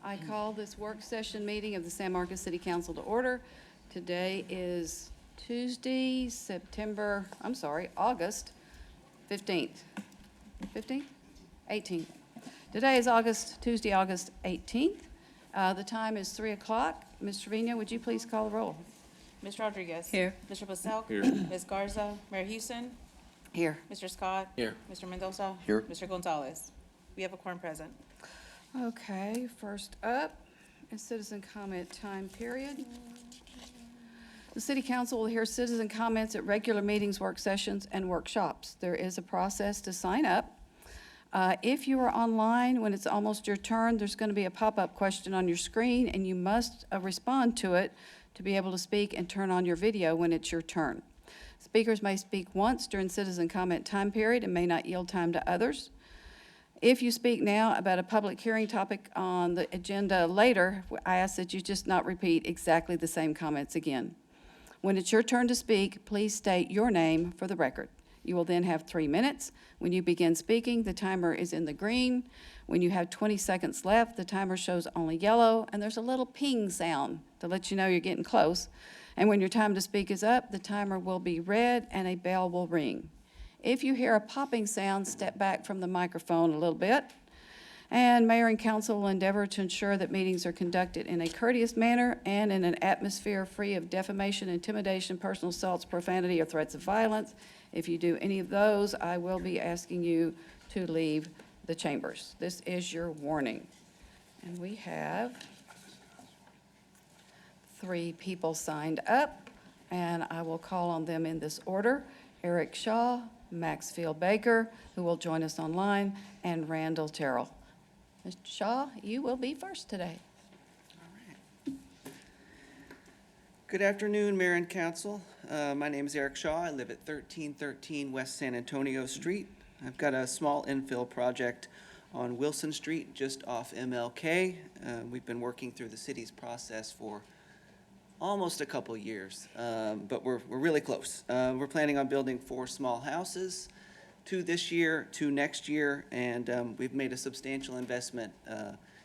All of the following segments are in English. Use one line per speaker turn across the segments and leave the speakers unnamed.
I call this work session meeting of the San Marcos City Council to order. Today is Tuesday, August 15th. 15th? 18th. Today is Tuesday, August 18th. The time is 3 o'clock. Ms. Trevino, would you please call the roll?
Ms. Rodriguez.
Here.
Mr. Pacelk.
Here.
Ms. Garza. Mayor Houston.
Here.
Mr. Scott.
Here.
Mr. Mendoza.
Here.
Mr. Gonzalez. We have a quorum present.
Okay, first up is citizen comment time period. The City Council will hear citizen comments at regular meetings, work sessions, and workshops. There is a process to sign up. If you are online, when it's almost your turn, there's going to be a pop-up question on your screen, and you must respond to it to be able to speak and turn on your video when it's your turn. Speakers may speak once during citizen comment time period and may not yield time to others. If you speak now about a public hearing topic on the agenda later, I ask that you just not repeat exactly the same comments again. When it's your turn to speak, please state your name for the record. You will then have 3 minutes. When you begin speaking, the timer is in the green. When you have 20 seconds left, the timer shows only yellow, and there's a little ping sound to let you know you're getting close. And when your time to speak is up, the timer will be red and a bell will ring. If you hear a popping sound, step back from the microphone a little bit. And Mayor and Council will endeavor to ensure that meetings are conducted in a courteous manner and in an atmosphere free of defamation, intimidation, personal assaults, profanity, or threats of violence. If you do any of those, I will be asking you to leave the chambers. This is your warning. And we have 3 people signed up, and I will call on them in this order. Eric Shaw, Maxfield Baker, who will join us online, and Randall Terrell. Mr. Shaw, you will be first today.
Good afternoon, Mayor and Council. My name is Eric Shaw. I live at 1313 West San Antonio Street. I've got a small infill project on Wilson Street, just off MLK. We've been working through the city's process for almost a couple years, but we're really close. We're planning on building 4 small houses, 2 this year, 2 next year, and we've made a substantial investment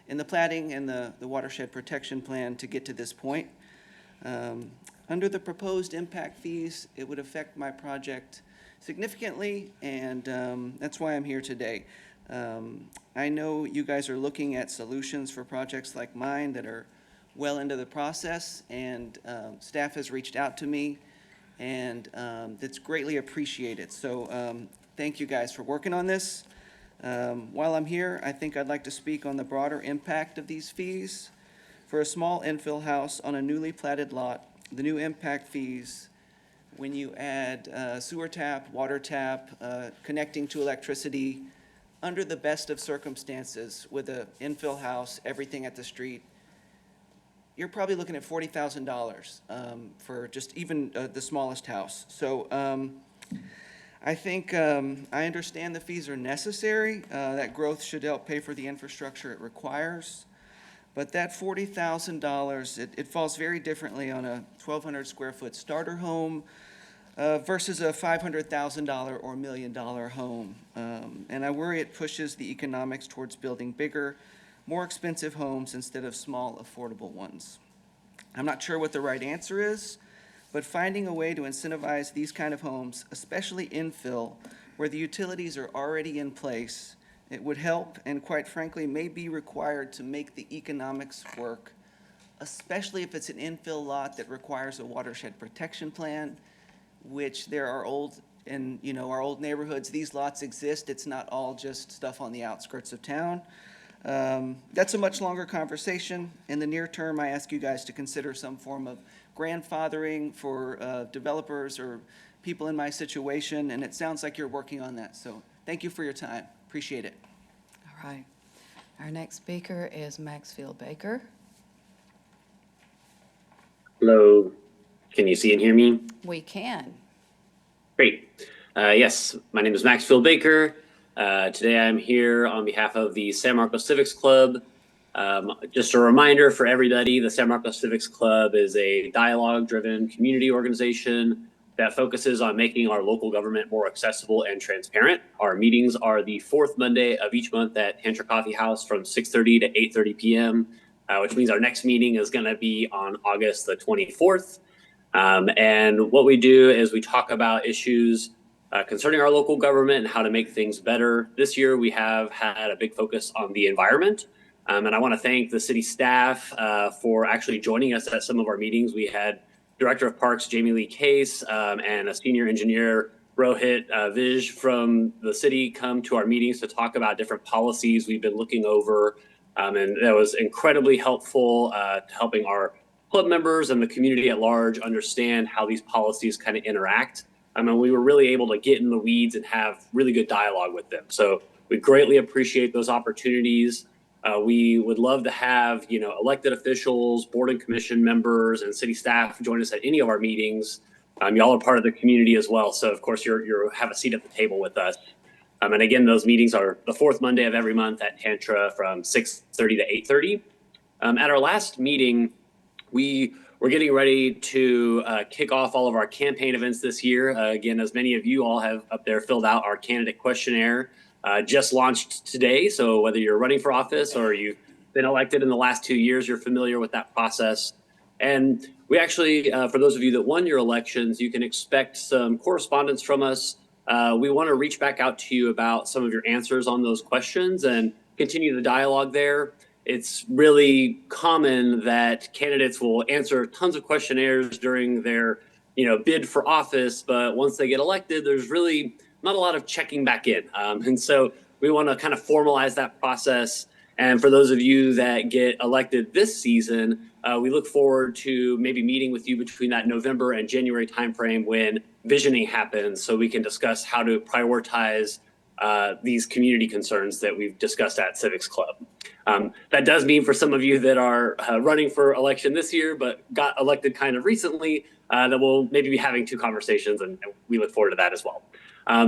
in the platting and the watershed protection plan to get to this point. Under the proposed impact fees, it would affect my project significantly, and that's why I'm here today. I know you guys are looking at solutions for projects like mine that are well into the process, and staff has reached out to me, and that's greatly appreciated. So thank you guys for working on this. While I'm here, I think I'd like to speak on the broader impact of these fees. For a small infill house on a newly platted lot, the new impact fees, when you add sewer tap, water tap, connecting to electricity, under the best of circumstances with an infill house, everything at the street, you're probably looking at $40,000 for just even the smallest house. So I think I understand the fees are necessary. That growth should help pay for the infrastructure it requires. But that $40,000, it falls very differently on a 1,200 square foot starter home versus a $500,000 or $1 million home. And I worry it pushes the economics towards building bigger, more expensive homes instead of small, affordable ones. I'm not sure what the right answer is, but finding a way to incentivize these kind of homes, especially infill, where the utilities are already in place, it would help and quite frankly may be required to make the economics work, especially if it's an infill lot that requires a watershed protection plan, which there are in our old neighborhoods, these lots exist. It's not all just stuff on the outskirts of town. That's a much longer conversation. In the near term, I ask you guys to consider some form of grandfathering for developers or people in my situation, and it sounds like you're working on that. So thank you for your time. Appreciate it.
All right. Our next speaker is Maxfield Baker.
Hello, can you see and hear me?
We can.
Great. Yes, my name is Maxfield Baker. Today I'm here on behalf of the San Marcos Civics Club. Just a reminder for everybody, the San Marcos Civics Club is a dialogue-driven community organization that focuses on making our local government more accessible and transparent. Our meetings are the 4th Monday of each month at Tantra Coffee House from 6:30 to 8:30 p.m. which means our next meeting is going to be on August the 24th. And what we do is we talk about issues concerning our local government and how to make things better. This year, we have had a big focus on the environment. And I want to thank the city staff for actually joining us at some of our meetings. We had Director of Parks Jamie Lee Case and a senior engineer Rohit Vij from the city come to our meetings to talk about different policies we've been looking over. And that was incredibly helpful to helping our club members and the community at large understand how these policies kind of interact. And we were really able to get in the weeds and have really good dialogue with them. So we greatly appreciate those opportunities. We would love to have, elected officials, board and commission members, and city staff join us at any of our meetings. Y'all are part of the community as well. So of course you have a seat at the table with us. And again, those meetings are the fourth Monday of every month at Tantra from 6:30 to 8:30. At our last meeting, we're getting ready to kick off all of our campaign events this year. Again, as many of you all have up there filled out our candidate questionnaire, just launched today. So whether you're running for office or you've been elected in the last 2 years, you're familiar with that process. And we actually, for those of you that won your elections, you can expect some correspondence from us. We want to reach back out to you about some of your answers on those questions and continue the dialogue there. It's really common that candidates will answer tons of questionnaires during their, bid for office, but once they get elected, there's really not a lot of checking back in. And so we want to kind of formalize that process. And for those of you that get elected this season, we look forward to maybe meeting with you between that November and January timeframe when visioning happens, so we can discuss how to prioritize these community concerns that we've discussed at Civics Club. That does mean for some of you that are running for election this year, but got elected kind of recently, that we'll maybe be having two conversations, and we look forward to that as well.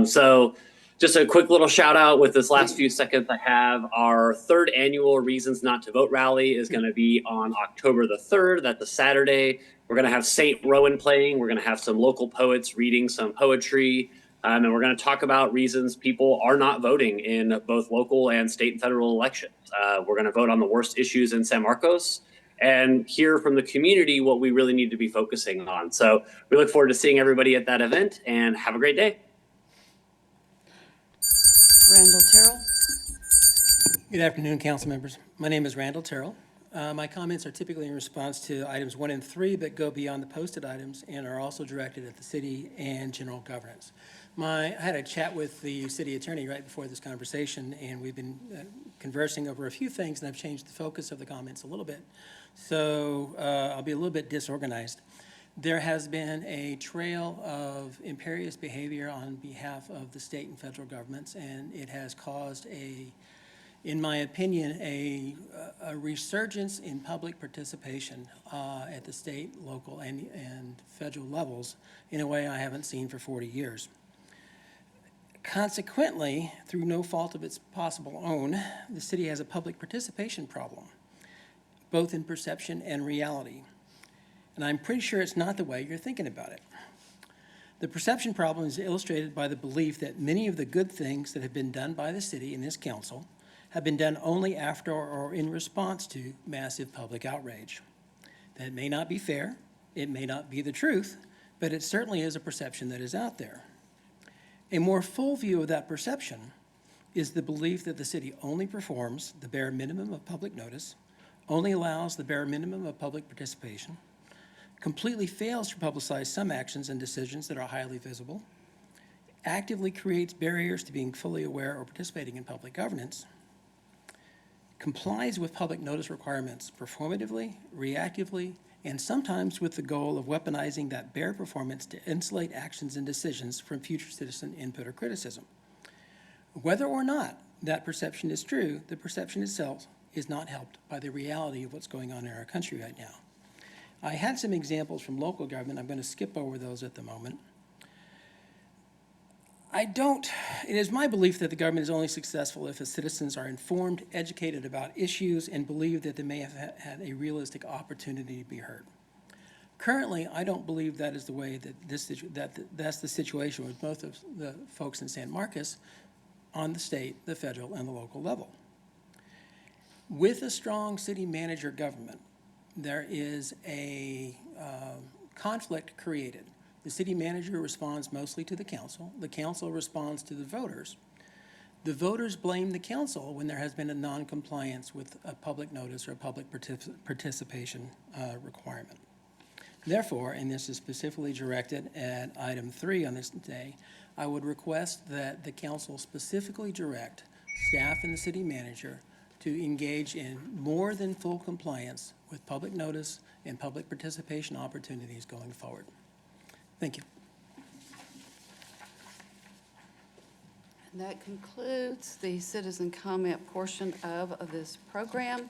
So just a quick little shout out with this last few seconds I have. Our third annual Reasons Not to Vote rally is going to be on October the 3rd. That's a Saturday. We're going to have St. Rowan playing. We're going to have some local poets reading some poetry. And we're going to talk about reasons people are not voting in both local and state and federal elections. We're going to vote on the worst issues in San Marcos and hear from the community what we really need to be focusing on. So we look forward to seeing everybody at that event, and have a great day.
Randall Terrell.
Good afternoon, council members. My name is Randall Terrell. My comments are typically in response to items 1 and 3, but go beyond the posted items and are also directed at the city and general governance. I had a chat with the city attorney right before this conversation, and we've been conversing over a few things, and I've changed the focus of the comments a little bit. So I'll be a little bit disorganized. There has been a trail of imperious behavior on behalf of the state and federal governments, and it has caused in my opinion, a resurgence in public participation at the state, local, and federal levels in a way I haven't seen for 40 years. Consequently, through no fault of its possible own, the city has a public participation problem, both in perception and reality. And I'm pretty sure it's not the way you're thinking about it. The perception problem is illustrated by the belief that many of the good things that have been done by the city and this council have been done only after or in response to massive public outrage. That may not be fair, it may not be the truth, but it certainly is a perception that is out there. A more full view of that perception is the belief that the city only performs the bare minimum of public notice, only allows the bare minimum of public participation, completely fails to publicize some actions and decisions that are highly visible, actively creates barriers to being fully aware or participating in public governance, complies with public notice requirements performatively, reactively, and sometimes with the goal of weaponizing that bare performance to insulate actions and decisions from future citizen input or criticism. Whether or not that perception is true, the perception itself is not helped by the reality of what's going on in our country right now. I had some examples from local government. I'm going to skip over those at the moment. It is my belief that the government is only successful if its citizens are informed, educated about issues, and believe that they may have had a realistic opportunity to be heard. Currently, I don't believe that is the way that's the situation with both of the folks in San Marcos on the state, the federal, and the local level. With a strong city manager government, there is a conflict created. The city manager responds mostly to the council responds to the voters. The voters blame the council when there has been a non-compliance with a public notice or a public participation requirement. Therefore, and this is specifically directed at item 3 on this day, I would request that the council specifically direct staff and the city manager to engage in more than full compliance with public notice and public participation opportunities going forward. Thank you.
And that concludes the citizen comment portion of this program.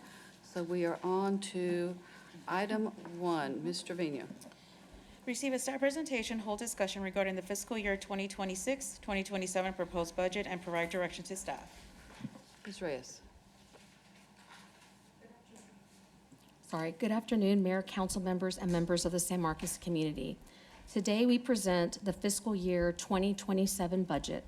So we are on to item 1. Ms. Trevino.
Receive a staff presentation, hold discussion regarding the fiscal year 2026, 2027 proposed budget, and provide direction to staff.
Ms. Reyes.
Good afternoon, Mayor, council members, and members of the San Marcos community. Today, we present the fiscal year 2027 budget,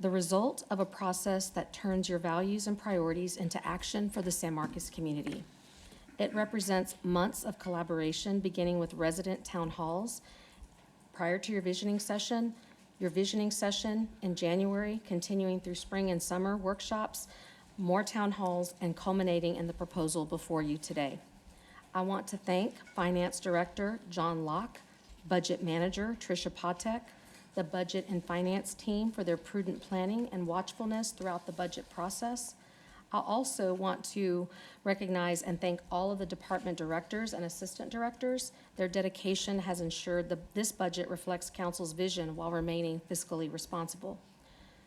the result of a process that turns your values and priorities into action for the San Marcos community. It represents months of collaboration, beginning with resident town halls prior to your visioning session in January, continuing through spring and summer workshops, more town halls, and culminating in the proposal before you today. I want to thank Finance Director John Locke, Budget Manager Tricia Patek, the Budget and Finance team for their prudent planning and watchfulness throughout the budget process. I also want to recognize and thank all of the department directors and assistant directors. Their dedication has ensured that this budget reflects council's vision while remaining fiscally responsible.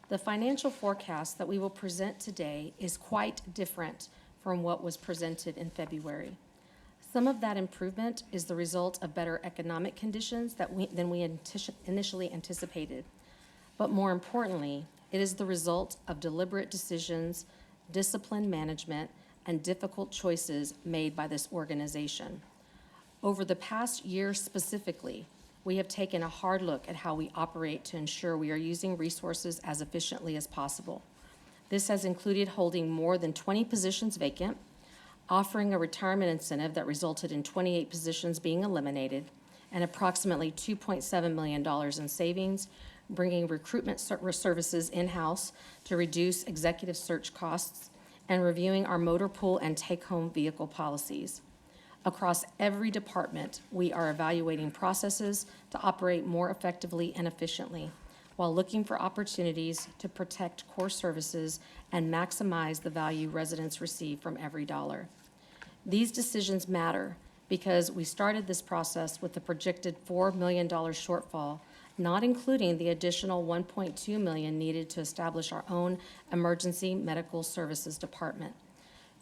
The financial forecast that we will present today is quite different from what was presented in February. Some of that improvement is the result of better economic conditions than we initially anticipated. But more importantly, it is the result of deliberate decisions, disciplined management, and difficult choices made by this organization. Over the past year specifically, we have taken a hard look at how we operate to ensure we are using resources as efficiently as possible. This has included holding more than 20 positions vacant, offering a retirement incentive that resulted in 28 positions being eliminated, and approximately $2.7 million in savings, bringing recruitment services in-house to reduce executive search costs, and reviewing our motor pool and take-home vehicle policies. Across every department, we are evaluating processes to operate more effectively and efficiently, while looking for opportunities to protect core services and maximize the value residents receive from every dollar. These decisions matter because we started this process with the projected $4 million shortfall, not including the additional $1.2 million needed to establish our own emergency medical services department.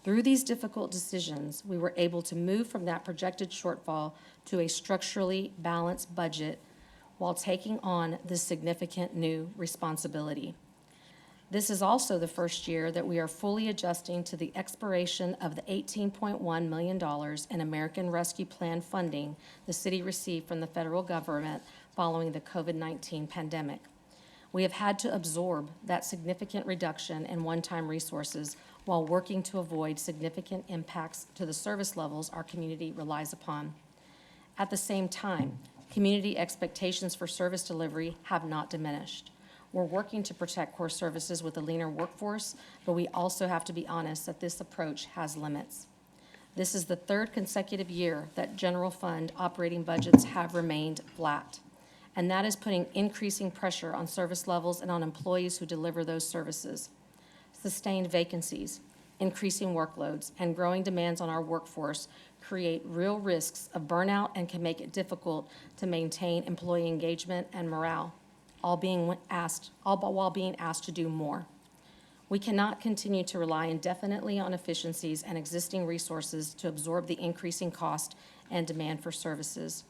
Through these difficult decisions, we were able to move from that projected shortfall to a structurally balanced budget while taking on this significant new responsibility. This is also the first year that we are fully adjusting to the expiration of the $18.1 million in American Rescue Plan funding the city received from the federal government following the COVID-19 pandemic. We have had to absorb that significant reduction in one-time resources while working to avoid significant impacts to the service levels our community relies upon. At the same time, community expectations for service delivery have not diminished. We're working to protect core services with a leaner workforce, but we also have to be honest that this approach has limits. This is the third consecutive year that general fund operating budgets have remained flat, and that is putting increasing pressure on service levels and on employees who deliver those services. Sustained vacancies, increasing workloads, and growing demands on our workforce create real risks of burnout and can make it difficult to maintain employee engagement and morale, all while being asked to do more. We cannot continue to rely indefinitely on efficiencies and existing resources to absorb the increasing cost and demand for services.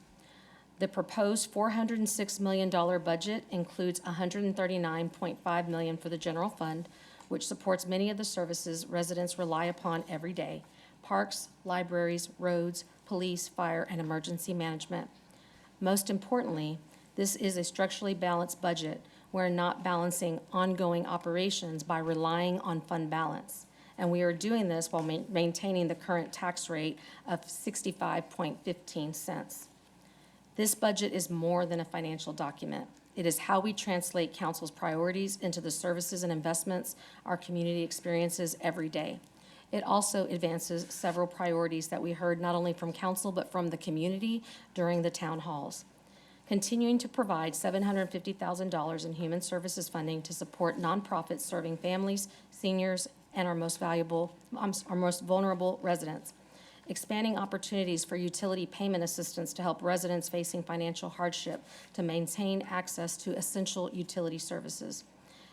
The proposed $406 million budget includes $139.5 million for the general fund, which supports many of the services residents rely upon every day: parks, libraries, roads, police, fire, and emergency management. Most importantly, this is a structurally balanced budget. We're not balancing ongoing operations by relying on fund balance. and we are doing this while maintaining the current tax rate of 65.15 cents. This budget is more than a financial document. It is how we translate council's priorities into the services and investments our community experiences every day. It also advances several priorities that we heard not only from council but from the community during the town halls. Continuing to provide $750,000 in human services funding to support nonprofits serving families, seniors, and our most vulnerable residents. Expanding opportunities for utility payment assistance to help residents facing financial hardship to maintain access to essential utility services.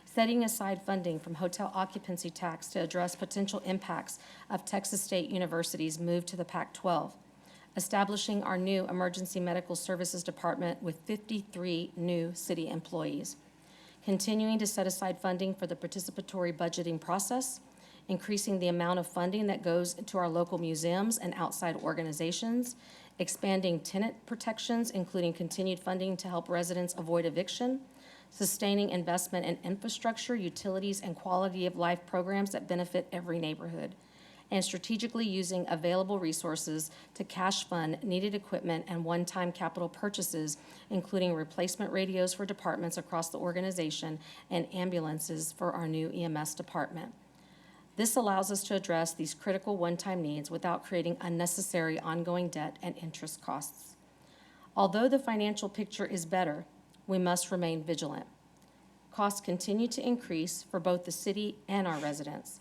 Setting aside funding from hotel occupancy tax to address potential impacts of Texas State University's move to the Pac-12. Establishing our new Emergency Medical Services Department with 53 new city employees. Continuing to set aside funding for the participatory budgeting process. Increasing the amount of funding that goes to our local museums and outside organizations. Expanding tenant protections, including continued funding to help residents avoid eviction. Sustaining investment in infrastructure, utilities, and quality of life programs that benefit every neighborhood. And strategically using available resources to cash fund needed equipment and one-time capital purchases, including replacement radios for departments across the organization and ambulances for our new EMS department. This allows us to address these critical one-time needs without creating unnecessary ongoing debt and interest costs. Although the financial picture is better, we must remain vigilant. Costs continue to increase for both the city and our residents.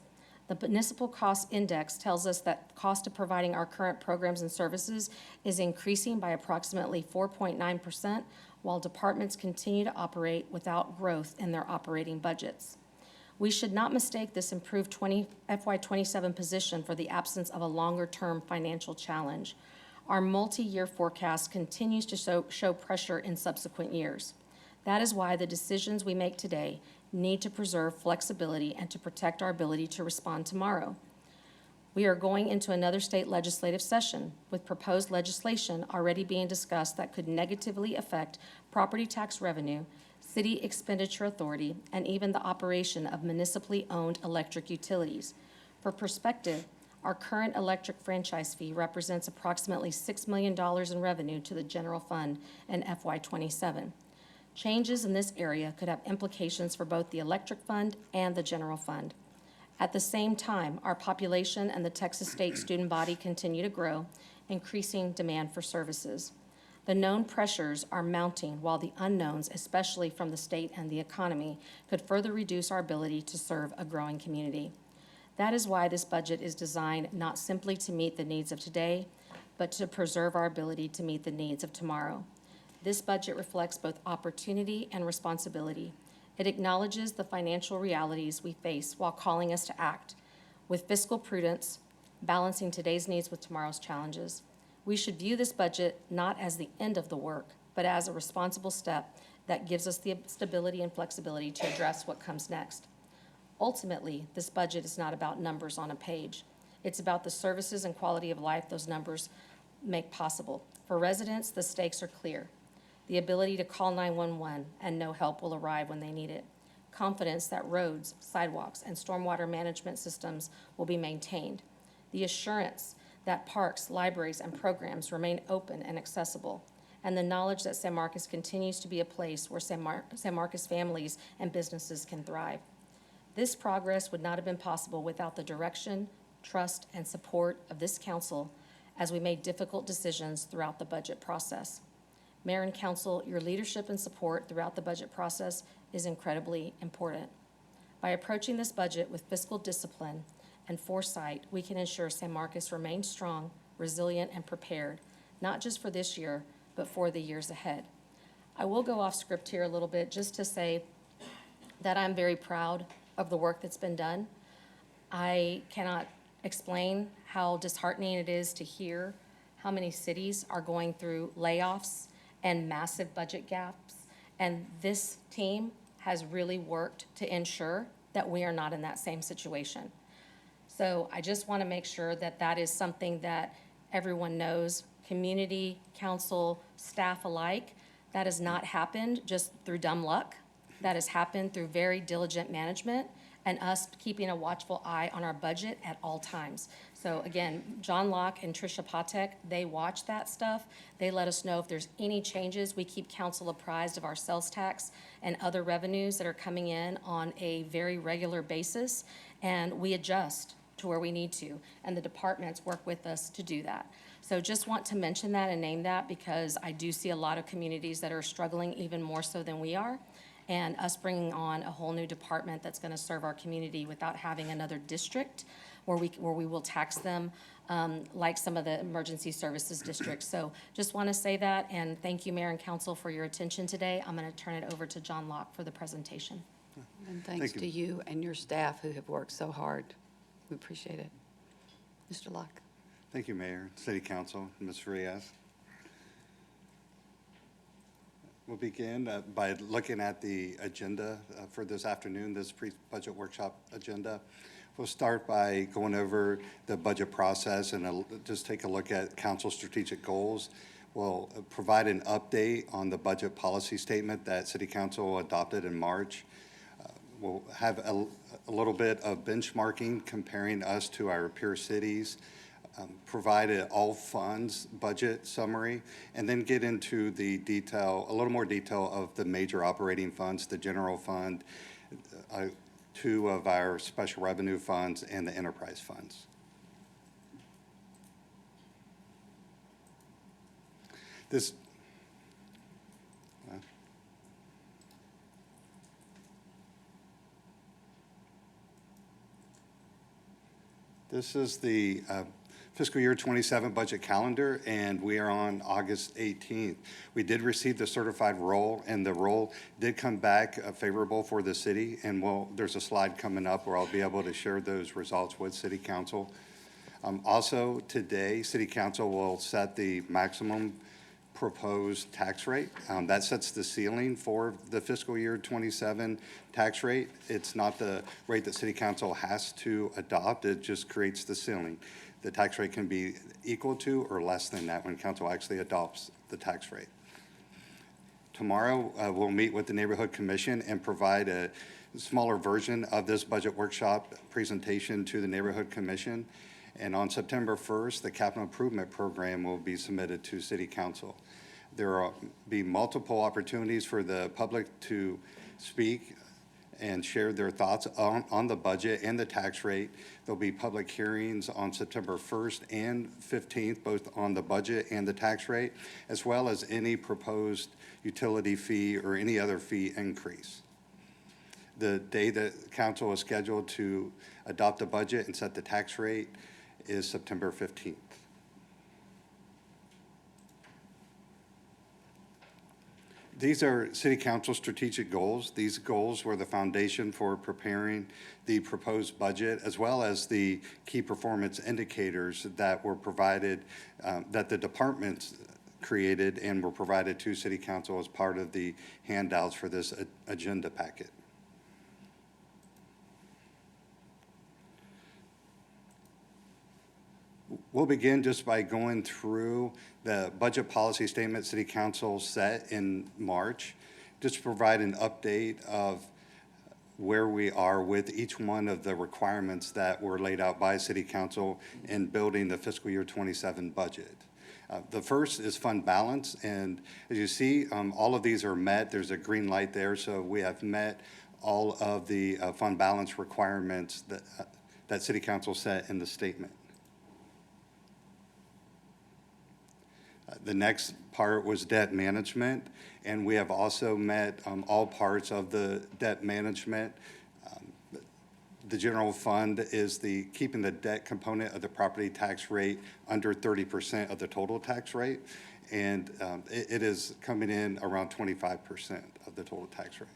The Municipal Cost Index tells us that cost of providing our current programs and services is increasing by approximately 4.9%, while departments continue to operate without growth in their operating budgets. We should not mistake this improved FY27 position for the absence of a longer-term financial challenge. Our multi-year forecast continues to show pressure in subsequent years. That is why the decisions we make today need to preserve flexibility and to protect our ability to respond tomorrow. We are going into another state legislative session with proposed legislation already being discussed that could negatively affect property tax revenue, city expenditure authority, and even the operation of municipally owned electric utilities. For perspective, our current electric franchise fee represents approximately $6 million in revenue to the general fund in FY27. Changes in this area could have implications for both the electric fund and the general fund. At the same time, our population and the Texas State student body continue to grow, increasing demand for services. The known pressures are mounting, while the unknowns, especially from the state and the economy, could further reduce our ability to serve a growing community. That is why this budget is designed not simply to meet the needs of today, but to preserve our ability to meet the needs of tomorrow. This budget reflects both opportunity and responsibility. It acknowledges the financial realities we face while calling us to act with fiscal prudence, balancing today's needs with tomorrow's challenges. We should view this budget not as the end of the work, but as a responsible step that gives us the stability and flexibility to address what comes next. Ultimately, this budget is not about numbers on a page. It's about the services and quality of life those numbers make possible. For residents, the stakes are clear. The ability to call 911 and know help will arrive when they need it. Confidence that roads, sidewalks, and stormwater management systems will be maintained. The assurance that parks, libraries, and programs remain open and accessible. And the knowledge that San Marcos continues to be a place where San Marcos families and businesses can thrive. This progress would not have been possible without the direction, trust, and support of this council as we made difficult decisions throughout the budget process. Mayor and council, your leadership and support throughout the budget process is incredibly important. By approaching this budget with fiscal discipline and foresight, we can ensure San Marcos remains strong, resilient, and prepared, not just for this year, but for the years ahead. I will go off script here a little bit just to say that I'm very proud of the work that's been done. I cannot explain how disheartening it is to hear how many cities are going through layoffs and massive budget gaps. And this team has really worked to ensure that we are not in that same situation. So I just want to make sure that that is something that everyone knows, community, council, staff alike. That has not happened just through dumb luck. That has happened through very diligent management and us keeping a watchful eye on our budget at all times. So again, John Locke and Tricia Patek, they watch that stuff. They let us know if there's any changes. We keep council apprised of our sales tax and other revenues that are coming in on a very regular basis, and we adjust to where we need to, and the departments work with us to do that. So just want to mention that and name that because I do see a lot of communities that are struggling even more so than we are. And us bringing on a whole new department that's going to serve our community without having another district where we will tax them like some of the emergency services districts. So just want to say that, and thank you, Mayor and Council, for your attention today. I'm going to turn it over to John Locke for the presentation.
And thanks to you and your staff who have worked so hard. We appreciate it. Mr. Locke.
Thank you, Mayor, City Council, Ms. Frias. We'll begin by looking at the agenda for this afternoon, this pre-budget workshop agenda. We'll start by going over the budget process and just take a look at council strategic goals. We'll provide an update on the budget policy statement that City Council adopted in March. We'll have a little bit of benchmarking comparing us to our peer cities. Provide an all funds budget summary, and then get into the detail, a little more detail of the major operating funds, the general fund, 2 of our special revenue funds, and the enterprise funds. This is the fiscal year 27 budget calendar, and we are on August 18th. We did receive the certified roll, and the roll did come back favorable for the city, and there's a slide coming up where I'll be able to share those results with City Council. Also today, City Council will set the maximum proposed tax rate. That sets the ceiling for the fiscal year 27 tax rate. It's not the rate that City Council has to adopt, it just creates the ceiling. The tax rate can be equal to or less than that when council actually adopts the tax rate. Tomorrow, we'll meet with the Neighborhood Commission and provide a smaller version of this budget workshop presentation to the Neighborhood Commission. And on September 1st, the capital improvement program will be submitted to City Council. There will be multiple opportunities for the public to speak and share their thoughts on the budget and the tax rate. There'll be public hearings on September 1st and 15th, both on the budget and the tax rate, as well as any proposed utility fee or any other fee increase. The day that council is scheduled to adopt the budget and set the tax rate is September 15th. These are City Council strategic goals. These goals were the foundation for preparing the proposed budget, as well as the key performance indicators that were provided, that the departments created and were provided to City Council as part of the handouts for this agenda packet. We'll begin just by going through the budget policy statement City Council set in March, just to provide an update of where we are with each one of the requirements that were laid out by City Council in building the fiscal year 27 budget. The first is fund balance, and as you see, all of these are met. There's a green light there, so we have met all of the fund balance requirements that City Council set in the statement. The next part was debt management, and we have also met all parts of the debt management. The general fund is keeping the debt component of the property tax rate under 30% of the total tax rate, and it is coming in around 25% of the total tax rate.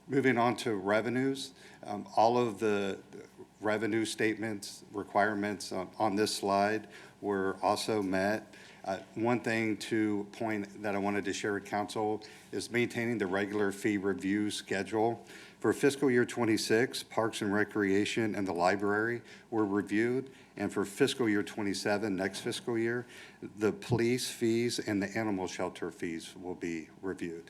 Moving on to revenues, all of the revenue statements, requirements on this slide were also met. One thing to point that I wanted to share with council is maintaining the regular fee review schedule. For fiscal year 26, Parks and Recreation and the library were reviewed. And for fiscal year 27, next fiscal year, the police fees and the animal shelter fees will be reviewed.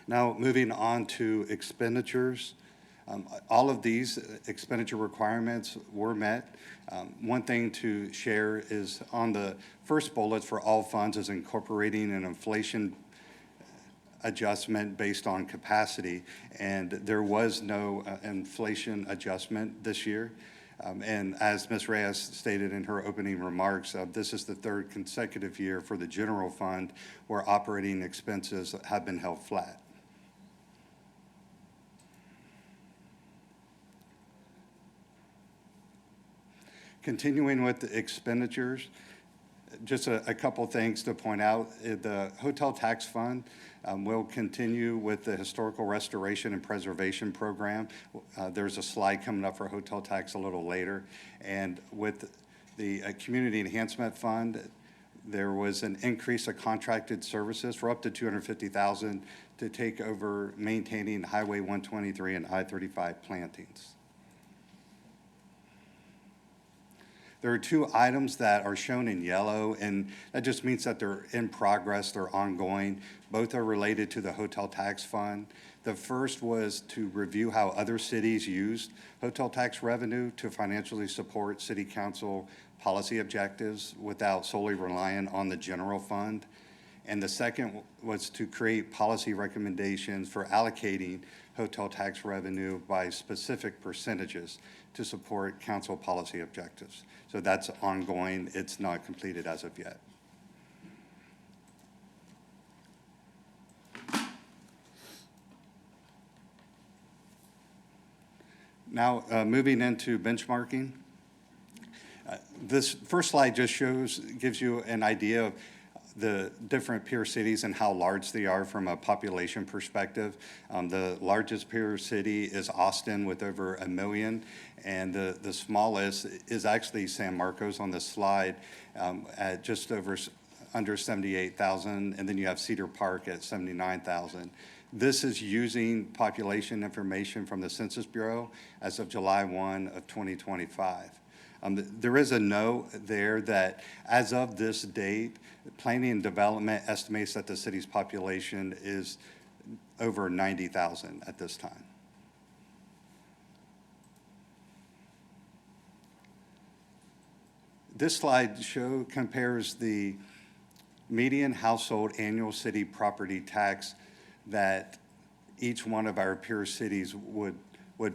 Now, moving on to expenditures. All of these expenditure requirements were met. One thing to share is on the first bullet for all funds is incorporating an inflation adjustment based on capacity, and there was no inflation adjustment this year. And as Ms. Reyes stated in her opening remarks, this is the third consecutive year for the general fund where operating expenses have been held flat. Continuing with the expenditures, just a couple things to point out. The hotel tax fund will continue with the historical restoration and preservation program. There's a slide coming up for hotel tax a little later. And with the community enhancement fund, there was an increase of contracted services for up to $250,000 to take over maintaining Highway 123 and I-35 plantings. There are two items that are shown in yellow, and that just means that they're in progress, they're ongoing. Both are related to the hotel tax fund. The first was to review how other cities used hotel tax revenue to financially support city council policy objectives without solely relying on the general fund. And the second was to create policy recommendations for allocating hotel tax revenue by specific percentages to support council policy objectives. So that's ongoing. It's not completed as of yet. Now, moving into benchmarking. This first slide just gives you an idea of the different peer cities and how large they are from a population perspective. The largest peer city is Austin with over 1 million, and the smallest is actually San Marcos on this slide at just under 78,000, and then you have Cedar Park at 79,000. This is using population information from the Census Bureau as of July 1 of 2025. There is a note there that as of this date, planning and development estimates that the city's population is over 90,000 at this time. This slide compares the median household annual city property tax that each one of our peer cities would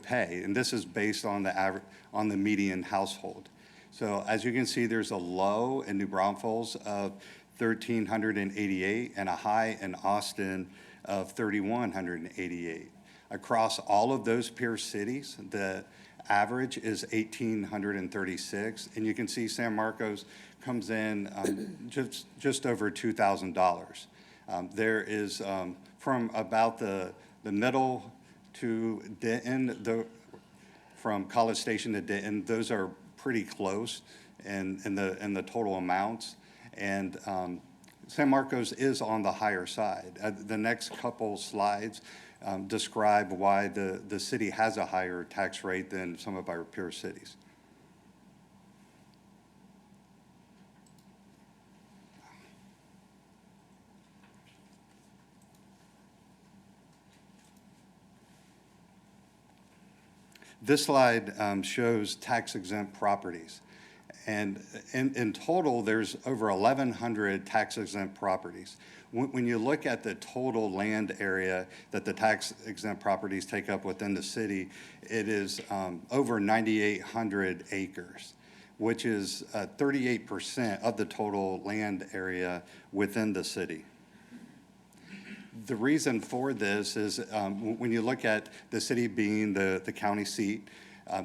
pay, and this is based on the median household. So as you can see, there's a low in New Braunfels of $1,388 and a high in Austin of $3,188. Across all of those peer cities, the average is $1,836, and you can see San Marcos comes in just over $2,000. There is from about the middle to Denton, from College Station to Denton, those are pretty close in the total amounts. And San Marcos is on the higher side. The next couple slides describe why the city has a higher tax rate than some of our peer cities. This slide shows tax-exempt properties. And in total, there's over 1,100 tax-exempt properties. When you look at the total land area that the tax-exempt properties take up within the city, it is over 9,800 acres, which is 38% of the total land area within the city. The reason for this is when you look at the city being the county seat,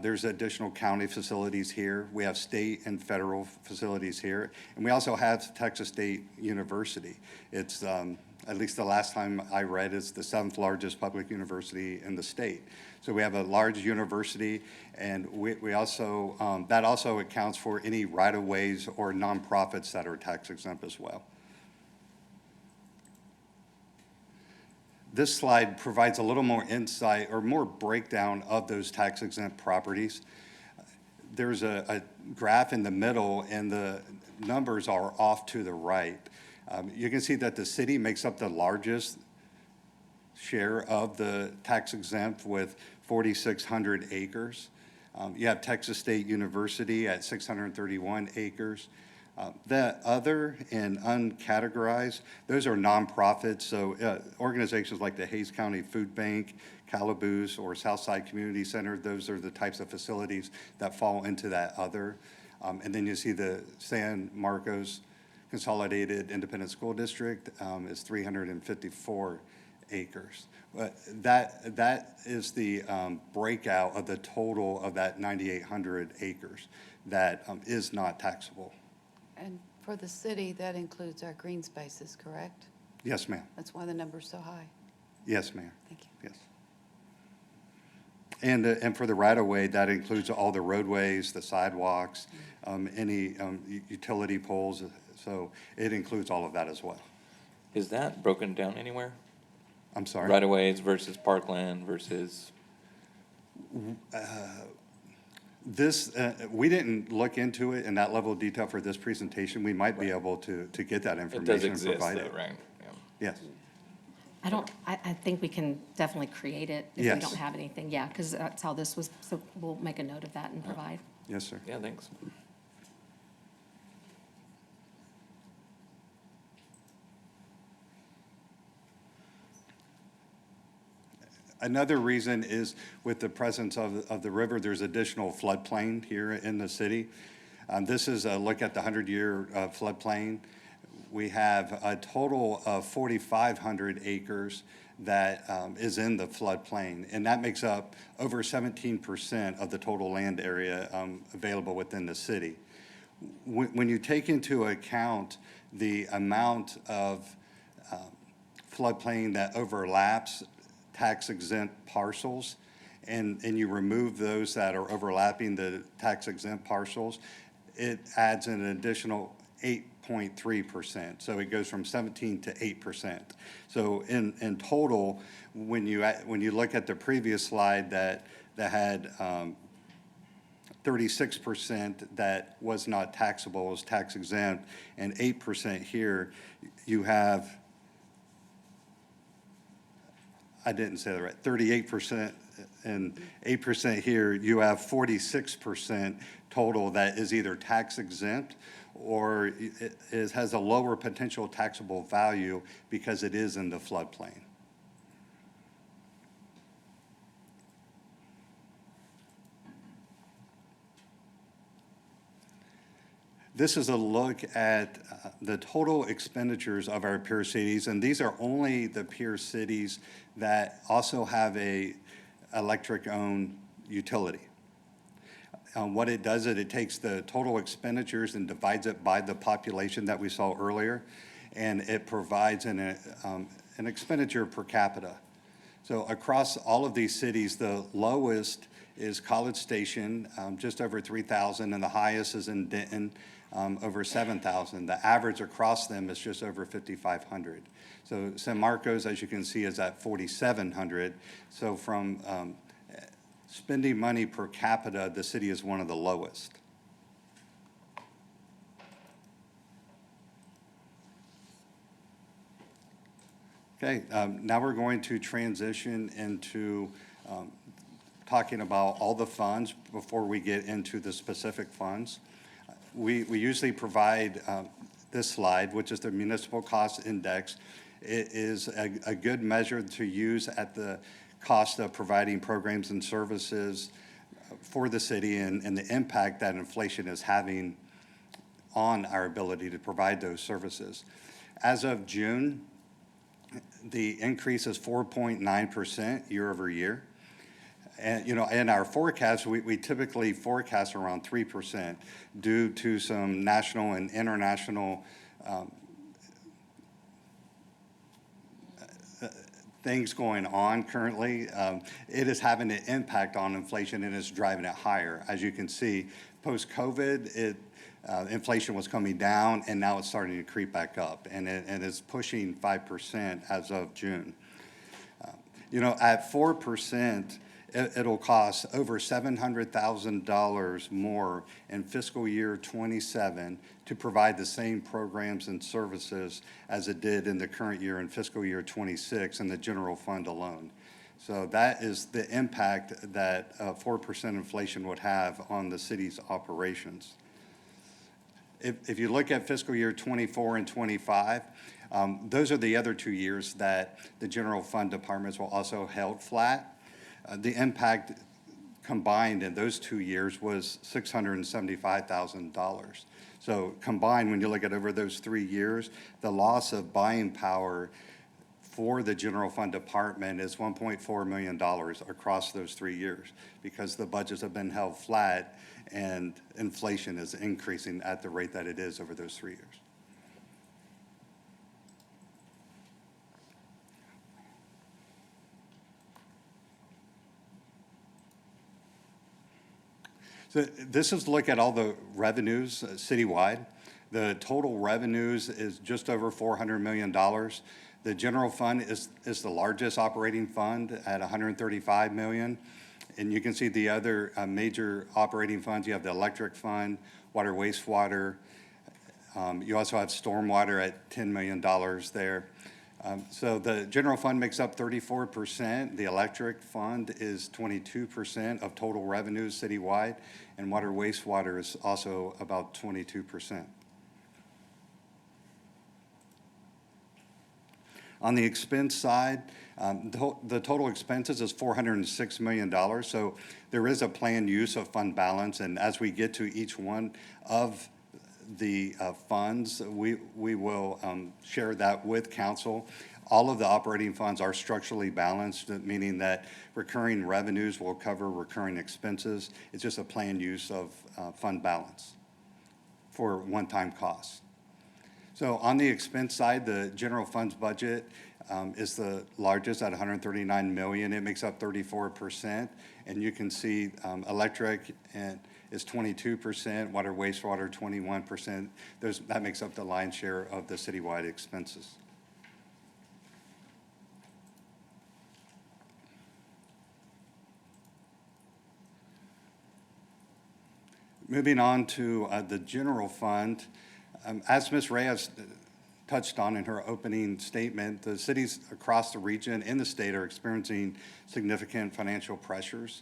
there's additional county facilities here. We have state and federal facilities here. And we also have Texas State University. It's, at least the last time I read, it's the 7th largest public university in the state. So we have a large university, and we also, that also accounts for any right-of-ways or nonprofits that are tax exempt as well. This slide provides a little more insight or more breakdown of those tax-exempt properties. There's a graph in the middle, and the numbers are off to the right. You can see that the city makes up the largest share of the tax exempt with 4,600 acres. You have Texas State University at 631 acres. The other and uncategorized, those are nonprofits, so organizations like the Hayes County Food Bank, Calaboose, or Southside Community Center, those are the types of facilities that fall into that other. And then you see the San Marcos Consolidated Independent School District is 354 acres. But that is the breakout of the total of that 9,800 acres that is not taxable.
And for the city, that includes our green spaces, correct?
Yes, ma'am.
That's why the number's so high.
Yes, ma'am.
Thank you.
Yes. And for the right-of-way, that includes all the roadways, the sidewalks, any utility poles. So it includes all of that as well.
Is that broken down anywhere?
I'm sorry?
Right-of-ways versus parkland versus,
This, we didn't look into it in that level of detail for this presentation. We might be able to get that
it
information
does
and
exist
provide
though,
it.
right? Yeah.
Yes.
I think we can definitely create it if we
Yes.
don't have anything. Yeah, because that's how this was, so we'll make a note of that and provide.
Yes, sir.
Yeah, thanks.
Another reason is with the presence of the river, there's additional floodplain here in the city. This is a look at the 100-year floodplain. We have a total of 4,500 acres that is in the floodplain, and that makes up over 17% of the total land area available within the city. When you take into account the amount of floodplain that overlaps tax exempt parcels, and you remove those that are overlapping the tax exempt parcels, it adds an additional 8.3%. So it goes from 17 to 8%. So in total, when you look at the previous slide that had 36% that was not taxable, was tax exempt, and 8% here, you have, I didn't say that right, 38% and 8% here, you have 46% total that is either tax exempt or it has a lower potential taxable value because it is in the floodplain. This is a look at the total expenditures of our peer cities, and these are only the peer cities that also have a electric-owned utility. What it does is it takes the total expenditures and divides it by the population that we saw earlier, and it provides an expenditure per capita. So across all of these cities, the lowest is College Station, just over 3,000, and the highest is in Denton, over 7,000. The average across them is just over 5,500. So San Marcos, as you can see, is at 4,700. So from spending money per capita, the city is one of the lowest. Okay, now we're going to transition into talking about all the funds before we get into the specific funds. We usually provide this slide, which is the municipal cost index. It is a good measure to use at the cost of providing programs and services for the city and the impact that inflation is having on our ability to provide those services. As of June, the increase is 4.9% year over year. And, you know, in our forecast, we typically forecast around 3% due to some national and international things going on currently. It is having an impact on inflation and it's driving it higher. As you can see, post-COVID, inflation was coming down and now it's starting to creep back up, and it's pushing 5% as of June. You know, at 4%, it'll cost over $700,000 more in fiscal year '27 to provide the same programs and services as it did in the current year in fiscal year '26 in the general fund alone. So that is the impact that 4% inflation would have on the city's operations. If you look at fiscal year '24 and '25, those are the other 2 years that the general fund departments will also held flat. The impact combined in those 2 years was $675,000. So combined, when you look at over those 3 years, the loss of buying power for the general fund department is $1.4 million across those 3 years, because the budgets have been held flat and inflation is increasing at the rate that it is over those 3 years. So this is to look at all the revenues citywide. The total revenues is just over $400 million. The general fund is the largest operating fund at $135 million. And you can see the other major operating funds. You have the electric fund, water, wastewater. You also have stormwater at $10 million there. So the general fund makes up 34%. The electric fund is 22% of total revenues citywide. And water, wastewater is also about 22%. On the expense side, the total expenses is $406 million. So there is a planned use of fund balance. And as we get to each one of the funds, we will share that with council. All of the operating funds are structurally balanced, meaning that recurring revenues will cover recurring expenses. It's just a planned use of fund balance for one-time costs. So on the expense side, the general funds budget is the largest at $139 million. It makes up 34%. And you can see electric is 22%, water, wastewater 21%. That makes up the lion's share of the citywide expenses. Moving on to the general fund, as Ms. Reyes touched on in her opening statement, the cities across the region and the state are experiencing significant financial pressures.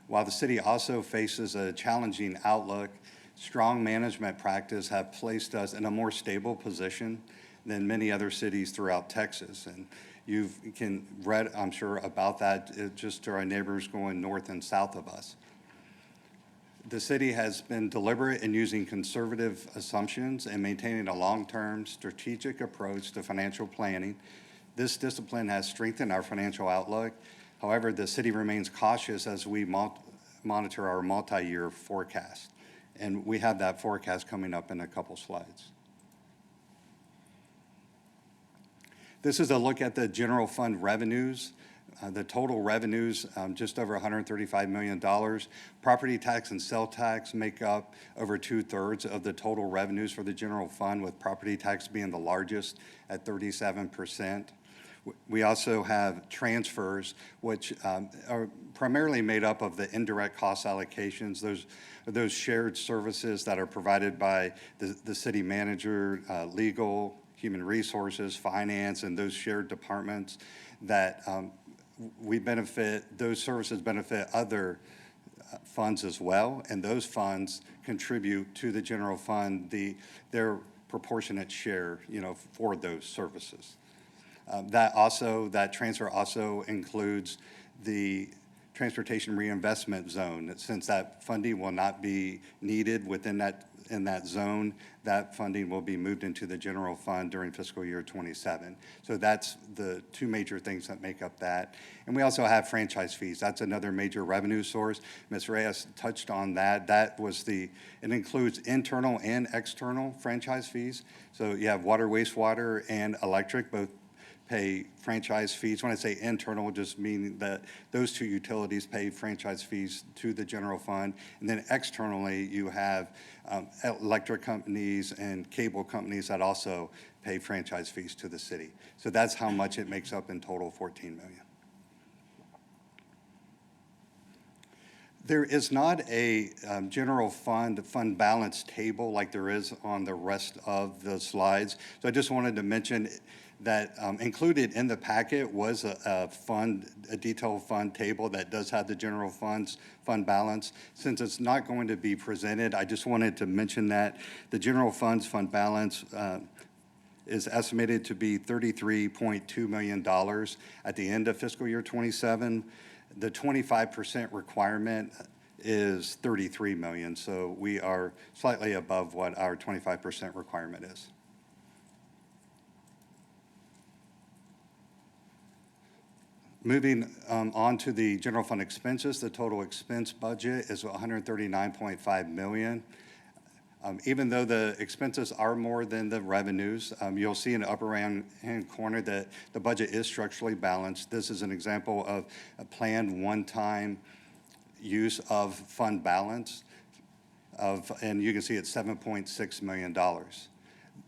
While the city also faces a challenging outlook, strong management practice have placed us in a more stable position than many other cities throughout Texas. And you can read, I'm sure, about that just to our neighbors going north and south of us. The city has been deliberate in using conservative assumptions and maintaining a long-term strategic approach to financial planning. This discipline has strengthened our financial outlook. However, the city remains cautious as we monitor our multi-year forecast. And we have that forecast coming up in a couple slides. This is a look at the general fund revenues. The total revenues, just over $135 million. Property tax and sale tax make up over 2/3 of the total revenues for the general fund, with property tax being the largest at 37%. We also have transfers, which are primarily made up of the indirect cost allocations. Those shared services that are provided by the city manager, legal, human resources, finance, and those shared departments that we benefit. Those services benefit other funds as well, and those funds contribute to the general fund their proportionate share, for those services. That transfer also includes the transportation reinvestment zone. Since that funding will not be needed in that zone, that funding will be moved into the general fund during fiscal year '27. So that's the two major things that make up that. And we also have franchise fees. That's another major revenue source. Ms. Reyes touched on that. It includes internal and external franchise fees. So you have water, wastewater, and electric, both pay franchise fees. When I say internal, just meaning that those two utilities pay franchise fees to the general fund. And then externally, you have electric companies and cable companies that also pay franchise fees to the city. So that's how much it makes up in total, $14 million. There is not a general fund balance table like there is on the rest of the slides. So I just wanted to mention that included in the packet was a detailed fund table that does have the general fund balance. Since it's not going to be presented, I just wanted to mention that the general fund balance is estimated to be $33.2 million at the end of fiscal year '27. The 25% requirement is $33 million, so we are slightly above what our 25% requirement is. Moving on to the general fund expenses, the total expense budget is $139.5 million. Even though the expenses are more than the revenues, you'll see in the upper right-hand corner that the budget is structurally balanced. This is an example of a planned one-time use of fund balance and you can see it's $7.6 million.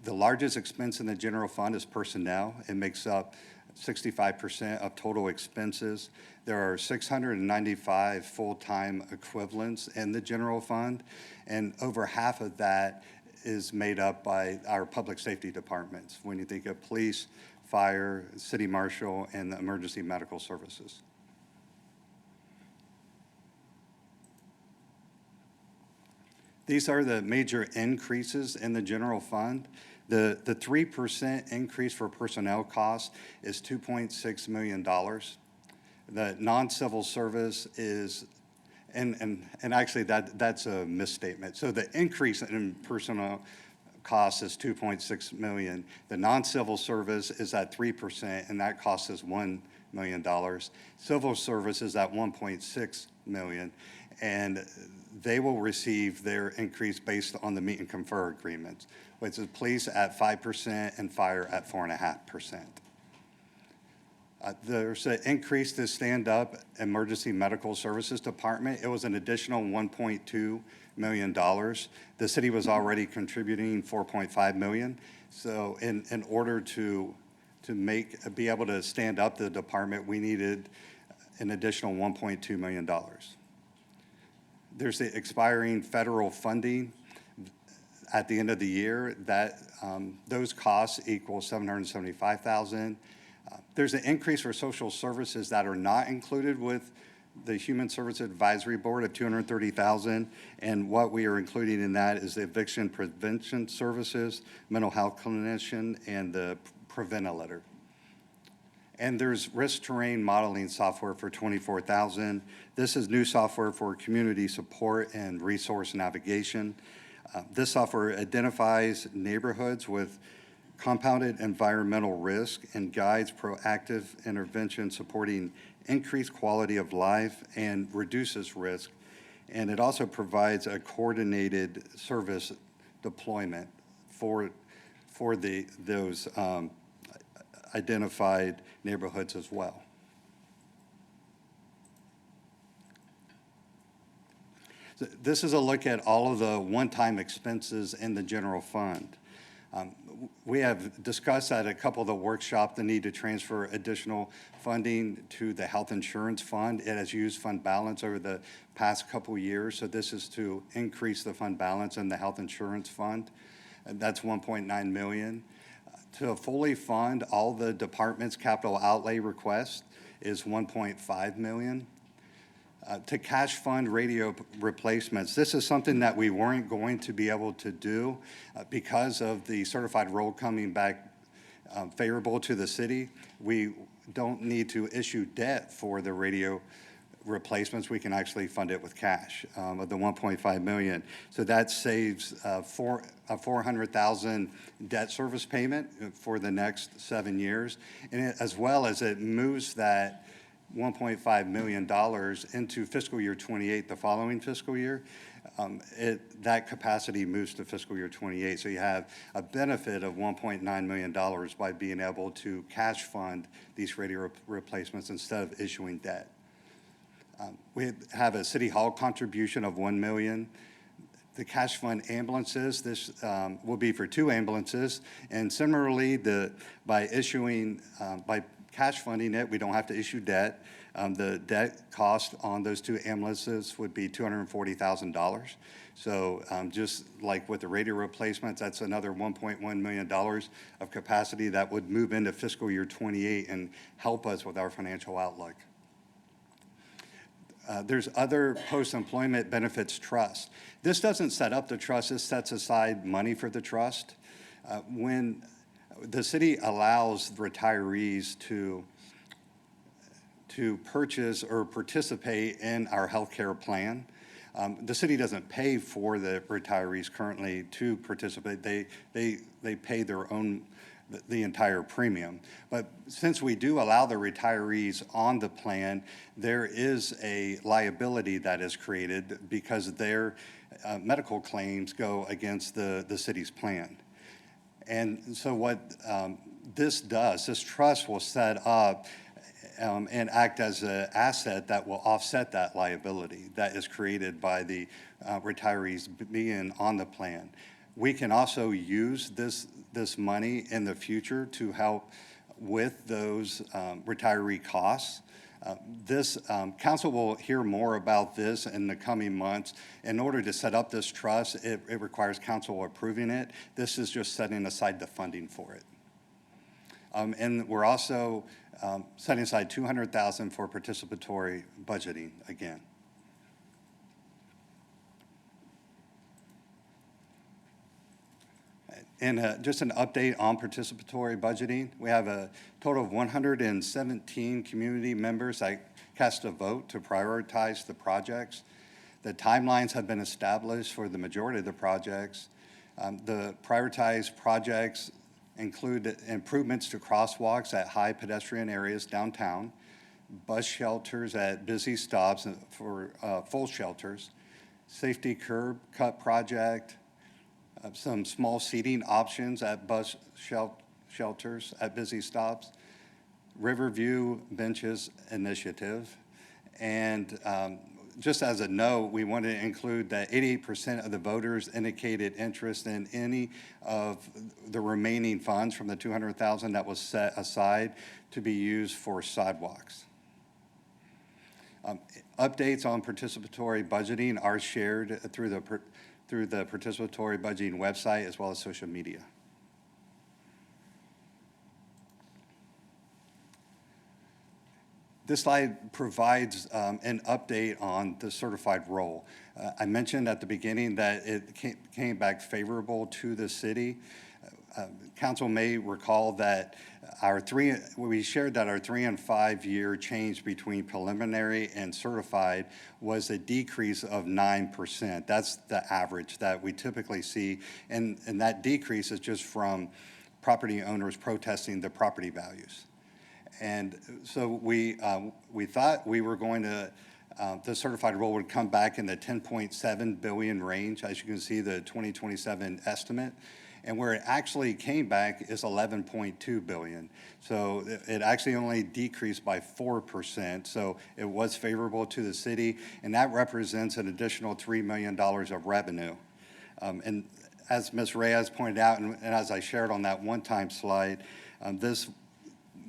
The largest expense in the general fund is personnel. It makes up 65% of total expenses. There are 695 full-time equivalents in the general fund, and over half of that is made up by our public safety departments, when you think of police, fire, city marshal, and the emergency medical services. These are the major increases in the general fund. The 3% increase for personnel costs is $2.6 million. The non-civil service is, and actually that's a misstatement. So the increase in personnel costs is $2.6 million. The non-civil service is at 3%, and that cost is $1 million. Civil service is at $1.6 million, and they will receive their increase based on the meet and confer agreements, which is police at 5% and fire at 4.5%. There's an increase to stand-up emergency medical services department. It was an additional $1.2 million. The city was already contributing $4.5 million. So in order to be able to stand up the department, we needed an additional $1.2 million. There's the expiring federal funding at the end of the year. That those costs equal $775,000. There's an increase for social services that are not included with the Human Services Advisory Board of $230,000, and what we are including in that is the eviction prevention services, mental health clinician, and the Prevent-A-Letter. And there's risk terrain modeling software for $24,000. This is new software for community support and resource navigation. This software identifies neighborhoods with compounded environmental risk and guides proactive intervention supporting increased quality of life and reduces risk. And it also provides a coordinated service deployment for those identified neighborhoods as well. So this is a look at all of the one-time expenses in the general fund. We have discussed at a couple of the workshops the need to transfer additional funding to the health insurance fund. It has used fund balance over the past couple years, so this is to increase the fund balance in the health insurance fund. And that's $1.9 million. To fully fund all the department's capital outlay request is $1.5 million. To cash fund radio replacements, this is something that we weren't going to be able to do because of the certified roll coming back favorable to the city. We don't need to issue debt for the radio replacements. We can actually fund it with cash of the $1.5 million. So that saves a $400,000 debt service payment for the next 7 years, and as well as it moves that $1.5 million into fiscal year 28, the following fiscal year. That capacity moves to fiscal year 28. So you have a benefit of $1.9 million by being able to cash fund these radio replacements instead of issuing debt. We have a city hall contribution of $1 million. The cash fund ambulances, this will be for 2 ambulances. And similarly, by cash funding it, we don't have to issue debt. The debt cost on those two ambulances would be $240,000. So just like with the radio replacements, that's another $1.1 million of capacity that would move into fiscal year '28 and help us with our financial outlook. There's other post-employment benefits trust. This doesn't set up the trust, this sets aside money for the trust. When the city allows retirees to purchase or participate in our healthcare plan, the city doesn't pay for the retirees currently to participate. They pay their own, the entire premium. But since we do allow the retirees on the plan, there is a liability that is created because their medical claims go against the city's plan. And so what this does, this trust will set up and act as an asset that will offset that liability that is created by the retirees being on the plan. We can also use this money in the future to help with those retiree costs. This council will hear more about this in the coming months. In order to set up this trust, it requires council approving it. This is just setting aside the funding for it. And we're also setting aside $200,000 for participatory budgeting again. And just an update on participatory budgeting. We have a total of 117 community members that cast a vote to prioritize the projects. The timelines have been established for the majority of the projects. The prioritized projects include improvements to crosswalks at high pedestrian areas downtown, bus shelters at busy stops for full shelters, safety curb cut project, some small seating options at bus shelters at busy stops, Riverview Benches Initiative. And just as a note, we want to include that 88% of the voters indicated interest in any of the remaining funds from the $200,000 that was set aside to be used for sidewalks. Updates on participatory budgeting are shared through the participatory budgeting website as well as social media. This slide provides an update on the certified roll. I mentioned at the beginning that it came back favorable to the city. Council may recall that we shared that our 3 and 5 year change between preliminary and certified was a decrease of 9%. That's the average that we typically see. And that decrease is just from property owners protesting the property values. And so we thought we were going to, the certified roll would come back in the 10.7 billion range, as you can see the 2027 estimate. And where it actually came back is 11.2 billion. So it actually only decreased by 4%. So it was favorable to the city, and that represents an additional $3 million of revenue. And as Ms. Reyes pointed out, and as I shared on that one-time slide, this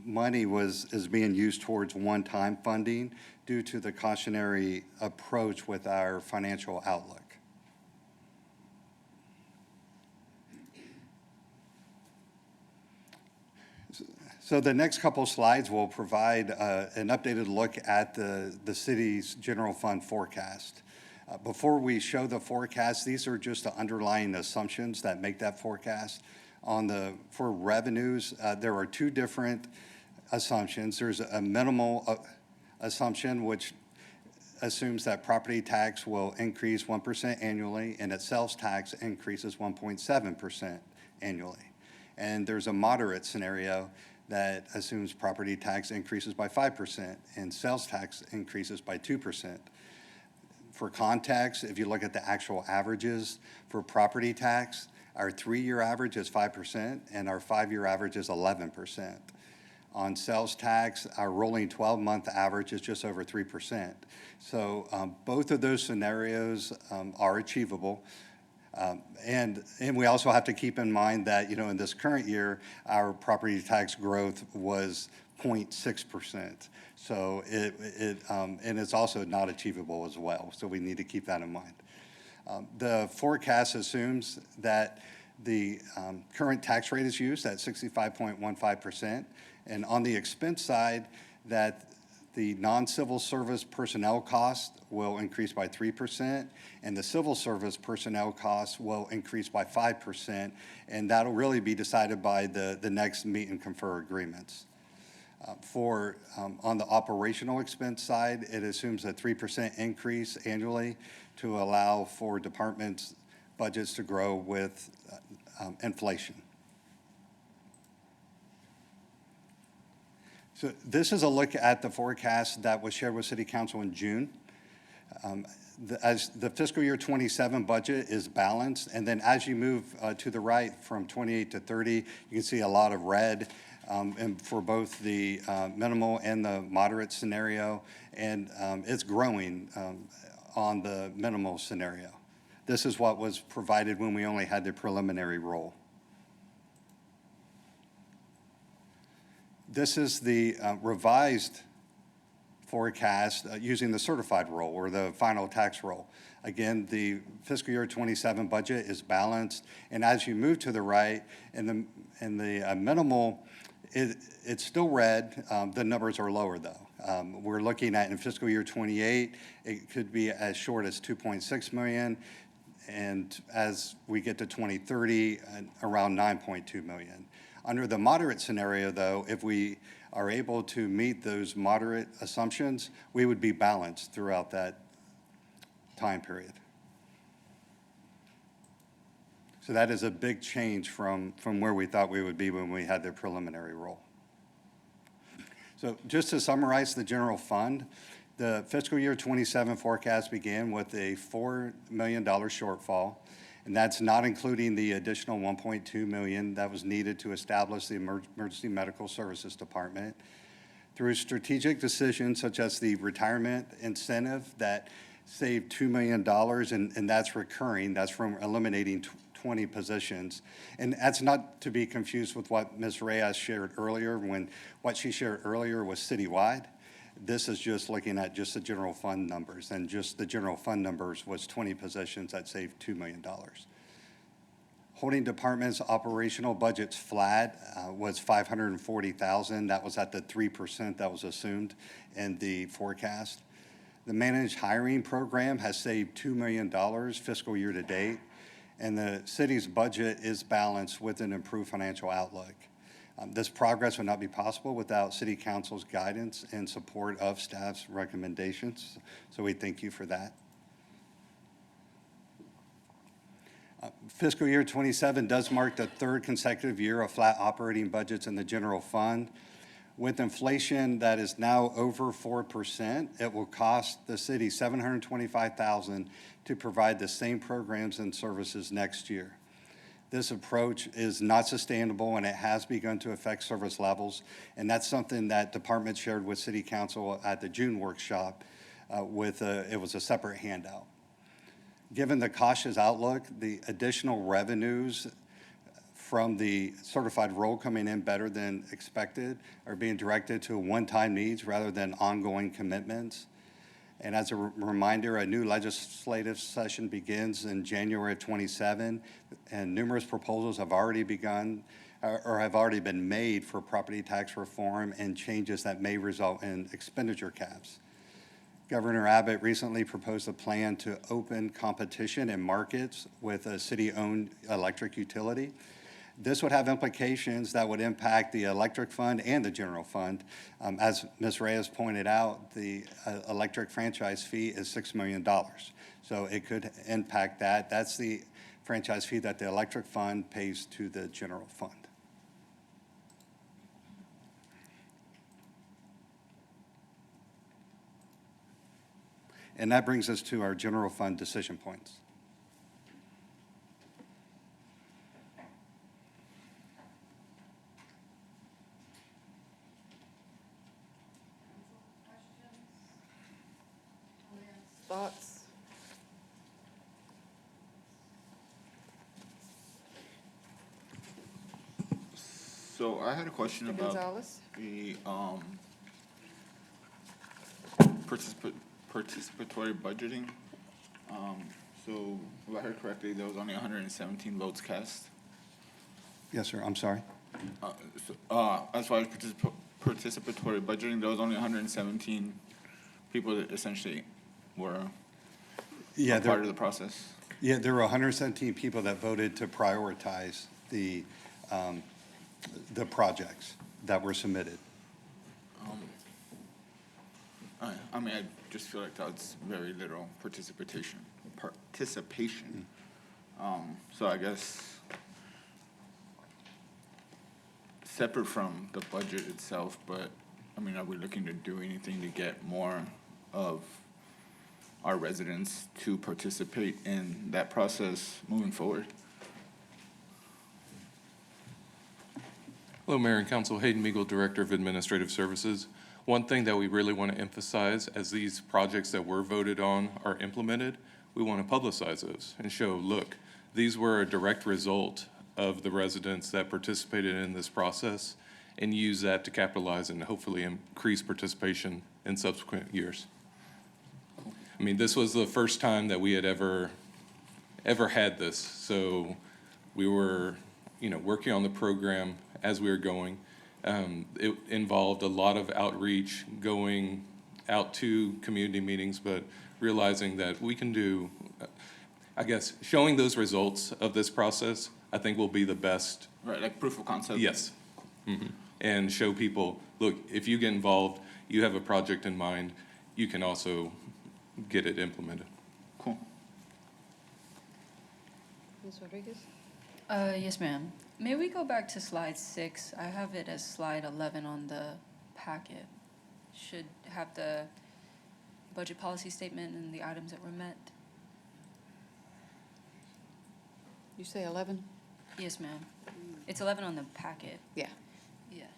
money is being used towards one-time funding due to the cautionary approach with our financial outlook. So the next couple slides will provide an updated look at the city's general fund forecast. Before we show the forecast, these are just the underlying assumptions that make that forecast. For revenues, there are two different assumptions. There's a minimal assumption, which assumes that property tax will increase 1% annually and that sales tax increases 1.7% annually. And there's a moderate scenario that assumes property tax increases by 5% and sales tax increases by 2%. For context, if you look at the actual averages for property tax, our 3-year average is 5% and our 5-year average is 11%. On sales tax, our rolling 12-month average is just over 3%. So both of those scenarios are achievable. And we also have to keep in mind that, you know, in this current year, our property tax growth was 0.6%. So and it's also not achievable as well. So we need to keep that in mind. The forecast assumes that the current tax rate is used at 65.15%. And on the expense side, that the non-civil service personnel cost will increase by 3%, and the civil service personnel costs will increase by 5%, and that'll really be decided by the next meet and confer agreements. On the operational expense side, it assumes a 3% increase annually to allow for departments' budgets to grow with inflation. So this is a look at the forecast that was shared with City Council in June. As the fiscal year 27 budget is balanced, and then as you move to the right from 28 to 30, you can see a lot of red and for both the minimal and the moderate scenario, and it's growing on the minimal scenario. This is what was provided when we only had the preliminary roll. This is the revised forecast using the certified roll or the final tax roll. Again, the fiscal year 27 budget is balanced, and as you move to the right, in the minimal, it's still red. The numbers are lower though. We're looking at in fiscal year 28, it could be as short as 2.6 million, and as we get to 2030, around 9.2 million. Under the moderate scenario, though, if we are able to meet those moderate assumptions, we would be balanced throughout that time period. So that is a big change from where we thought we would be when we had the preliminary roll. So just to summarize the general fund, the fiscal year 27 forecast began with a $4 million shortfall, and that's not including the additional $1.2 million that was needed to establish the Emergency Medical Services Department. Through strategic decisions such as the retirement incentive that saved $2 million, and that's recurring, that's from eliminating 20 positions. And that's not to be confused with what Ms. Reyes shared earlier, when what she shared earlier was citywide. This is just looking at just the general fund numbers, and just the general fund numbers was 20 positions that saved $2 million. Holding department's operational budgets flat was $540,000. That was at the 3% that was assumed in the forecast. The managed hiring program has saved $2 million fiscal year to date, and the city's budget is balanced with an improved financial outlook. This progress would not be possible without City Council's guidance and support of staff's recommendations, so we thank you for that. Fiscal year 27 does mark the third consecutive year of flat operating budgets in the general fund. With inflation that is now over 4%, it will cost the city $725,000 to provide the same programs and services next year. This approach is not sustainable, and it has begun to affect service levels, and that's something that department shared with City Council at the June workshop it was a separate handout. Given the cautious outlook, the additional revenues from the certified roll coming in better than expected are being directed to one-time needs rather than ongoing commitments. And as a reminder, a new legislative session begins in January of 27, and numerous proposals have already begun or have already been made for property tax reform and changes that may result in expenditure caps. Governor Abbott recently proposed a plan to open competition in markets with a city-owned electric utility. This would have implications that would impact the electric fund and the general fund. As Ms. Reyes pointed out, the electric franchise fee is $6 million. So it could impact that. That's the franchise fee that the electric fund pays to the general fund. And that brings us to our general fund decision points.
Thoughts?
So I had a question
Mr.
about
Gonzalez?
the participatory budgeting. So if I heard correctly, there was only 117 votes cast.
Yes, sir, I'm sorry.
As far as participatory budgeting, there was only 117 people that essentially were
Yeah,
a part of
there,
the process.
yeah, there were 117 people that voted to prioritize the projects that were submitted.
I mean, I just feel like that's very little participation. So I guess separate from the budget itself, but I mean, are we looking to do anything to get more of our residents to participate in that process moving forward?
Hello, Mayor and Council. Hayden Meagle, Director of Administrative Services. One thing that we really want to emphasize as these projects that were voted on are implemented, we want to publicize those and show, look, these were a direct result of the residents that participated in this process, and use that to capitalize and hopefully increase participation in subsequent years. I mean, this was the first time that we had ever had this. So we were, working on the program as we were going. It involved a lot of outreach, going out to community meetings, but realizing that we can do, I guess, showing those results of this process, I think will be the best.
Right, like proof of concept?
Yes. Mhm. And show people, look, if you get involved, you have a project in mind, you can also get it implemented.
Cool.
Ms. Rodriguez?
Yes, ma'am. May we go back to slide 6? I have it as slide 11 on the packet. Should have the budget policy statement and the items that were met.
You say 11?
Yes, ma'am. It's 11 on the packet.
Yeah.
Yes.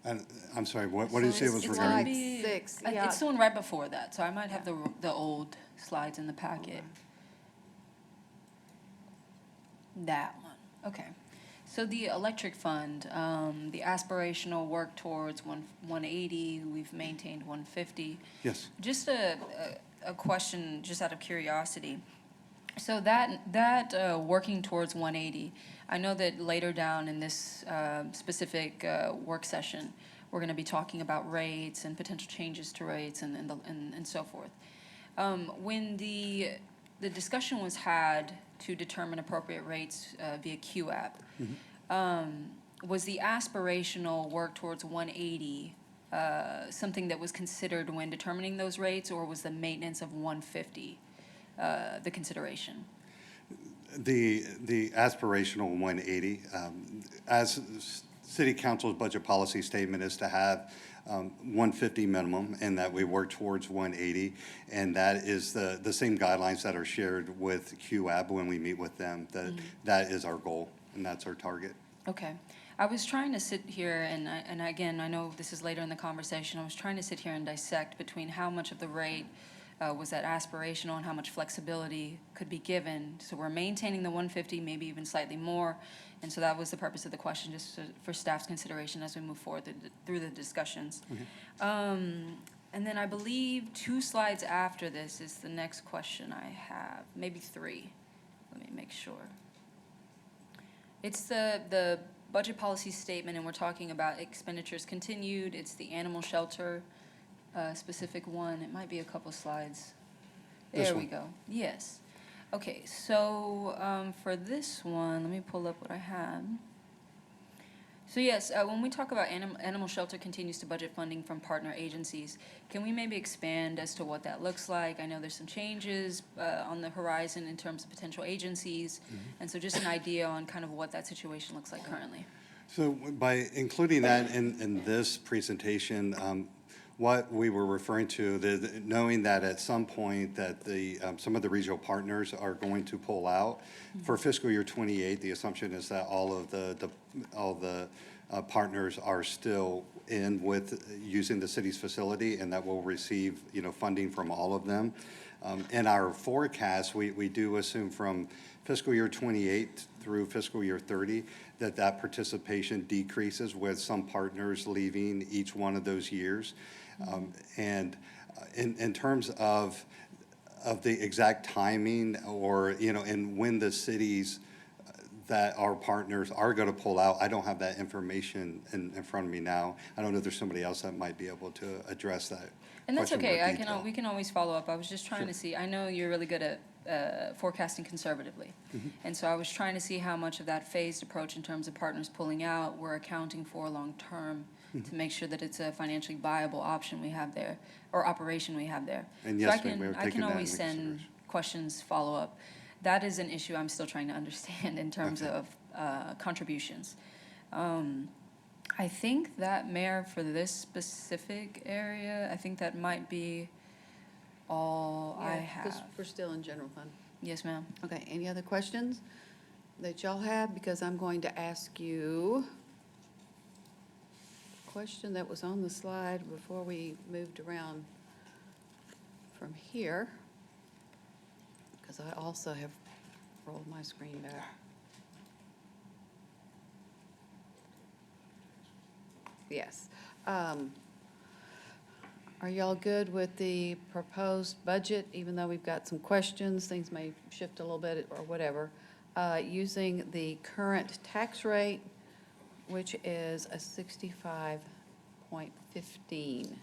And I'm sorry, what did you say
So
was
it's
regarding?
gonna be-
Slide 6,
I-
yeah.
It's the one right before that, so I might have the old slides in the packet. That one, okay. So the electric fund, the aspirational work towards 180, we've maintained 150.
Yes.
Just a question, just out of curiosity. So that working towards 180, I know that later down in this specific work session, we're going to be talking about rates and potential changes to rates and so forth. When the discussion was had to determine appropriate rates via QApp, was the aspirational work towards 180 something that was considered when determining those rates, or was the maintenance of 150 the consideration?
The aspirational 180, as City Council's budget policy statement is to have 150 minimum, and that we work towards 180. And that is the same guidelines that are shared with QAB when we meet with them. That is our goal, and that's our target.
Okay. I was trying to sit here, and again, I know this is later in the conversation, I was trying to sit here and dissect between how much of the rate was that aspirational and how much flexibility could be given. So we're maintaining the 150, maybe even slightly more. And so that was the purpose of the question, just for staff's consideration as we move forward through the discussions. And then I believe 2 slides after this is the next question I have, maybe 3. Let me make sure. It's the budget policy statement, and we're talking about expenditures continued. It's the animal shelter specific one. It might be a couple slides.
This
There we
one.
go. Yes. Okay, so for this one, let me pull up what I had. So yes, when we talk about animal shelter continues to budget funding from partner agencies, can we maybe expand as to what that looks like? I know there's some changes on the horizon in terms of potential agencies, and so just an idea on kind of what that situation looks like currently.
So by including that in this presentation, what we were referring to, knowing that at some point that some of the regional partners are going to pull out. For fiscal year 28, the assumption is that all the partners are still in with using the city's facility, and that we'll receive, funding from all of them. In our forecast, we do assume from fiscal year 28 through fiscal year 30, that participation decreases with some partners leaving each one of those years. And in terms of the exact timing or, and when the cities that our partners are going to pull out, I don't have that information in front of me now. I don't know if there's somebody else that might be able to address that.
And that's
question in
okay,
more detail.
we can always follow up. I was just trying to see, I know you're really good at forecasting conservatively. And so I was trying to see how much of that phased approach in terms of partners pulling out, we're accounting for long-term to make sure that it's a financially viable option we have there, or operation we have there.
And
So
yes,
I
ma'am, we're
can
taking that
always
into
send
consideration.
questions, follow-up. That is an issue I'm still trying to understand in terms of contributions. I think that, Mayor, for this specific area, I think that might be all I
Because
have.
we're still in general fund.
Yes, ma'am.
Okay, any other questions that y'all have? Because I'm going to ask you a question that was on the slide before we moved around from here, because I also have rolled my screen back. Yes. Are y'all good with the proposed budget, even though we've got some questions, things may shift a little bit or whatever, using the current tax rate, which is a 65.15?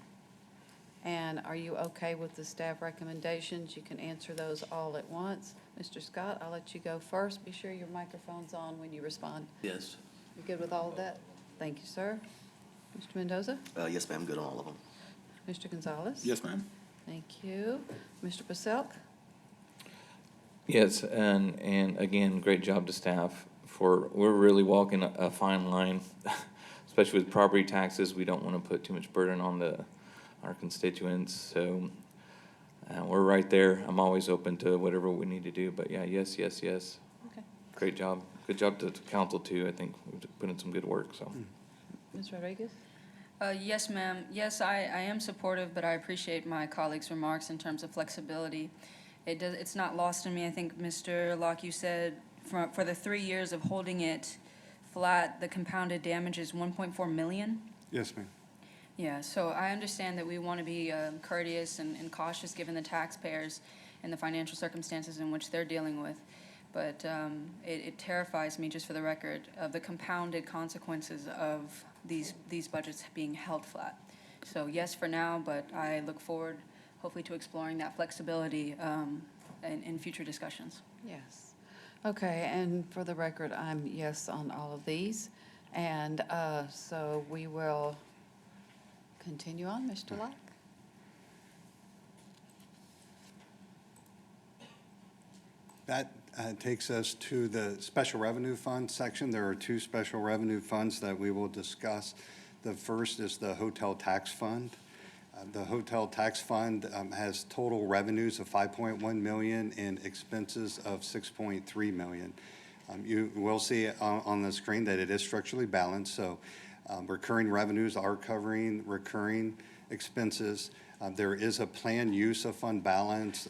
And are you okay with the staff recommendations? You can answer those all at once. Mr. Scott, I'll let you go first. Be sure your microphone's on when you respond.
Yes.
You good with all of that? Thank you, sir. Mr. Mendoza?
Yes, ma'am, good on all of them.
Mr. Gonzalez?
Yes, ma'am.
Thank you. Mr. Paselk?
Yes, and again, great job to staff we're really walking a fine line, especially with property taxes. We don't want to put too much burden on our constituents, so we're right there. I'm always open to whatever we need to do, but yeah, yes.
Okay.
Great job. Good job to council too. I think we've put in some good work, so.
Ms. Rodriguez?
Yes, ma'am. Yes, I am supportive, but I appreciate my colleagues' remarks in terms of flexibility. It's not lost on me. I think, Mr. Locke, you said for the 3 years of holding it flat, the compounded damage is 1.4 million?
Yes, ma'am.
Yeah, so I understand that we want to be courteous and cautious given the taxpayers and the financial circumstances in which they're dealing with. But it terrifies me, just for the record, of the compounded consequences of these budgets being held flat. So yes for now, but I look forward hopefully to exploring that flexibility in future discussions.
Yes. Okay, and for the record, I'm yes on all of these. And so we will continue on, Mr. Locke.
That takes us to the special revenue fund section. There are two special revenue funds that we will discuss. The first is the hotel tax fund. The hotel tax fund has total revenues of $5.1 million and expenses of $6.3 million. You will see on the screen that it is structurally balanced, so recurring revenues are covering recurring expenses. There is a planned use of fund balance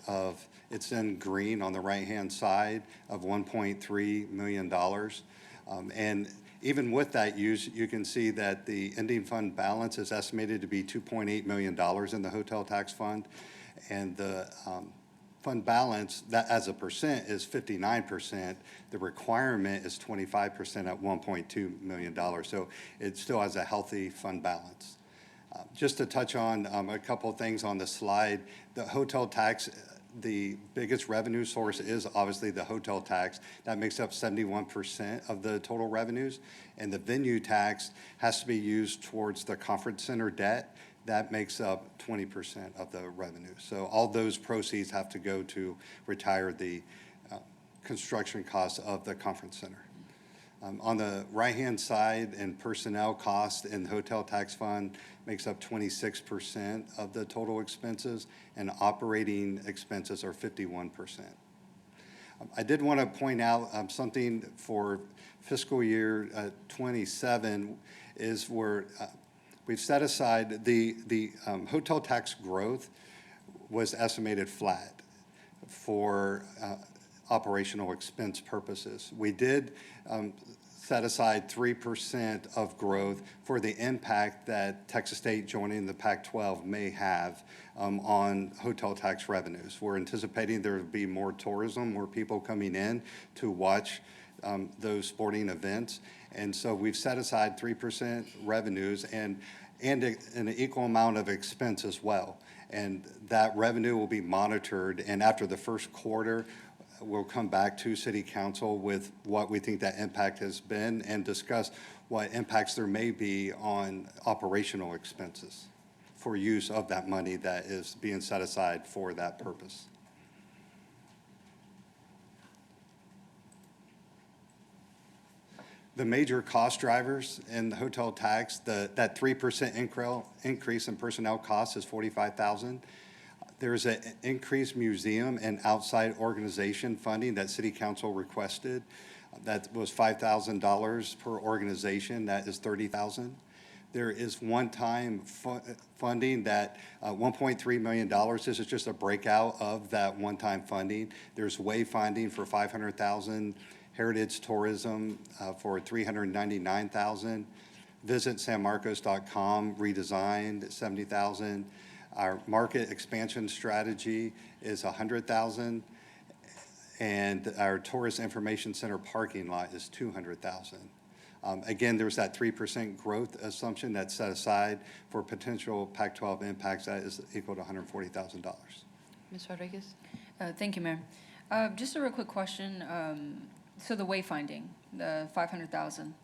it's in green on the right-hand side, of $1.3 million. And even with that use, you can see that the ending fund balance is estimated to be $2.8 million in the hotel tax fund. And the fund balance, that as a percent, is 59%. The requirement is 25% at $1.2 million. So it still has a healthy fund balance. Just to touch on a couple of things on the slide, the hotel tax, the biggest revenue source is obviously the hotel tax. That makes up 71% of the total revenues. And the venue tax has to be used towards the conference center debt. That makes up 20% of the revenue. So all those proceeds have to go to retire the construction costs of the conference center. On the right-hand side, and personnel costs in the hotel tax fund makes up 26% of the total expenses, and operating expenses are 51%. I did want to point out something for fiscal year 27 is where We've set aside, the hotel tax growth was estimated flat for operational expense purposes. We did set aside 3% of growth for the impact that Texas State joining the Pac-12 may have on hotel tax revenues. We're anticipating there will be more tourism, more people coming in to watch those sporting events. And so we've set aside 3% revenues and an equal amount of expense as well. And that revenue will be monitored, and after the first quarter, we'll come back to City Council with what we think that impact has been and discuss what impacts there may be on operational expenses for use of that money that is being set aside for that purpose. The major cost drivers in the hotel tax, that 3% increase in personnel costs is $45,000. There's an increased museum and outside organization funding that City Council requested. That was $5,000 per organization. That is $30,000. There is one-time funding that $1.3 million. This is just a breakout of that one-time funding. There's wayfinding for $500,000. Heritage Tourism for $399,000. VisitSanMarcos.com redesigned, $70,000. Our market expansion strategy is $100,000, and our tourist information center parking lot is $200,000. Again, there's that 3% growth assumption that's set aside for potential Pac-12 impacts. That is equal to $140,000.
Ms. Rodriguez?
Thank you, Mayor. Just a real quick question. So the wayfinding, the 500,000,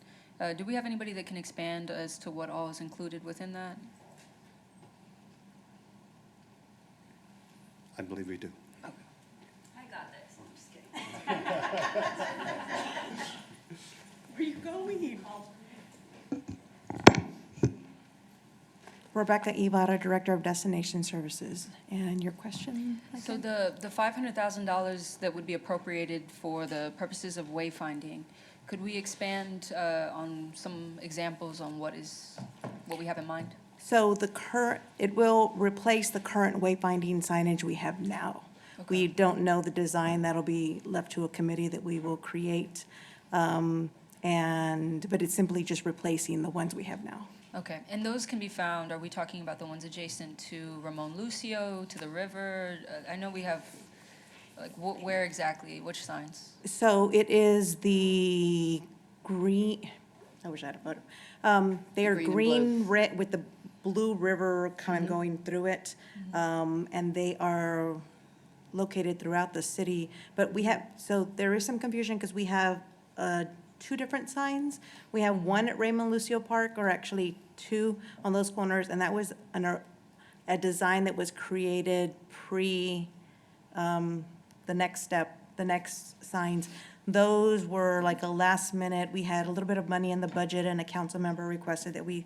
do we have anybody that can expand as to what all is included within that?
I believe we do.
I got this. I'm just kidding.
Where are you going?
Rebecca Ibarra, Director of Destination Services. And your question?
So the $500,000 that would be appropriated for the purposes of wayfinding, could we expand on some examples on what we have in mind?
So it will replace the current wayfinding signage we have now. We don't know the design. That'll be left to a committee that we will create. But it's simply just replacing the ones we have now.
Okay, and those can be found, are we talking about the ones adjacent to Ramon Lucio, to the river? I know we have, like, where exactly, which signs?
So it is the green, I wish I had a photo. They are
Green and blue.
green, red, with the blue river kind of going through it. And they are located throughout the city. But so there is some confusion because we have two different signs. We have one at Raymond Lucio Park, or actually two on those corners, and that was a design that was created pre the next step, the next signs. Those were like a last minute, we had a little bit of money in the budget and a council member requested that we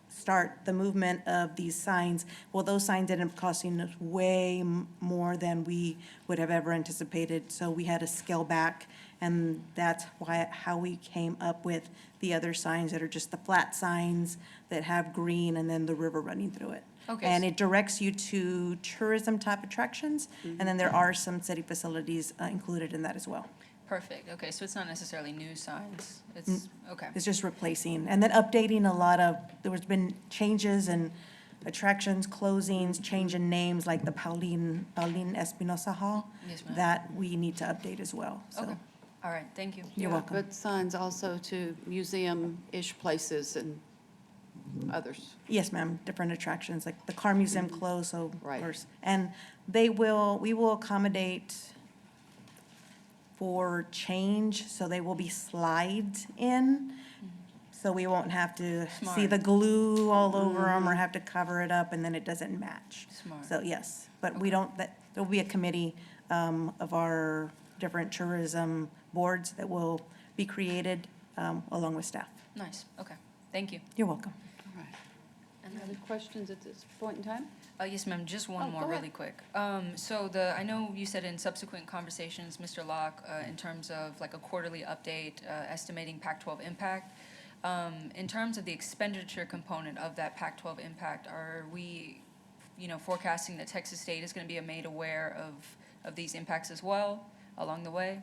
start the movement of these signs. Well, those signs ended up costing us way more than we would have ever anticipated, so we had to scale back, and that's how we came up with the other signs that are just the flat signs that have green and then the river running through it.
Okay.
And it directs you to tourism type attractions, and then there are some city facilities included in that as well.
Perfect, okay, so it's not necessarily new signs, it's, okay.
It's just replacing, and then updating a lot of, there's been changes in attractions, closings, change in names, like the Pauline Espinosa Hall.
Yes, ma'am.
That we need to update as well, so.
Okay, all right, thank you.
You're
Yeah,
welcome.
But signs also to museum-ish places and others.
Yes, ma'am, different attractions, like the car museum closed, so.
Right.
And we will accommodate for change, so they will be slides in, so we won't have to see
Smart.
the glue all over them or have to cover it up and then it doesn't match.
Smart.
So, yes, but we don't, there'll be a committee of our different tourism boards that will be created along with staff.
Nice, okay, thank you.
You're welcome.
All right. Any other questions at this point in time?
Yes, ma'am, just
Oh,
one more
go ahead.
really quick. So I know you said in subsequent conversations, Mr. Locke, in terms of like a quarterly update, estimating Pac-12 impact. In terms of the expenditure component of that Pac-12 impact, are we, forecasting that Texas State is going to be made aware of these impacts as well along the way?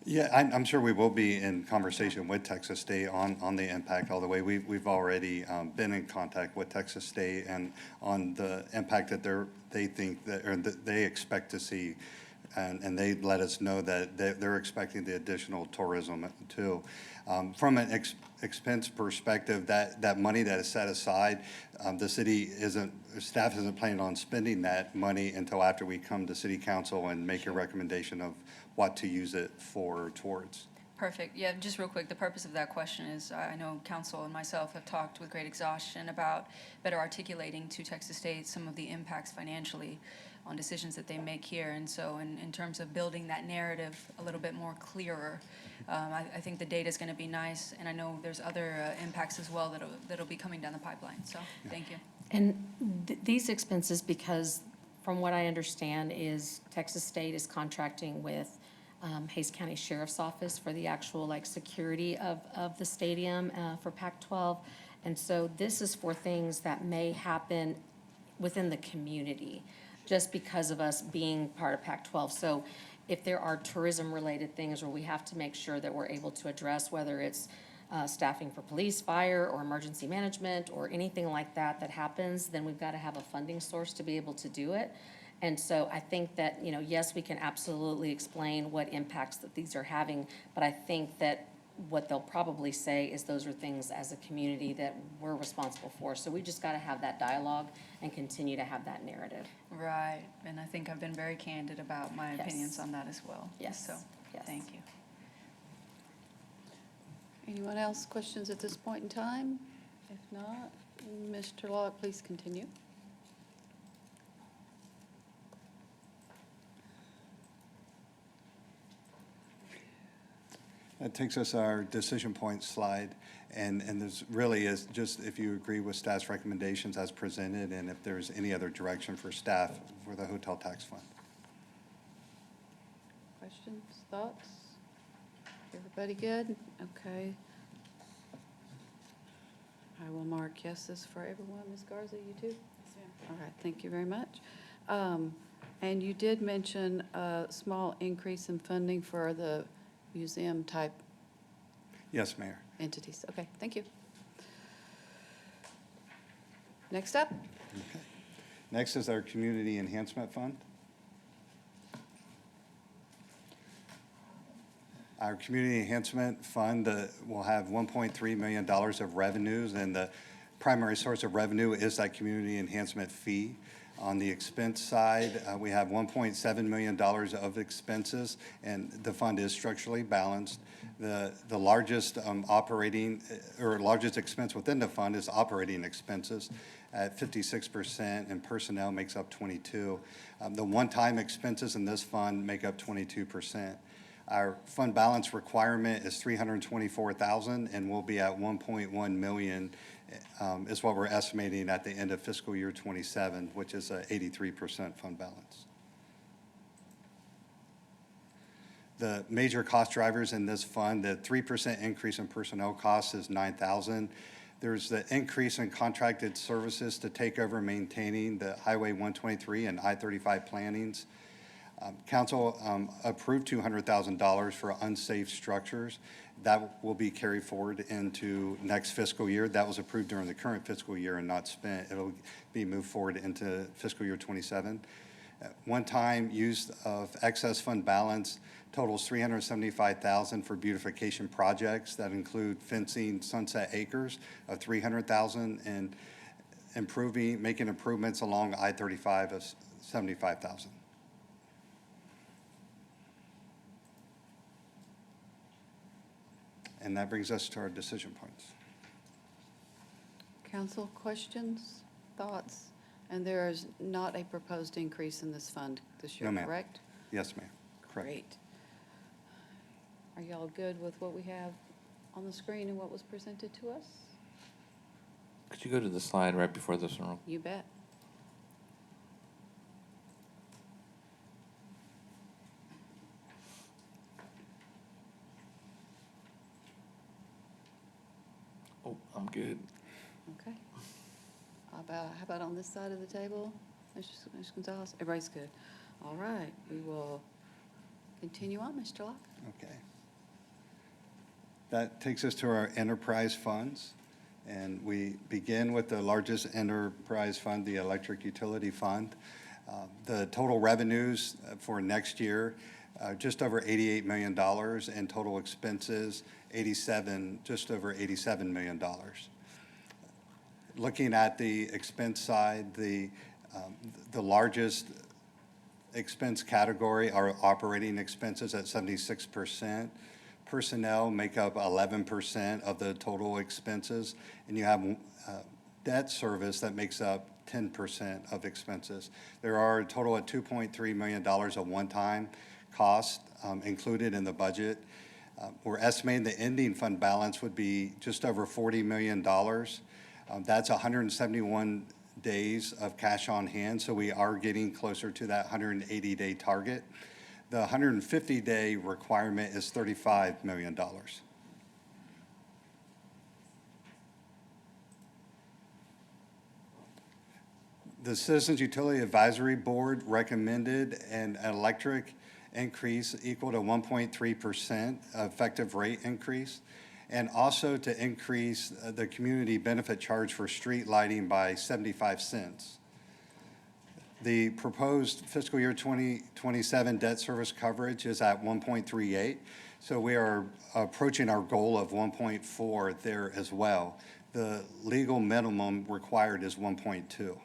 Yeah, I'm sure we will be in conversation with Texas State on the impact all the way. We've already been in contact with Texas State and on the impact that they think that, or that they expect to see. And they let us know that they're expecting the additional tourism too. From an expense perspective, that money that is set aside, the staff isn't planning on spending that money until after we come to city council and make a recommendation of what to use it towards.
Perfect. Yeah, just real quick, the purpose of that question is, I know council and myself have talked with great exhaustion about better articulating to Texas State some of the impacts financially on decisions that they make here. And so in terms of building that narrative a little bit more clearer, I think the data is going to be nice. And I know there's other impacts as well that'll be coming down the pipeline. So thank you.
And these expenses, because from what I understand is Texas State is contracting with Hays County Sheriff's Office for the actual security of the stadium for Pac-12. And so this is for things that may happen within the community just because of us being part of Pac-12. So if there are tourism-related things where we have to make sure that we're able to address whether it's staffing for police, fire, or emergency management, or anything like that happens, then we've got to have a funding source to be able to do it. And so I think that, yes, we can absolutely explain what impacts that these are having, but I think that what they'll probably say is those are things as a community that we're responsible for. So we just got to have that dialogue and continue to have that narrative.
Right. And I think I've been very candid about my opinions on that as well.
Yes.
So,
Yes.
thank you.
Anyone else questions at this point in time? If not, Mr. Locke, please continue.
That takes us our decision point slide, and this really is just if you agree with staff's recommendations as presented, and if there's any other direction for staff for the hotel tax fund.
Questions, thoughts? Everybody good? Okay. I will mark yeses for everyone. Ms. Garza, you too? Yes, ma'am. All right, thank you very much. And you did mention a small increase in funding for the museum-type
Yes, Mayor.
entities. Okay, thank you. Next up?
Okay. Next is our Community Enhancement Fund. Our Community Enhancement Fund will have $1.3 million of revenues, and the primary source of revenue is that community enhancement fee. On the expense side, we have $1.7 million of expenses, and the fund is structurally balanced. The largest largest expense within the fund is operating expenses at 56%, and personnel makes up 22%. The one-time expenses in this fund make up 22%. Our fund balance requirement is $324,000, and we'll be at $1.1 million is what we're estimating at the end of fiscal year 27, which is a 83% fund balance. The major cost drivers in this fund, the 3% increase in personnel costs is $9,000. There's the increase in contracted services to take over maintaining the Highway 123 and I-35 plannings. Council approved $200,000 for unsafe structures. That will be carried forward into next fiscal year. That was approved during the current fiscal year and not spent. It'll be moved forward into fiscal year 27. One-time use of excess fund balance totals $375,000 for beautification projects that include fencing Sunset Acres of $300,000 and making improvements along I-35 of $75,000. And that brings us to our decision points.
Council, questions, thoughts? And there is not a proposed increase in this fund this year,
No, ma'am.
correct?
Yes, ma'am. Correct.
Great. Are y'all good with what we have on the screen and what was presented to us?
Could you go to the slide right before this one?
You bet. how about on this side of the table? Mr. Gonzalez, everybody's good. All right, we will continue on, Mr. Locke.
Okay. That takes us to our enterprise funds. And we begin with the largest enterprise fund, the Electric Utility Fund. The total revenues for next year, just over $88 million, and total expenses, just over $87 million. Looking at the expense side, the largest expense category are operating expenses at 76%. Personnel make up 11% of the total expenses, and you have debt service that makes up 10% of expenses. There are a total of $2.3 million of one-time costs included in the budget. We're estimating the ending fund balance would be just over $40 million. That's 171 days of cash on hand, so we are getting closer to that 180-day target. The 150-day requirement is $35 million. The Citizens Utility Advisory Board recommended an electric increase equal to 1.3% effective rate increase, and also to increase the community benefit charge for street lighting by 75 cents. The proposed fiscal year 2027 debt service coverage is at 1.38, so we are approaching our goal of 1.4 there as well. The legal minimum required is 1.2.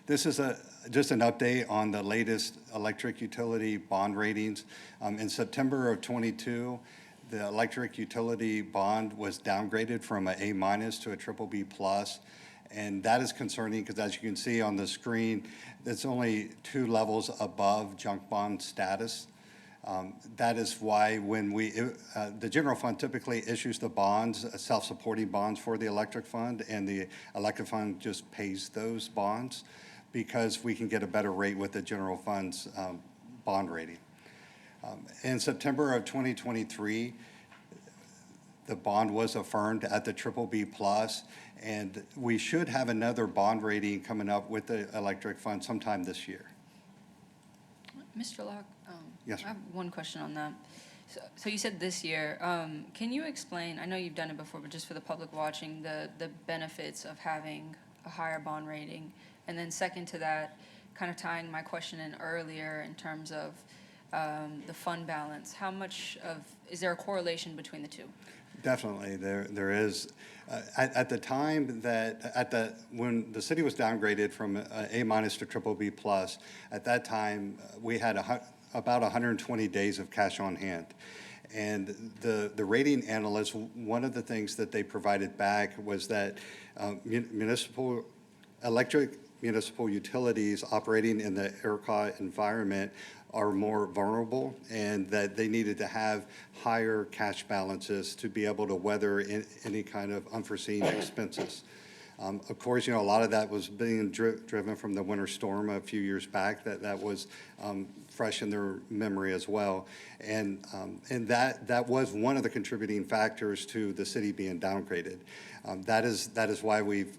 This is just an update on the latest electric utility bond ratings. In September of '22, the electric utility bond was downgraded from an A- to a BBB+, and that is concerning because, as you can see on the screen, it's only 2 levels above junk bond status. That is why when the general fund typically issues the bonds, self-supporting bonds for the electric fund, and the electric fund just pays those bonds because we can get a better rate with the general fund's bond rating. In September of 2023, the bond was affirmed at the BBB+, and we should have another bond rating coming up with the electric fund sometime this year.
Mr. Locke?
Yes,
I have one question on that. So you said this year. Can you explain, I know you've done it before, but just for the public watching, the benefits of having a higher bond rating? And then second to that, kind of tying my question in earlier in terms of the fund balance, how much is there a correlation between the two?
Definitely, there is. At the time when the city was downgraded from A- to BBB+, at that time, we had about 120 days of cash on hand. And the rating analysts, one of the things that they provided back was that electric municipal utilities operating in the ERCOT environment are more vulnerable, and that they needed to have higher cash balances to be able to weather any kind of unforeseen expenses. Of course, a lot of that was being driven from the winter storm a few years back. That was fresh in their memory as well, and that was one of the contributing factors to the city being downgraded. That is why we've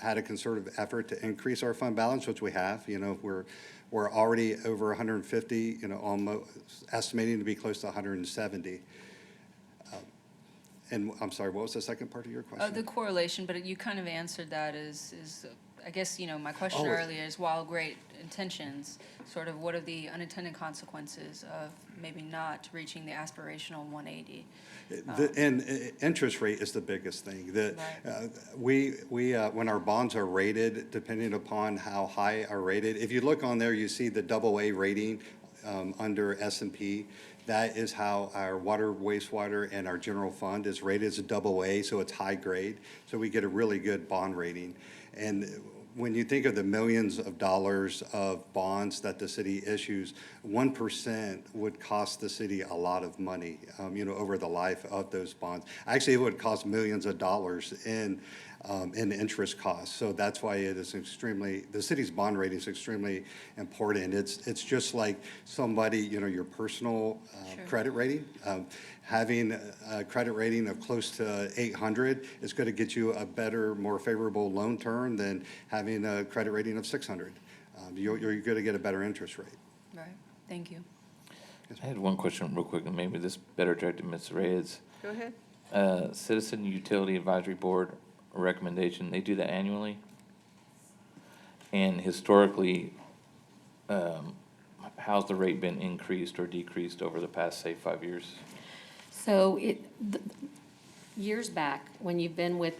had a concerted effort to increase our fund balance, which we have. We're already over 150, almost estimating to be close to 170. And I'm sorry, what was the second part of your question?
The correlation, but you kind of answered that is I guess, my question
Oh.
earlier is, while great intentions, sort of what are the unintended consequences of maybe not reaching the aspirational 180?
And interest rate is the biggest thing. When our bonds are rated, depending upon how high are rated, if you look on there, you see the AA rating under S&P. That is how our water, wastewater, and our general fund is rated as a AA, so it's high grade. So we get a really good bond rating. And when you think of the millions of dollars of bonds that the city issues, 1% would cost the city a lot of money, over the life of those bonds. Actually, it would cost millions of dollars in in interest costs. So that's why it is the city's bond rating is extremely important. It's just like somebody, your personal credit rating. Having a credit rating of close to 800 is going to get you a better, more favorable loan term than having a credit rating of 600. You're going to get a better interest rate.
Right, thank you.
I had one question real quick, and maybe this better directed to Ms. Reyes.
Go ahead.
Citizen Utility Advisory Board recommendation, they do that annually? And historically, how's the rate been increased or decreased over the past, say, 5 years?
So years back, when you've been with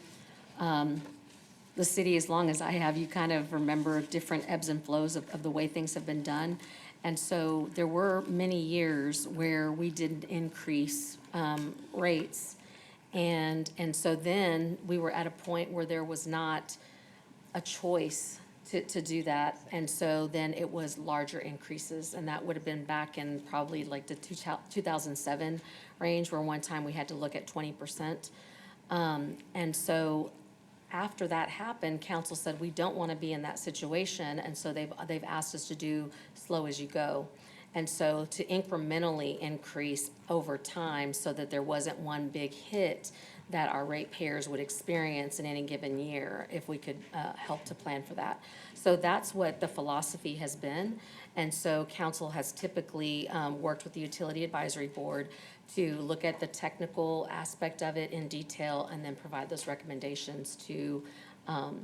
the city as long as I have, you kind of remember different ebbs and flows of the way things have been done. And so there were many years where we didn't increase rates. And so then we were at a point where there was not a choice to do that. And so then it was larger increases, and that would have been back in probably like the 2007 range, where one time we had to look at 20%. And so after that happened, council said, we don't want to be in that situation, and so they've asked us to do slow as you go. And so to incrementally increase over time so that there wasn't one big hit that our ratepayers would experience in any given year if we could help to plan for that. So that's what the philosophy has been. And so council has typically worked with the Utility Advisory Board to look at the technical aspect of it in detail and then provide those recommendations to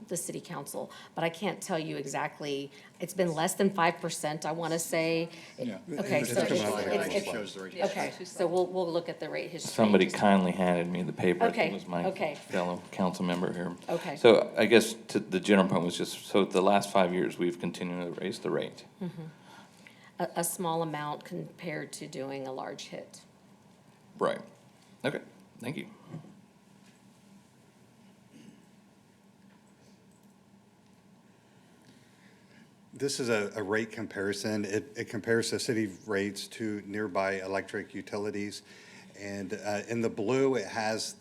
the city council. But I can't tell you exactly, it's been less than 5%, I want to say. Okay, so okay, so we'll look at the rate history.
Somebody kindly handed me the paper.
Okay,
It was my
okay.
fellow council member here.
Okay.
So I guess the general point was just, so the last 5 years, we've continued to raise the rate.
A small amount compared to doing a large hit.
Right. Okay, thank you.
This is a rate comparison. It compares the city rates to nearby electric utilities. And in the blue, it has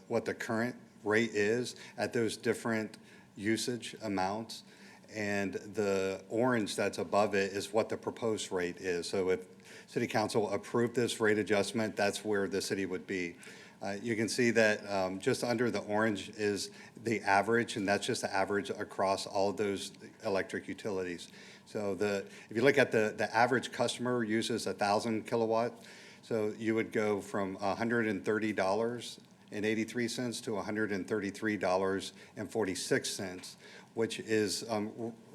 what the current rate is at those different usage amounts. And the orange that's above it is what the proposed rate is. So if City Council approved this rate adjustment, that's where the city would be. You can see that just under the orange is the average, and that's just the average across all of those electric utilities. So if you look at the average customer uses 1,000 kilowatt, so you would go from $130.83 to $133.46, which is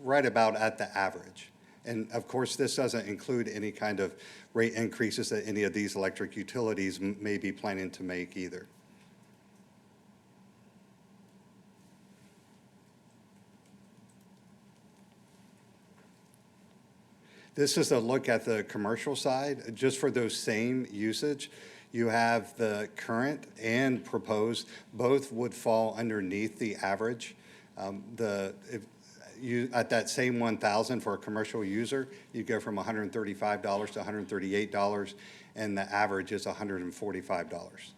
right about at the average. And of course, this doesn't include any kind of rate increases that any of these electric utilities may be planning to make either. This is a look at the commercial side. Just for those same usage, you have the current and proposed. Both would fall underneath the average. At that same 1,000 for a commercial user, you go from $135 to $138, and the average is $145.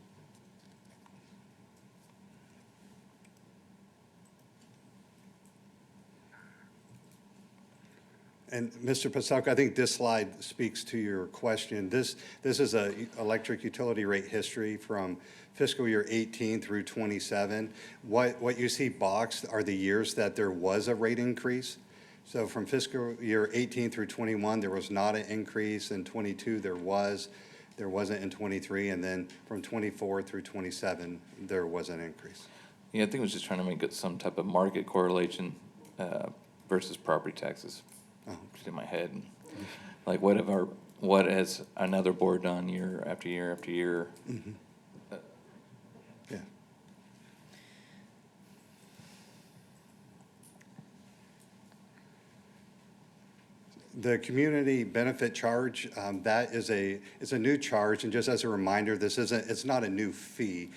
And Mr. Pasok, I think this slide speaks to your question. This is a electric utility rate history from fiscal year 18 through 27. What you see boxed are the years that there was a rate increase. So from fiscal year 18 through 21, there was not an increase. In 22, there wasn't in 23, and then from 24 through 27, there was an increase.
Yeah, I think it was just trying to make it some type of market correlation versus property taxes. Just in my head, like what has another board done year after year after year?
Mm-hmm. Yeah. The community benefit charge, that is it's a new charge, and just as a reminder, it's not a new fee.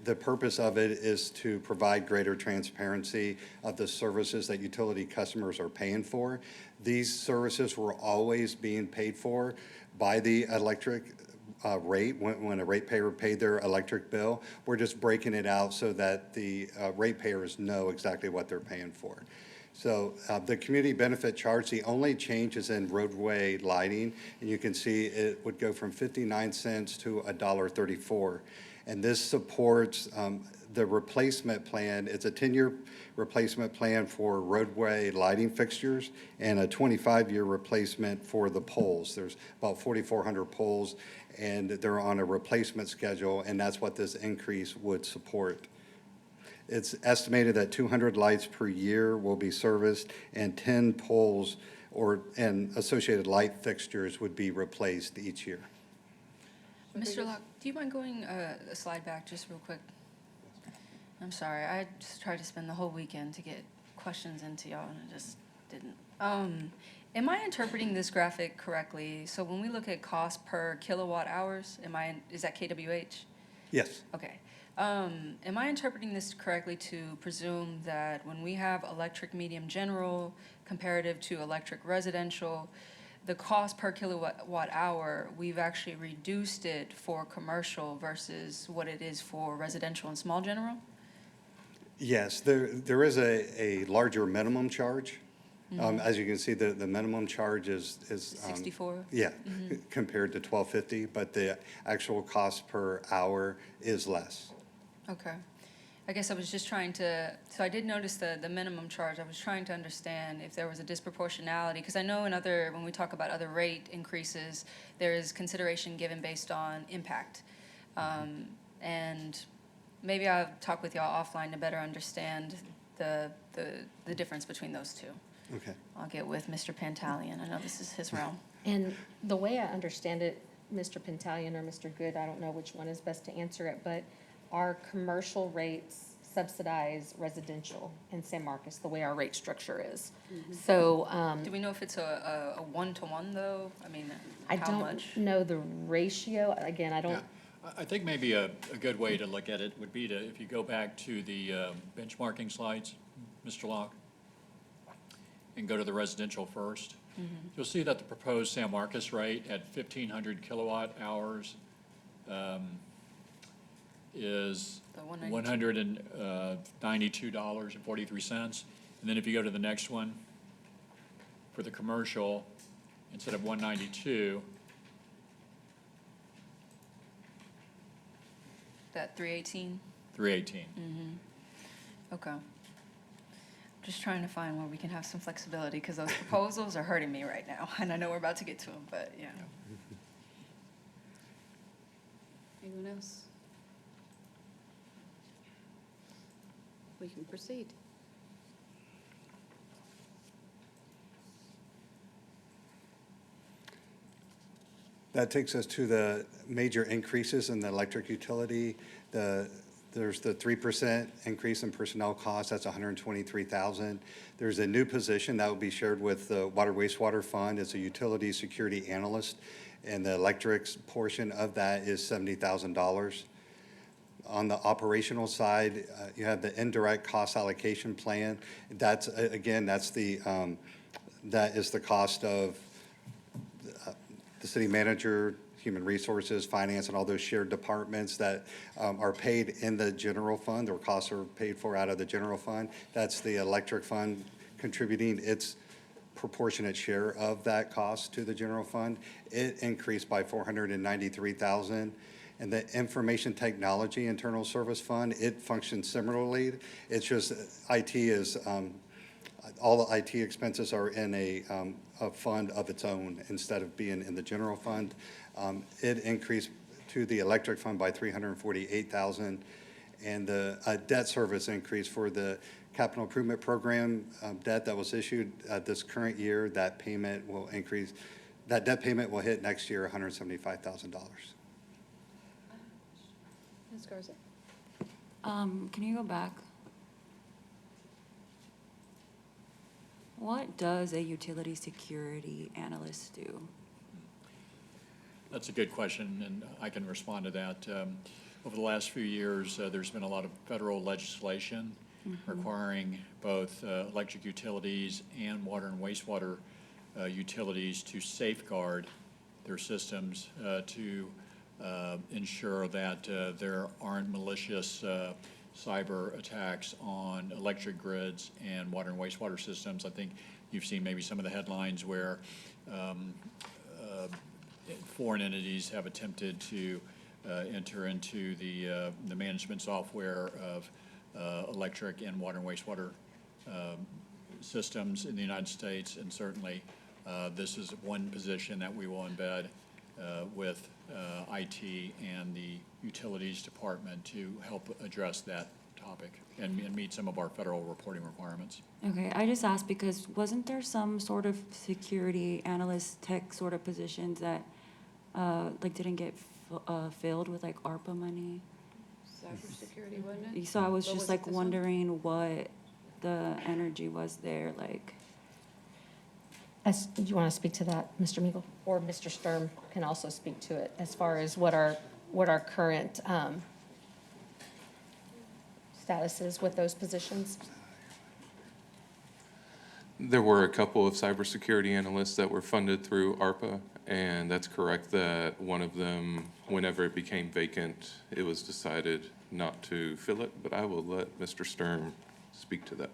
The purpose of it is to provide greater transparency of the services that utility customers are paying for. These services were always being paid for by the electric rate when a ratepayer paid their electric bill. We're just breaking it out so that the ratepayers know exactly what they're paying for. So the community benefit charge, the only change is in roadway lighting, and you can see it would go from 59 cents to $1.34. And this supports the replacement plan. It's a 10-year replacement plan for roadway lighting fixtures and a 25-year replacement for the poles. There's about 4,400 poles, and they're on a replacement schedule, and that's what this increase would support. It's estimated that 200 lights per year will be serviced, and 10 poles and associated light fixtures would be replaced each year.
Mr. Locke, do you mind going a slide back just real quick? I'm sorry, I just tried to spend the whole weekend to get questions into y'all, and I just didn't. Am I interpreting this graphic correctly? So when we look at cost per kilowatt hours, is that kWh?
Yes.
Okay. Am I interpreting this correctly to presume that when we have electric medium general comparative to electric residential, the cost per kilowatt hour, we've actually reduced it for commercial versus what it is for residential and small general?
Yes, there is a larger minimum charge. As you can see, the minimum charge is
64?
Yeah, compared to $12.50, but the actual cost per hour is less.
Okay. I guess I was just trying to, so I did notice the minimum charge. I was trying to understand if there was a disproportionality, because I know when we talk about other rate increases, there is consideration given based on impact. And maybe I'll talk with y'all offline to better understand the difference between those two.
Okay.
I'll get with Mr. Pantalian. I know this is his realm.
And the way I understand it, Mr. Pantalian or Mr. Good, I don't know which one is best to answer it, but our commercial rates subsidize residential in San Marcos, the way our rate structure is. So,
Do we know if it's a one-to-one, though? I mean,
I
how much?
don't know the ratio. Again, I don't,
I think maybe a good way to look at it would be if you go back to the benchmarking slides, Mr. Locke, and go to the residential first. You'll see that the proposed San Marcos rate at 1,500 kilowatt hours is
The 192.
$192.43. And then if you go to the next one, for the commercial, instead of 192,
That 318?
318.
Okay. Just trying to find where we can have some flexibility, because those proposals are hurting me right now, and I know we're about to get to them, but yeah.
Anyone else? We can proceed.
That takes us to the major increases in the electric utility. There's the 3% increase in personnel costs, that's $123,000. There's a new position that will be shared with the Water Wastewater Fund as a utility security analyst, and the electrics portion of that is $70,000. On the operational side, you have the indirect cost allocation plan. That's, again, that is the cost of the city manager, human resources, finance, and all those shared departments that are paid in the general fund, or costs are paid for out of the general fund. That's the electric fund contributing its proportionate share of that cost to the general fund. It increased by $493,000. And the information technology internal service fund, it functions similarly. It's just IT is, all the IT expenses are in a fund of its own instead of being in the general fund. It increased to the electric fund by $348,000, and the debt service increase for the capital improvement program debt that was issued this current year. That payment will increase. That debt payment will hit next year $175,000.
Ms. Garza?
Can you go back? What does a utility security analyst do?
That's a good question, and I can respond to that. Over the last few years, there's been a lot of federal legislation requiring both electric utilities and water and wastewater utilities to safeguard their systems to ensure that there aren't malicious cyber attacks on electric grids and water and wastewater systems. I think you've seen maybe some of the headlines where foreign entities have attempted to enter into the management software of electric and water and wastewater systems in the United States, and certainly this is one position that we will embed with IT and the Utilities Department to help address that topic and meet some of our federal reporting requirements.
Okay, I just asked because wasn't there some sort of security analyst tech sort of positions that, like, didn't get filled with, like, ARPA money?
Cybersecurity, wasn't it?
So I was
What
just,
it,
like,
this one?
wondering what the energy was there, like.
Do you want to speak to that, Mr. Meagle? Or Mr. Sturm can also speak to it as far as what our current status is with those positions?
There were a couple of cybersecurity analysts that were funded through ARPA, and that's correct that one of them, whenever it became vacant, it was decided not to fill it, but I will let Mr. Sturm speak to that.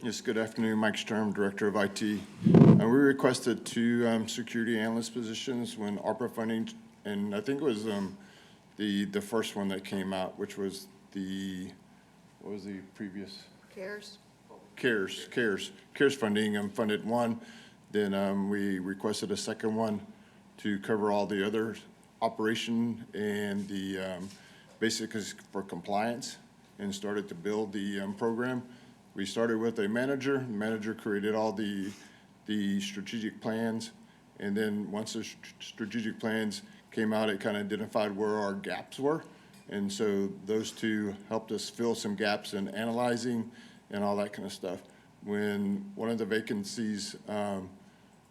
Yes, good afternoon, Mike Sturm, Director of IT. We requested 2 security analyst positions when ARPA funding, and I think it was the first one that came out, which was what was the previous? CARES funding, funded one. Then we requested a second one to cover all the other operation and the basically for compliance, and started to build the program. We started with a manager. The manager created all the strategic plans, and then once the strategic plans came out, it kind of identified where our gaps were. And so those 2 helped us fill some gaps in analyzing and all that kind of stuff. When one of the vacancies,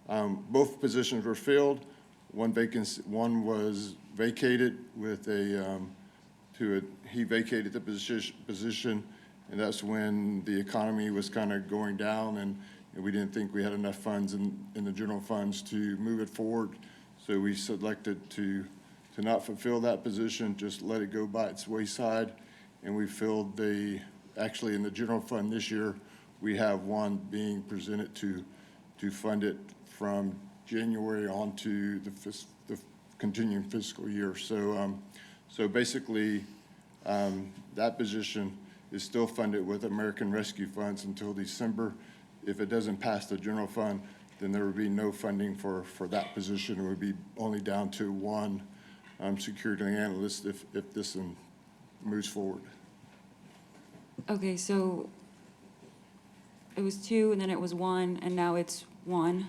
both positions were filled. One was vacated with he vacated the position, and that's when the economy was kind of going down, and we didn't think we had enough funds in the general funds to move it forward. So we selected to not fulfill that position, just let it go by its wayside. And we filled actually in the general fund this year, we have one being presented to fund it from January on to the continuing fiscal year. So basically, that position is still funded with American Rescue Funds until December. If it doesn't pass the general fund, then there would be no funding for that position. It would be only down to 1 security analyst if this one moves forward.
Okay, so it was 2, and then it was 1, and now it's 1,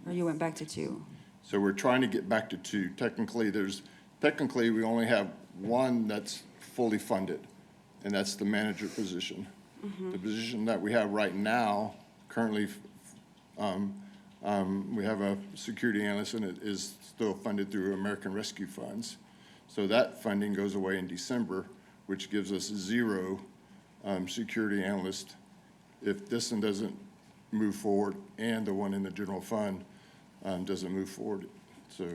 or you went back to 2?
So we're trying to get back to 2. Technically, we only have 1 that's fully funded, and that's the manager position. The position that we have right now, currently, we have a security analyst, and it is still funded through American Rescue Funds. So that funding goes away in December, which gives us 0 security analyst if this one doesn't move forward and the one in the general fund doesn't move forward. So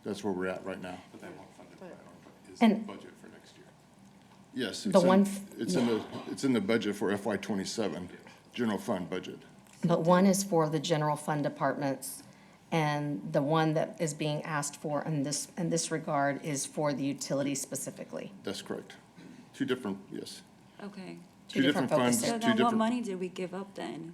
that's where we're at right now.
But they won't fund it by ARPA. Is
And-
the budget for next year?
Yes,
The one,
it's in the budget for FY '27, general fund budget.
but one is for the general fund departments, and the one that is being asked for in this regard is for the utilities specifically.
That's correct. 2 different, yes.
Okay.
Two different
funds,
focuses.
So
2
then what
different.
money did we give up then?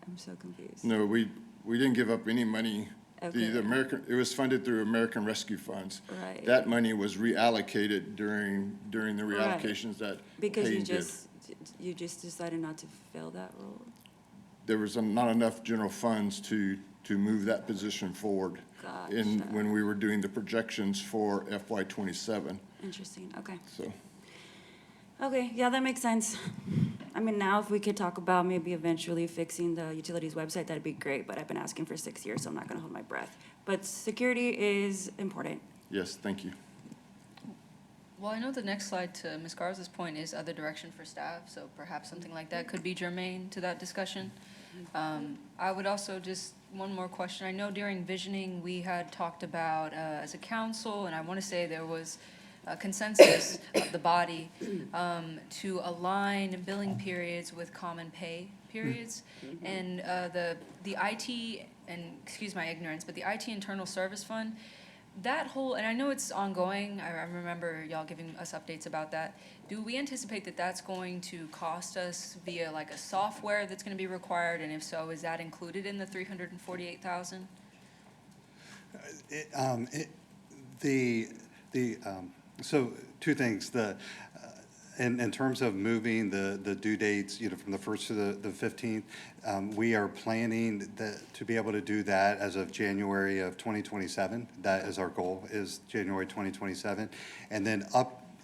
I'm so confused.
No, we didn't give up any money.
Okay.
It was funded through American Rescue Funds.
Right.
That money was reallocated during the
Right.
reallocations that
Because
Payne did.
you just decided not to fill that role?
There was not enough general funds to move that position forward.
Gotcha.
When we were doing the projections for FY '27,
Interesting, okay.
so.
Okay, yeah, that makes sense. I mean, now if we could talk about maybe eventually fixing the utilities website, that'd be great, but I've been asking for 6 years, so I'm not gonna hold my breath. But security is important.
Yes, thank you.
Well, I know the next slide, to Ms. Garza's point, is other direction for staff, so perhaps something like that could be germane to that discussion. I would also just one more question. I know during visioning, we had talked about, as a council, and I want to say there was a consensus of the body, to align billing periods with common pay periods. And the IT, and excuse my ignorance, but the IT Internal Service Fund, that whole, and I know it's ongoing, I remember y'all giving us updates about that. Do we anticipate that that's going to cost us via like a software that's gonna be required? And if so, is that included in the 348,000?
So two things, in terms of moving the due dates, from the 1st to the 15th, we are planning to be able to do that as of January of 2027. That is our goal, is January 2027. And then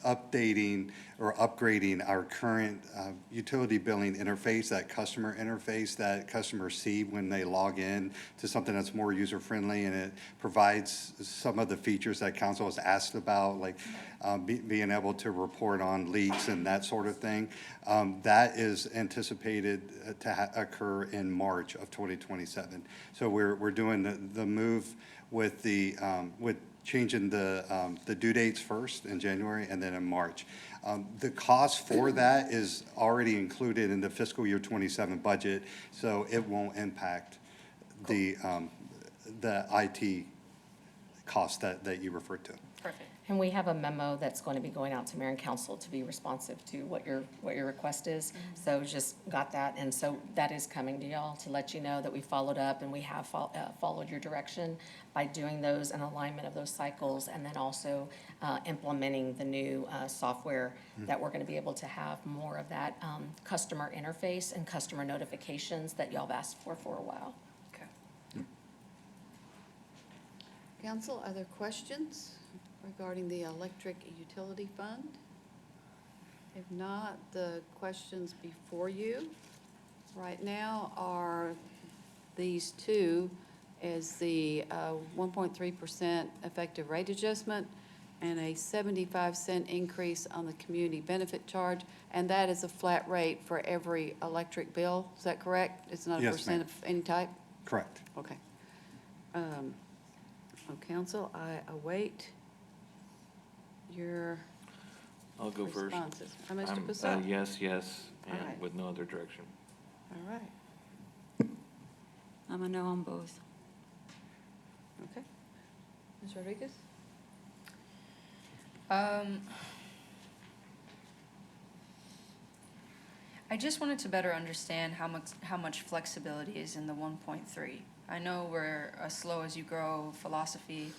updating or upgrading our current utility billing interface, that customer interface that customers see when they log in, to something that's more user-friendly, and it provides some of the features that council has asked about, like being able to report on leaks and that sort of thing. That is anticipated to occur in March of 2027. So we're doing the move with changing the due dates first in January and then in March. The cost for that is already included in the fiscal year 27 budget, so it won't impact the IT cost that you referred to.
Perfect.
And we have a memo that's going to be going out to mayor and council to be responsive to what your request is. So just got that, and so that is coming to y'all to let you know that we followed up and we have followed your direction by doing those and alignment of those cycles, and then also implementing the new software that we're going to be able to have more of that customer interface and customer notifications that y'all have asked for a while.
Okay.
Council, other questions regarding the electric utility fund? If not, the questions before you right now are these two, is the 1.3% effective rate adjustment and a 75-cent increase on the community benefit charge, and that is a flat rate for every electric bill. Is that correct? It's not a
Yes,
percent
ma'am.
of any type?
Correct.
Okay. Council, I await your
I'll go first.
responses. Mr.
I'm,
Passat?
yes,
All
and
right.
with no other direction.
All right,
I'm a no on both.
okay. Ms. Rodriguez?
I just wanted to better understand how much flexibility is in the 1.3. I know we're a slow as you grow philosophy,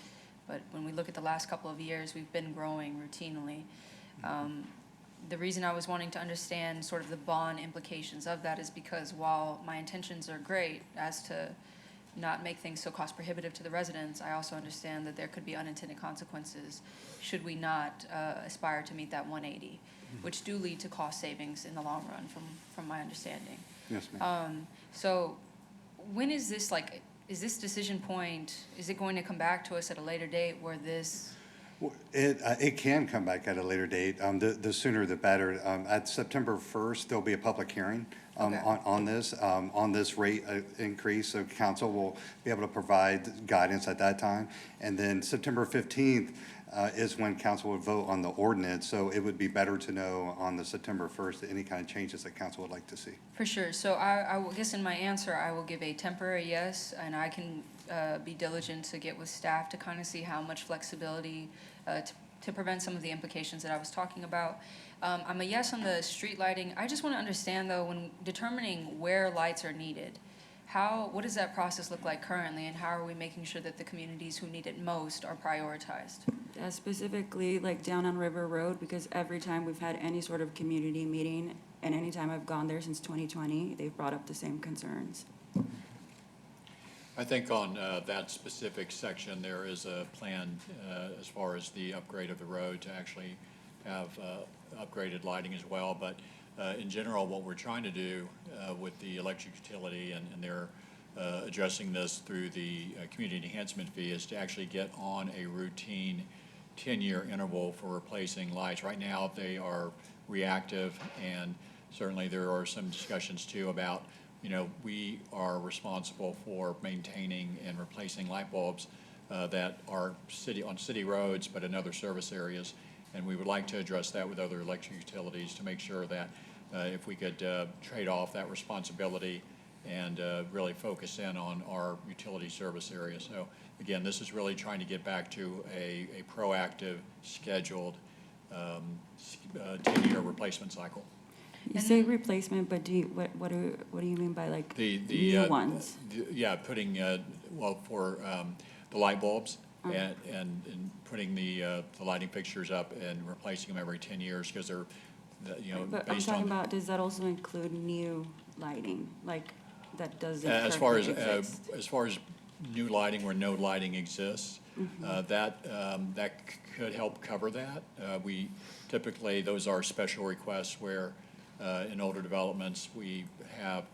but when we look at the last couple of years, we've been growing routinely. The reason I was wanting to understand sort of the bond implications of that is because while my intentions are great as to not make things so cost prohibitive to the residents, I also understand that there could be unintended consequences should we not aspire to meet that 180, which do lead to cost savings in the long run from my understanding.
Yes, ma'am.
So when is this, like, is this decision point, is it going to come back to us at a later date where this?
It can come back at a later date. The sooner the better. At September 1st, there'll be a public hearing
Okay.
on this rate increase. So council will be able to provide guidance at that time. And then September 15th is when council would vote on the ordinance. So it would be better to know on the September 1st any kind of changes that council would like to see.
For sure. So I will guess in my answer, I will give a temporary yes, and I can be diligent to get with staff to kind of see how much flexibility to prevent some of the implications that I was talking about. I'm a yes on the street lighting. I just want to understand, though, when determining where lights are needed, what does that process look like currently, and how are we making sure that the communities who need it most are prioritized?
Specifically, like down on River Road, because every time we've had any sort of community meeting, and anytime I've gone there since 2020, they've brought up the same concerns.
I think on that specific section, there is a plan as far as the upgrade of the road to actually have upgraded lighting as well. But in general, what we're trying to do with the electric utility, and they're addressing this through the community enhancement fee, is to actually get on a routine 10-year interval for replacing lights. Right now, they are reactive, and certainly there are some discussions too about, we are responsible for maintaining and replacing light bulbs that are on city roads, but in other service areas. And we would like to address that with other electric utilities to make sure that if we could trade off that responsibility and really focus in on our utility service area. So again, this is really trying to get back to a proactive, scheduled 10-year replacement cycle.
You say replacement, but what do you mean by like new ones?
Putting, for the light bulbs and putting the lighting fixtures up and replacing them every 10 years because they're,
But I'm
based
talking
on.
about, does that also include new lighting, like that doesn't
As far
currently exist?
as far as new lighting where no lighting exists, that could help cover that. We typically, those are special requests where in older developments, we have,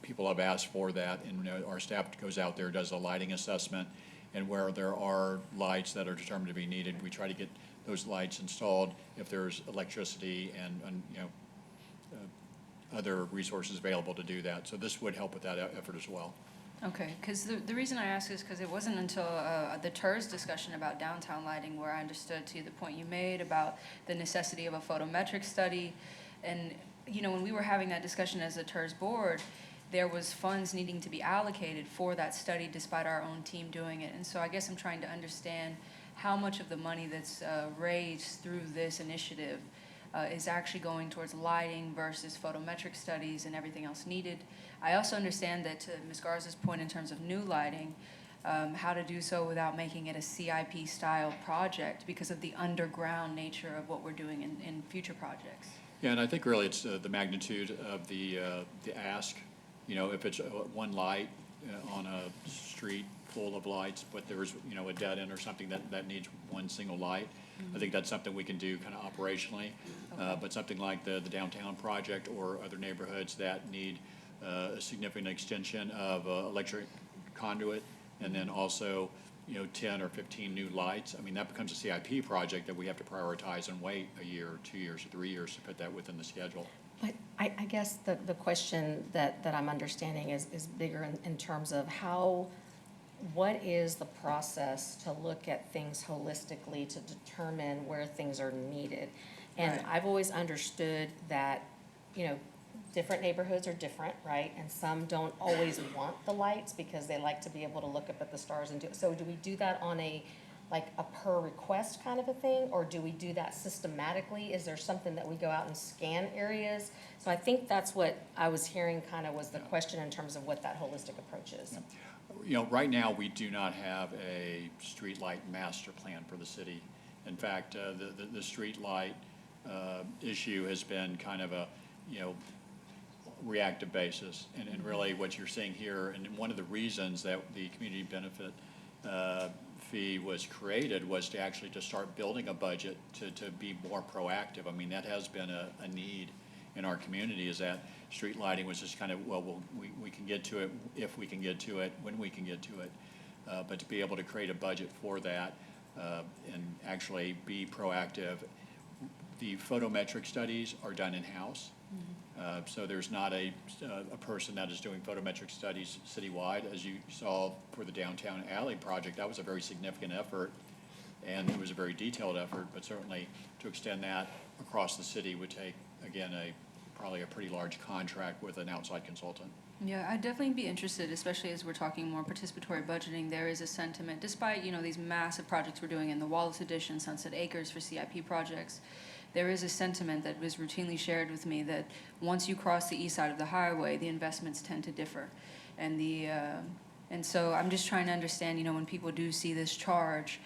people have asked for that, and our staff goes out there, does a lighting assessment, and where there are lights that are determined to be needed, we try to get those lights installed if there's electricity and other resources available to do that. So this would help with that effort as well.
Okay, because the reason I ask is because it wasn't until the TERS discussion about downtown lighting where I understood to the point you made about the necessity of a photometric study. And, when we were having that discussion as a TERS board, there was funds needing to be allocated for that study despite our own team doing it. And so I guess I'm trying to understand how much of the money that's raised through this initiative is actually going towards lighting versus photometric studies and everything else needed. I also understand that, to Ms. Garza's point in terms of new lighting, how to do so without making it a CIP-style project because of the underground nature of what we're doing in future projects.
Yeah, and I think really it's the magnitude of the ask. If it's one light on a street full of lights, but there's, a dead end or something that needs one single light, I think that's something we can do kind of operationally. But something like the downtown project or other neighborhoods that need a significant extension of electric conduit, and then also, 10 or 15 new lights, I mean, that becomes a CIP project that we have to prioritize and wait a year, or 2 years, or 3 years to put that within the schedule.
But I guess the question that I'm understanding is bigger in terms of what is the process to look at things holistically to determine where things are needed? And I've always understood that, different neighborhoods are different, right? And some don't always want the lights because they like to be able to look up at the stars and so do we do that on a per request kind of a thing, or do we do that systematically? Is there something that we go out and scan areas? So I think that's what I was hearing kind of was the question in terms of what that holistic approach is.
Right now, we do not have a streetlight master plan for the city. In fact, the streetlight issue has been kind of a, reactive basis. And really what you're seeing here, and one of the reasons that the community benefit fee was created was to actually just start building a budget to be more proactive. I mean, that has been a need in our community, is that street lighting was just kind of, we can get to it if we can get to it, when we can get to it. But to be able to create a budget for that and actually be proactive. The photometric studies are done in-house. So there's not a person that is doing photometric studies citywide. As you saw for the downtown alley project, that was a very significant effort, and it was a very detailed effort, but certainly to extend that across the city would take, again, probably a pretty large contract with an outside consultant.
Yeah, I'd definitely be interested, especially as we're talking more participatory budgeting. There is a sentiment, despite, these massive projects we're doing in the Wallace Addition, Sunset Acres for CIP projects, there is a sentiment that was routinely shared with me that once you cross the east side of the highway, the investments tend to differ. And so I'm just trying to understand, when people do see this charge,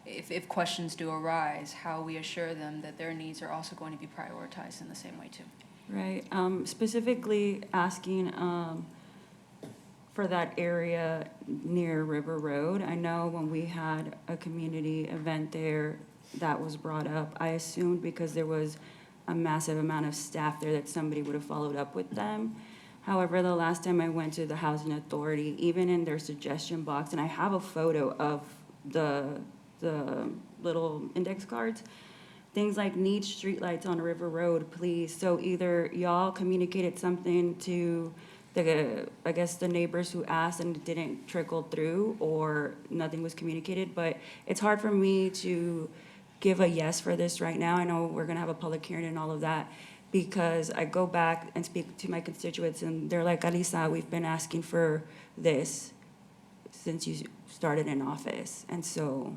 if questions do arise, how we assure them that their needs are also going to be prioritized in the same way too.
Right, specifically asking for that area near River Road. I know when we had a community event there, that was brought up. I assumed because there was a massive amount of staff there that somebody would have followed up with them. However, the last time I went to the Housing Authority, even in their suggestion box, and I have a photo of the little index cards, things like need streetlights on River Road, please. So either y'all communicated something to I guess the neighbors who asked and it didn't trickle through or nothing was communicated, but it's hard for me to give a yes for this right now. I know we're gonna have a public hearing and all of that, because I go back and speak to my constituents and they're like, Alisa, we've been asking for this since you started in office. And so,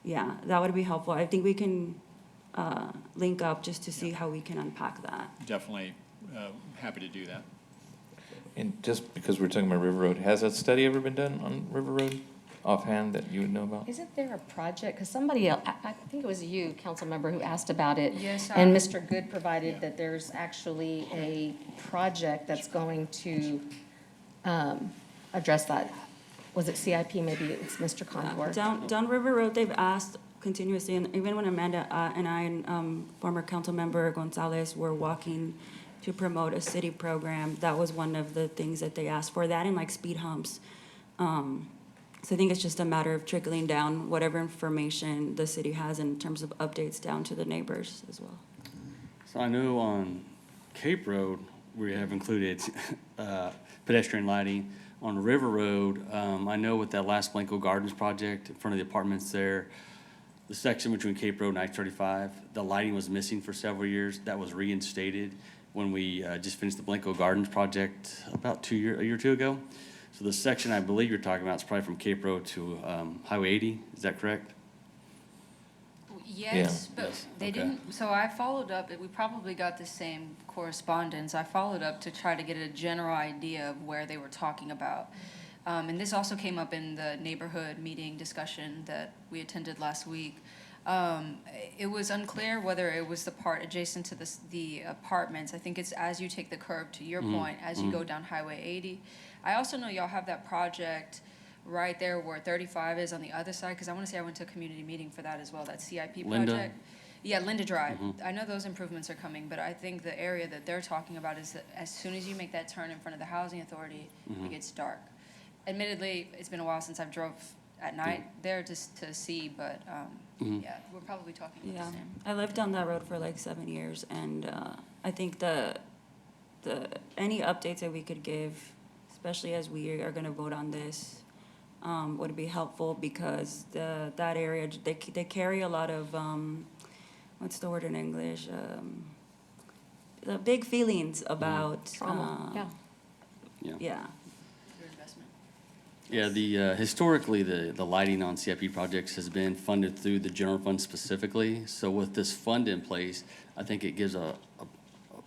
yeah, that would be helpful. I think we can link up just to see how we can unpack that.
Definitely happy to do that.
And just because we're talking about River Road, has that study ever been done on River Road offhand that you would know about?
Isn't there a project, because somebody else, I think it was you, council member, who asked about it.
Yes,
And Mr. Good provided that there's actually a project that's going to address that. Was it CIP? Maybe it's Mr. Condor.
Down River Road, they've asked continuously, and even when Amanda and I and former council member Gonzalez were walking to promote a city program, that was one of the things that they asked for, that and like speed humps. So I think it's just a matter of trickling down whatever information the city has in terms of updates down to the neighbors as well.
So I know on Cape Road, we have included pedestrian lighting. On River Road, I know with that last Blanco Gardens project in front of the apartments there, the section between Cape Road and I-35, the lighting was missing for several years. That was reinstated when we just finished the Blanco Gardens project about a year or two ago. So the section I believe you're talking about is probably from Cape Road to Highway 80. Is that correct?
Yes, but
Yes,
they
okay.
didn't, so I followed up, we probably got the same correspondence. I followed up to try to get a general idea of where they were talking about. And this also came up in the neighborhood meeting discussion that we attended last week. It was unclear whether it was the part adjacent to the apartments. I think it's as you take the curve, to your point, as you go down Highway 80. I also know y'all have that project right there where 35 is on the other side, because I want to say I went to a community meeting for that as well, that CIP
Linda?
project. Yeah, Linda Drive. I know those improvements are coming, but I think the area that they're talking about is that as soon as you make that turn in front of the housing authority, it gets dark. Admittedly, it's been a while since I've drove at night there just to see, but yeah, we're probably talking about
Yeah,
the same.
I lived down that road for like 7 years, and I think any updates that we could give, especially as we are gonna vote on this, would be helpful, because that area, they carry a lot of, what's the word in English? The big feelings about.
Trauma, yeah.
Yeah.
Your investment.
Yeah, historically, the lighting on CIP projects has been funded through the general fund specifically. So with this fund in place, I think it gives a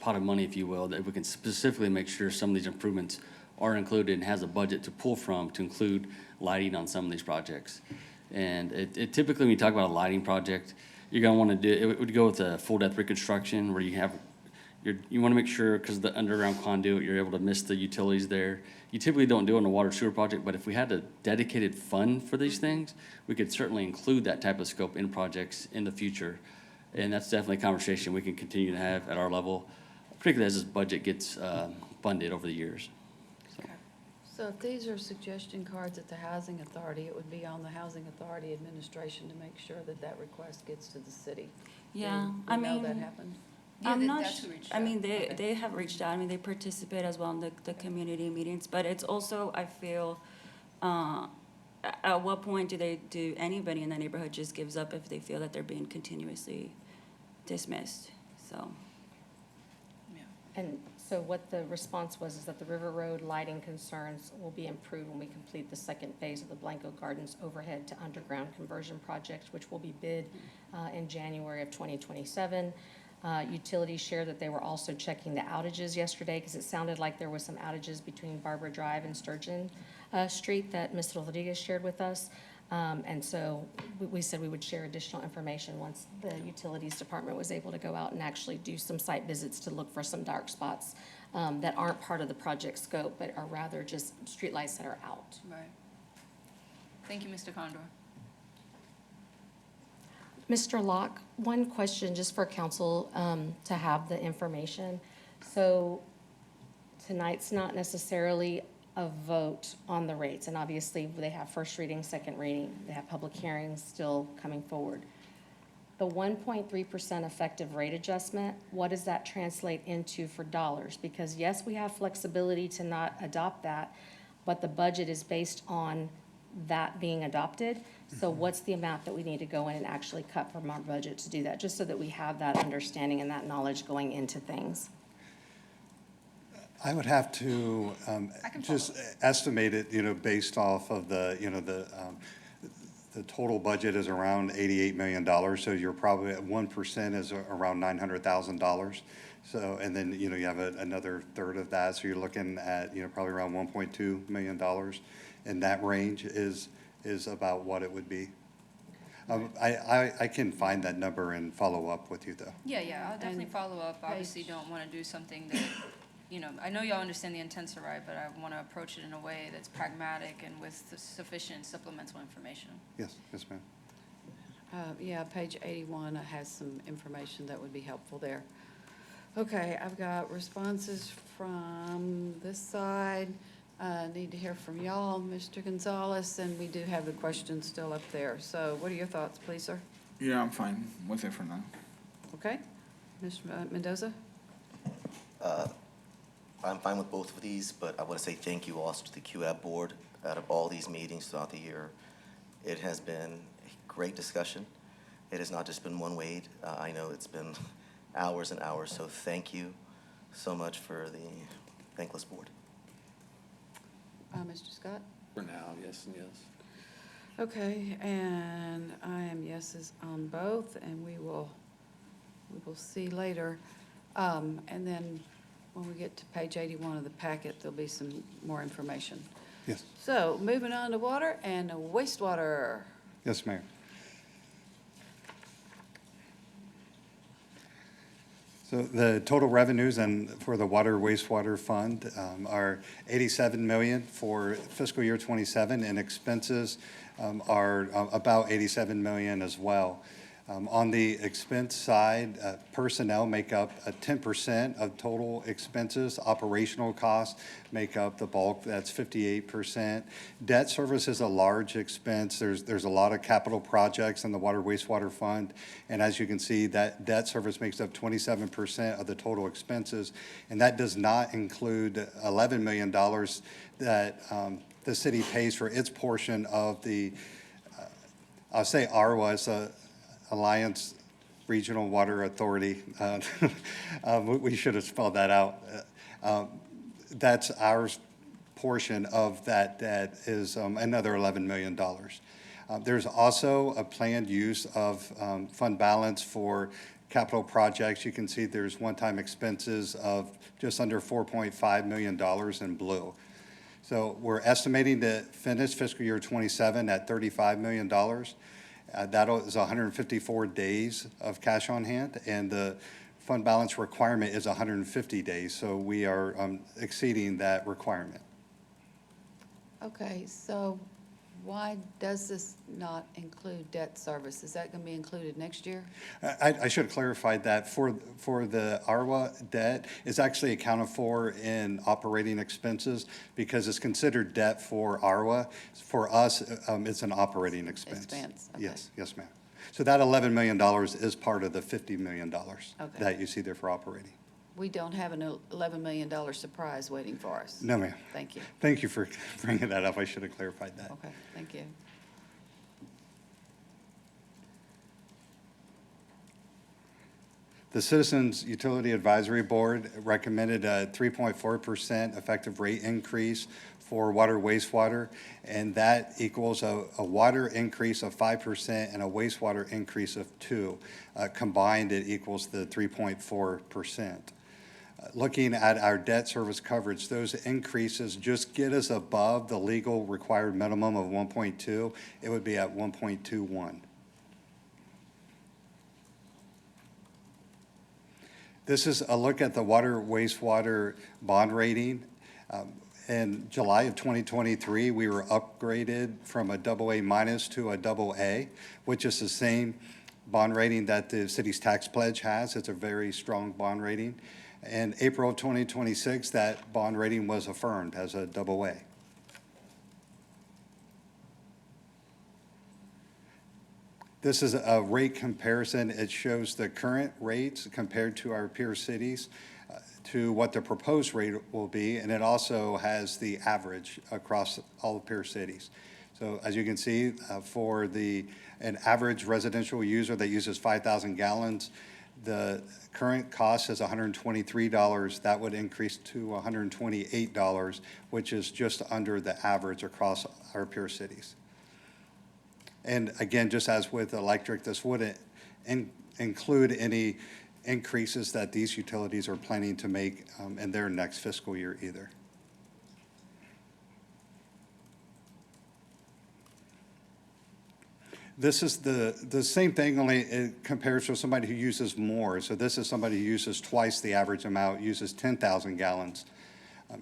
pot of money, if you will, that we can specifically make sure some of these improvements are included and has a budget to pull from to include lighting on some of these projects. And it typically, when you talk about a lighting project, you're gonna wanna it would go with a full depth reconstruction where you wanna make sure, because the underground conduit, you're able to miss the utilities there. You typically don't do it on a water sewer project, but if we had a dedicated fund for these things, we could certainly include that type of scope in projects in the future. And that's definitely a conversation we can continue to have at our level, particularly as this budget gets funded over the years.
So if these are suggestion cards at the housing authority, it would be on the housing authority administration to make sure that that request gets to the city.
Yeah,
We
I
know that
mean,
happened.
Yeah,
I'm
that-
not,
that's who reached
I mean,
out.
they,
Okay.
they have reached out, I mean, they participate as well in the community meetings, but it's also, I feel, at what point do anybody in the neighborhood just gives up if they feel that they're being continuously dismissed, so.
And so what the response was is that the River Road lighting concerns will be improved when we complete the second phase of the Blanco Gardens overhead to underground conversion project, which will be bid in January of 2027. Utilities shared that they were also checking the outages yesterday, because it sounded like there was some outages between Barbara Drive and Sturgeon Street that Ms. Rodriguez shared with us. And so we said we would share additional information once the utilities department was able to go out and actually do some site visits to look for some dark spots that aren't part of the project scope, but are rather just streetlights that are out.
Right. Thank you, Mr. Condor.
Mr. Locke, one question just for council to have the information. So tonight's not necessarily a vote on the rates, and obviously they have first reading, second reading, they have public hearings still coming forward. The 1.3% effective rate adjustment, what does that translate into for dollars? Because yes, we have flexibility to not adopt that, but the budget is based on that being adopted. So what's the amount that we need to go in and actually cut from our budget to do that? Just so that we have that understanding and that knowledge going into things.
I would have to just estimate it, based off of the total budget is around $88 million, so you're probably at 1% is around $900,000. So, and then, you have another third of that, so you're looking at, probably around $1.2 million. And that range is about what it would be. I can find that number and follow up with you, though.
Yeah, I'll definitely follow up. Obviously, don't want to do something that, I know y'all understand the intent to right, but I want to approach it in a way that's pragmatic and with sufficient supplemental information.
Yes, ma'am.
Yeah, page 81 has some information that would be helpful there. Okay, I've got responses from this side. Need to hear from y'all, Mr. Gonzalez, and we do have the questions still up there. So what are your thoughts, please, sir?
Yeah, I'm fine with it for now.
Okay, Mr. Mendoza?
I'm fine with both of these, but I want to say thank you also to the QAB board. Out of all these meetings throughout the year, it has been a great discussion. It has not just been one way. I know it's been hours and hours, so thank you so much for the thankless board.
Mr. Scott?
For now, yes and yes.
Okay, and I am yeses on both, and we will see later. And then when we get to page 81 of the packet, there'll be some more information.
Yes.
So moving on to water and wastewater.
Yes, Mayor. So the total revenues and for the water wastewater fund are $87 million for fiscal year '27, and expenses are about $87 million as well. On the expense side, personnel make up 10% of total expenses. Operational costs make up the bulk, that's 58%. Debt service is a large expense. There's a lot of capital projects in the water wastewater fund. And as you can see, that debt service makes up 27% of the total expenses. And that does not include $11 million that the city pays for its portion of the, I'll say ARWA, it's a Alliance Regional Water Authority. We should have spelled that out. That's our portion of that debt is another $11 million. There's also a planned use of fund balance for capital projects. You can see there's one-time expenses of just under $4.5 million in blue. So we're estimating to finish fiscal year '27 at $35 million. That is 154 days of cash on hand, and the fund balance requirement is 150 days, so we are exceeding that requirement.
Okay, so why does this not include debt service? Is that going to be included next year?
I should have clarified that. For the ARWA debt, it's actually accounted for in operating expenses because it's considered debt for ARWA. For us, it's an operating expense.
Expense, okay.
Yes, ma'am. So that $11 million is part of the $50 million that you see there for operating.
We don't have an $11 million surprise waiting for us.
No, ma'am.
Thank you.
Thank you for bringing that up. I should have clarified that.
Okay, thank you.
The Citizens Utility Advisory Board recommended a 3.4% effective rate increase for water wastewater, and that equals a water increase of 5% and a wastewater increase of 2%. Combined, it equals the 3.4%. Looking at our debt service coverage, those increases just get us above the legal required minimum of 1.2. It would be at 1.21. This is a look at the water wastewater bond rating. In July of 2023, we were upgraded from a AA minus to a AA, which is the same bond rating that the city's tax pledge has. It's a very strong bond rating. In April of 2026, that bond rating was affirmed as a AA. This is a rate comparison. It shows the current rates compared to our peer cities to what the proposed rate will be, and it also has the average across all the peer cities. So as you can see, for an average residential user that uses 5,000 gallons, the current cost is $123. That would increase to $128, which is just under the average across our peer cities. And again, just as with electric, this wouldn't include any increases that these utilities are planning to make in their next fiscal year either. This is the same thing, only it compares to somebody who uses more. So this is somebody who uses twice the average amount, uses 10,000 gallons.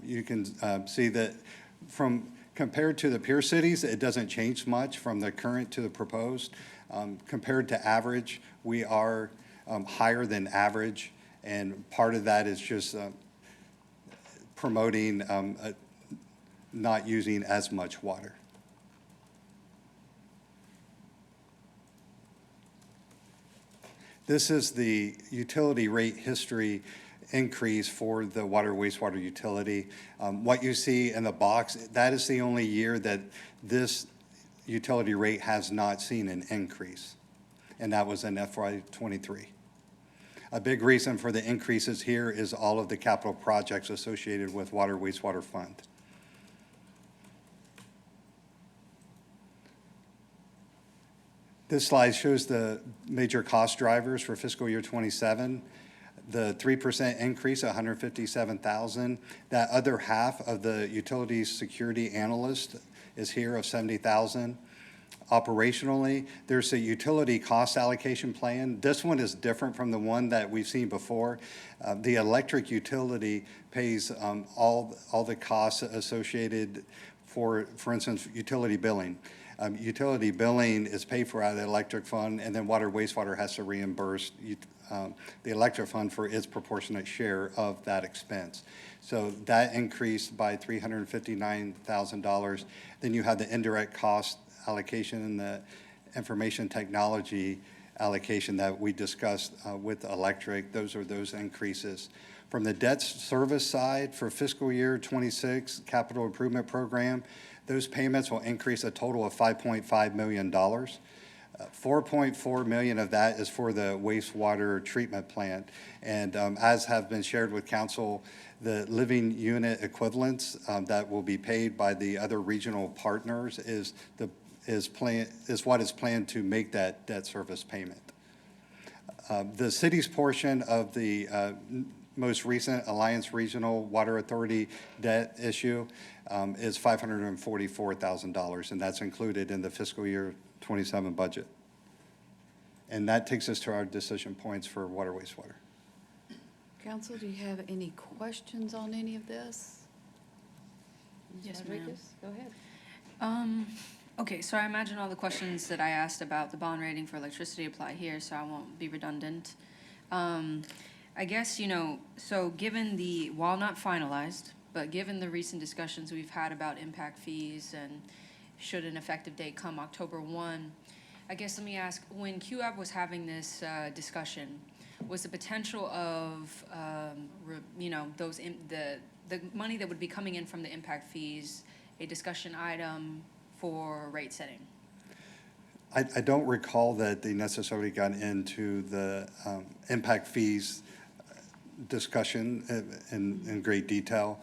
You can see that compared to the peer cities, it doesn't change much from the current to the proposed. Compared to average, we are higher than average, and part of that is just promoting not using as much water. This is the utility rate history increase for the water wastewater utility. What you see in the box, that is the only year that this utility rate has not seen an increase, and that was in FY23. A big reason for the increases here is all of the capital projects associated with water wastewater fund. This slide shows the major cost drivers for fiscal year 27. The 3% increase, $157,000. That other half of the utilities security analyst is here of $70,000. Operationally, there's a utility cost allocation plan. This one is different from the one that we've seen before. The electric utility pays all the costs associated for instance, utility billing. Utility billing is paid for out of the electric fund, and then water wastewater has to reimburse the electric fund for its proportionate share of that expense. So that increased by $359,000. Then you have the indirect cost allocation and the information technology allocation that we discussed with electric. Those are those increases. From the debt service side for fiscal year 26 capital improvement program, those payments will increase a total of $5.5 million. $4.4 million of that is for the wastewater treatment plant. And as have been shared with council, the living unit equivalents that will be paid by the other regional partners is what is planned to make that debt service payment. The city's portion of the most recent Alliance Regional Water Authority debt issue is $544,000, and that's included in the fiscal year 27 budget. And that takes us to our decision points for water wastewater.
Council, do you have any questions on any of this?
Yes,
Ms.
ma'am.
Rodriguez, go ahead.
Okay, so I imagine all the questions that I asked about the bond rating for electricity apply here, so I won't be redundant. I guess, so given while not finalized, but given the recent discussions we've had about impact fees and should an effective date come October 1, I guess let me ask, when QAB was having this discussion, was the potential of, the money that would be coming in from the impact fees a discussion item for rate setting?
I don't recall that they necessarily got into the impact fees discussion in great detail.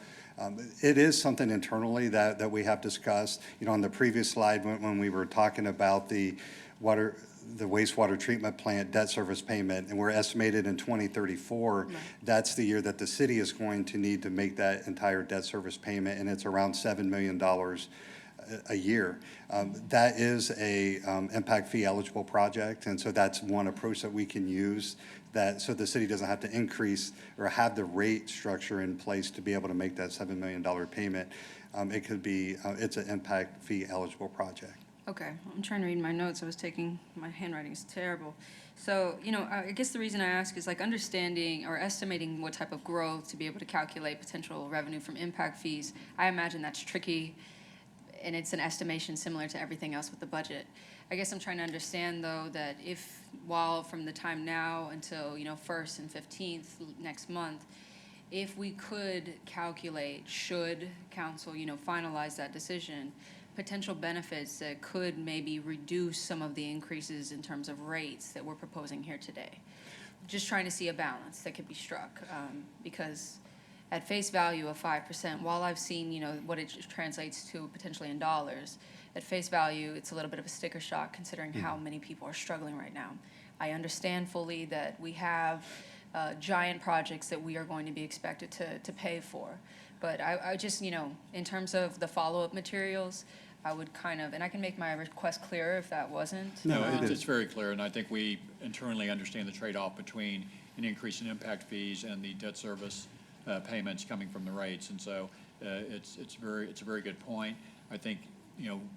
It is something internally that we have discussed. On the previous slide, when we were talking about the wastewater treatment plant debt service payment, and we're estimated in 2034, that's the year that the city is going to need to make that entire debt service payment, and it's around $7 million a year. That is a impact fee eligible project, and so that's one approach that we can use so the city doesn't have to increase or have the rate structure in place to be able to make that $7 million payment. It could be, it's an impact fee eligible project.
Okay, I'm trying to read my notes. My handwriting is terrible. So, I guess the reason I ask is understanding or estimating what type of growth to be able to calculate potential revenue from impact fees. I imagine that's tricky, and it's an estimation similar to everything else with the budget. I guess I'm trying to understand, though, that while from the time now until, 1st and 15th next month, if we could calculate, should council, finalize that decision, potential benefits that could maybe reduce some of the increases in terms of rates that we're proposing here today. Just trying to see a balance that could be struck, because at face value of 5%, while I've seen, what it translates to potentially in dollars, at face value, it's a little bit of a sticker shock considering how many people are struggling right now. I understand fully that we have giant projects that we are going to be expected to pay for. But I just, in terms of the follow-up materials, I would and I can make my request clearer if that wasn't.
No, it's very clear, and I think we internally understand the trade-off between an increase in impact fees and the debt service payments coming from the rates. And so it's a very good point. I think,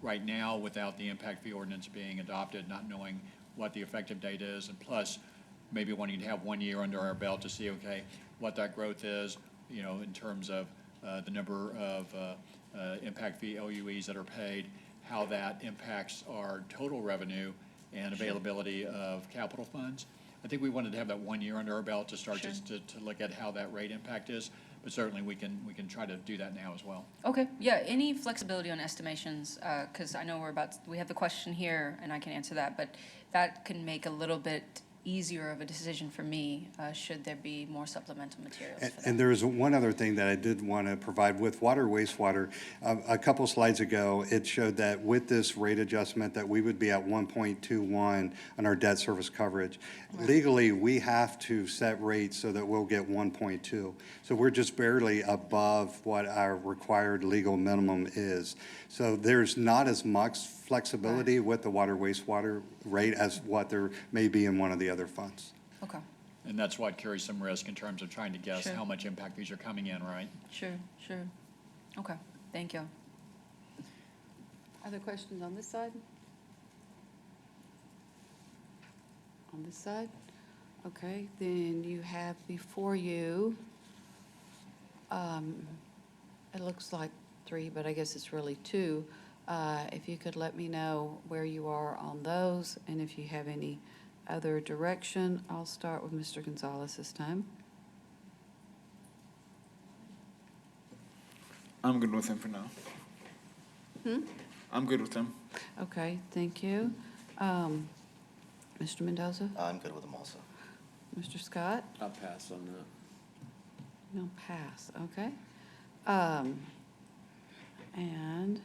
right now, without the impact fee ordinance being adopted, not knowing what the effective date is, and plus maybe wanting to have 1 year under our belt to see, okay, what that growth is, in terms of the number of impact fee LUEs that are paid, how that impacts our total revenue and availability of capital funds. I think we wanted to have that 1 year under our belt to start just to look at how that rate impact is, but certainly we can try to do that now as well.
Okay, yeah, any flexibility on estimations, because I know we have the question here, and I can answer that, but that can make a little bit easier of a decision for me, should there be more supplemental materials for that.
And there is one other thing that I did want to provide with water, wastewater. A couple slides ago, it showed that with this rate adjustment that we would be at 1.21 on our debt service coverage. Right. Legally, we have to set rates so that we'll get 1.2. So we're just barely above what our required legal minimum is. So there's not as much flexibility with the water, wastewater rate as what there may be in one of the other funds.
Okay.
And that's what carries some risk in terms of trying to guess how much impact fees are coming in, right?
Sure. Okay, thank you.
Other questions on this side? On this side? Okay, then you have before you, it looks like 3, but I guess it's really 2. If you could let me know where you are on those, and if you have any other direction. I'll start with Mr. Gonzalez this time.
I'm good with him for now. I'm good with him.
Okay, thank you. Mr. Mendoza?
I'm good with them also.
Mr. Scott?
I'll pass on that.
No, pass, okay. And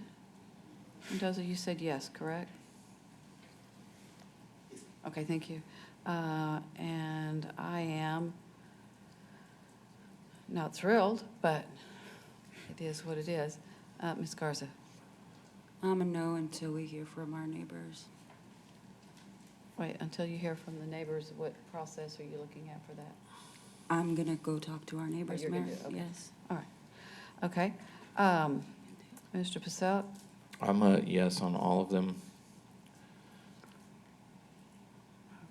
Mendoza, you said yes, correct? Okay, thank you. And I am not thrilled, but it is what it is. Ms. Garza?
I'm a no until we hear from our neighbors.
Wait, until you hear from the neighbors, what process are you looking at for that?
I'm gonna go talk to our neighbors,
you're
Mayor.
gonna do it, okay.
Yes.
All right, okay. Mr. Passelt?
I'm a yes on all of them.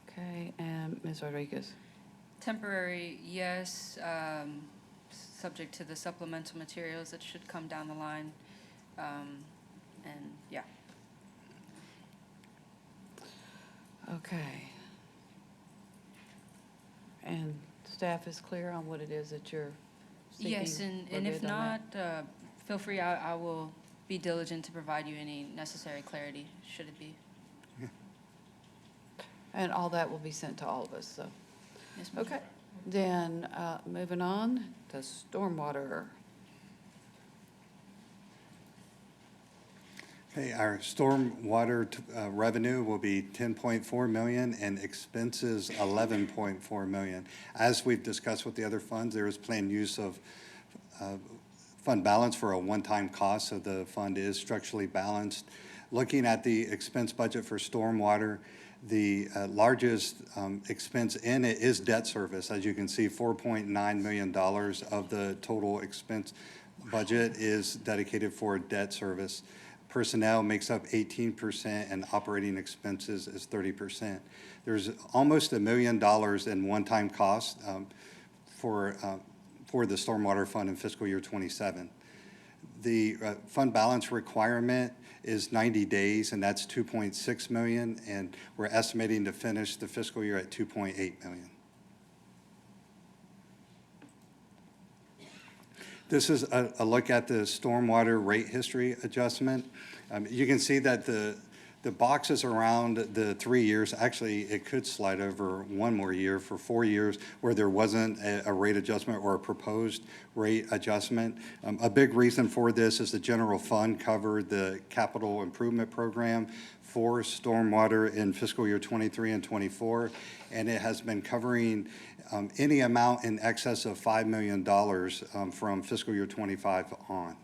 Okay, and Ms. Rodriguez?
Temporary, yes, subject to the supplemental materials that should come down the line. And yeah.
Okay. And staff is clear on what it is that you're seeking?
Yes, and
We're
if
good on
not,
that?
feel free, I will be diligent to provide you any necessary clarity, should it be.
And all that will be sent to all of us, so.
Yes, ma'am.
Okay, then, moving on to stormwater.
Okay, our stormwater revenue will be 10.4 million and expenses 11.4 million. As we've discussed with the other funds, there is planned use of fund balance for a one-time cost, so the fund is structurally balanced. Looking at the expense budget for stormwater, the largest expense in it is debt service. As you can see, $4.9 million of the total expense budget is dedicated for debt service. Personnel makes up 18% and operating expenses is 30%. There's almost $1 million in one-time costs for the stormwater fund in fiscal year 27. The fund balance requirement is 90 days, and that's 2.6 million, and we're estimating to finish the fiscal year at 2.8 million. This is a look at the stormwater rate history adjustment. You can see that the boxes around the 3 years, actually, it could slide over one more year for 4 years where there wasn't a rate adjustment or a proposed rate adjustment. A big reason for this is the general fund covered the capital improvement program for stormwater in fiscal year 23 and 24, and it has been covering any amount in excess of $5 million from fiscal year 25 on.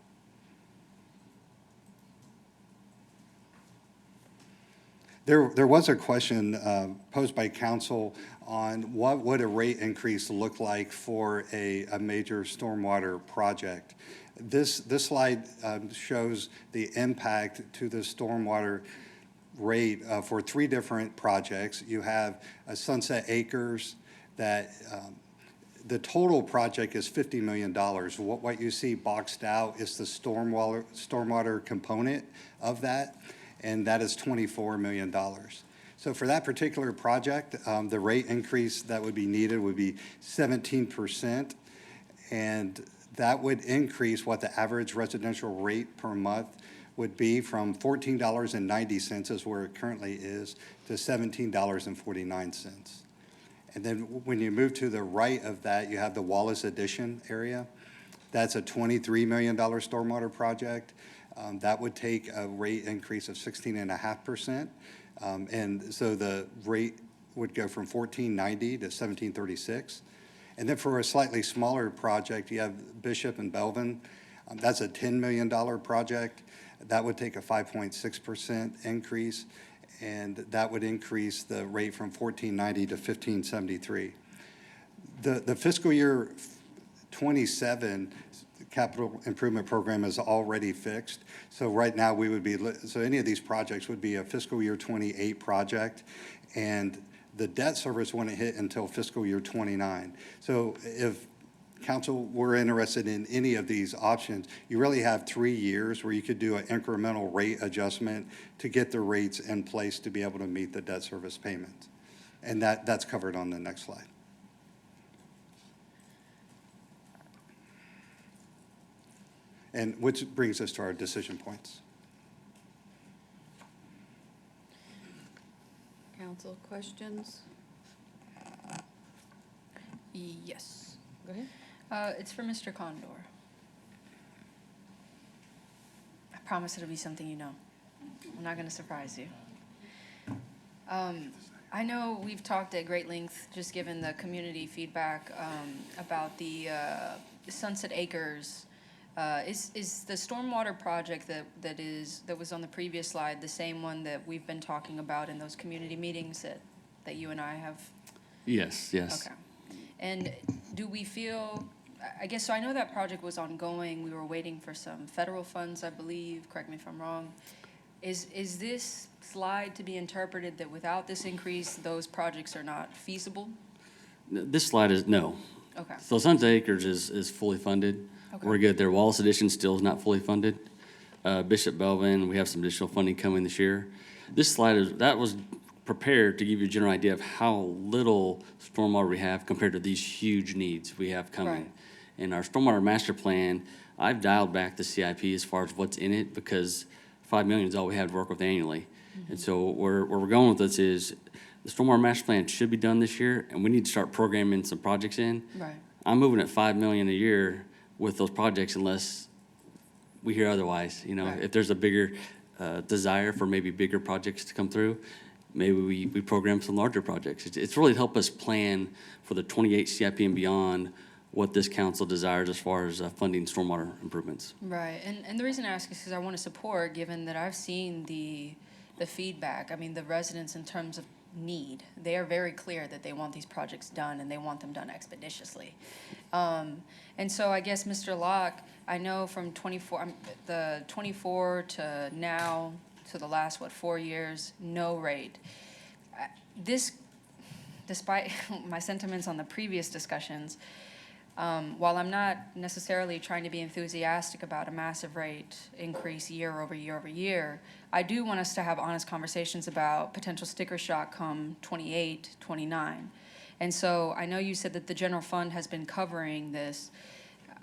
There was a question posed by council on what would a rate increase look like for a major stormwater project. This slide shows the impact to the stormwater rate for 3 different projects. You have Sunset Acres that the total project is $50 million. What you see boxed out is the stormwater component of that, and that is $24 million. So for that particular project, the rate increase that would be needed would be 17%, and that would increase what the average residential rate per month would be from $14.90, as where it currently is, to $17.49. And then when you move to the right of that, you have the Wallace Addition area. That's a $23 million stormwater project. That would take a rate increase of 16.5%. And so the rate would go from $14.90 to $17.36. And then for a slightly smaller project, you have Bishop and Belvin. That's a $10 million project. That would take a 5.6% increase, and that would increase the rate from $14.90 to $15.73. The fiscal year 27 capital improvement program is already fixed. So right now we would be, so any of these projects would be a fiscal year 28 project, and the debt service wouldn't hit until fiscal year 29. So if council were interested in any of these options, you really have 3 years where you could do an incremental rate adjustment to get the rates in place to be able to meet the debt service payments. And that's covered on the next slide. And which brings us to our decision points.
Council questions?
Yes.
Go ahead.
It's for Mr. Condor. I promise it'll be something you know. I'm not going to surprise you. I know we've talked at great length, just given the community feedback about the Sunset Acres. Is the stormwater project that was on the previous slide the same one that we've been talking about in those community meetings that you and I have?
Yes, yes.
Okay. And do we feel, I guess, so I know that project was ongoing. We were waiting for some federal funds, I believe. Correct me if I'm wrong. Is this slide to be interpreted that without this increase, those projects are not feasible?
This slide is, no.
Okay.
So Sunset Acres is fully funded.
Okay.
We're good there. Wallace Addition still is not fully funded. Bishop Belvin, we have some additional funding coming this year. This slide that was prepared to give you a general idea of how little stormwater we have compared to these huge needs we have coming.
Right.
In our stormwater master plan, I've dialed back the CIP as far as what's in it because $5 million is all we have to work with annually. And so where we're going with this is the stormwater master plan should be done this year, and we need to start programming some projects in.
Right.
I'm moving at $5 million a year with those projects unless we hear otherwise. You know,
Right.
if there's a bigger desire for maybe bigger projects to come through, maybe we program some larger projects. It's really helped us plan for the 28 CIP and beyond what this council desires as far as funding stormwater improvements.
Right, and the reason I ask is because I want to support, given that I've seen the feedback. I mean, the residents in terms of need, they are very clear that they want these projects done and they want them done expeditiously. And so I guess, Mr. Locke, I know from the 24 to now to the last, 4 years, no rate. This, despite my sentiments on the previous discussions, While I'm not necessarily trying to be enthusiastic about a massive rate increase year over year over year, I do want us to have honest conversations about potential sticker shock come 28, 29. And so I know you said that the general fund has been covering this.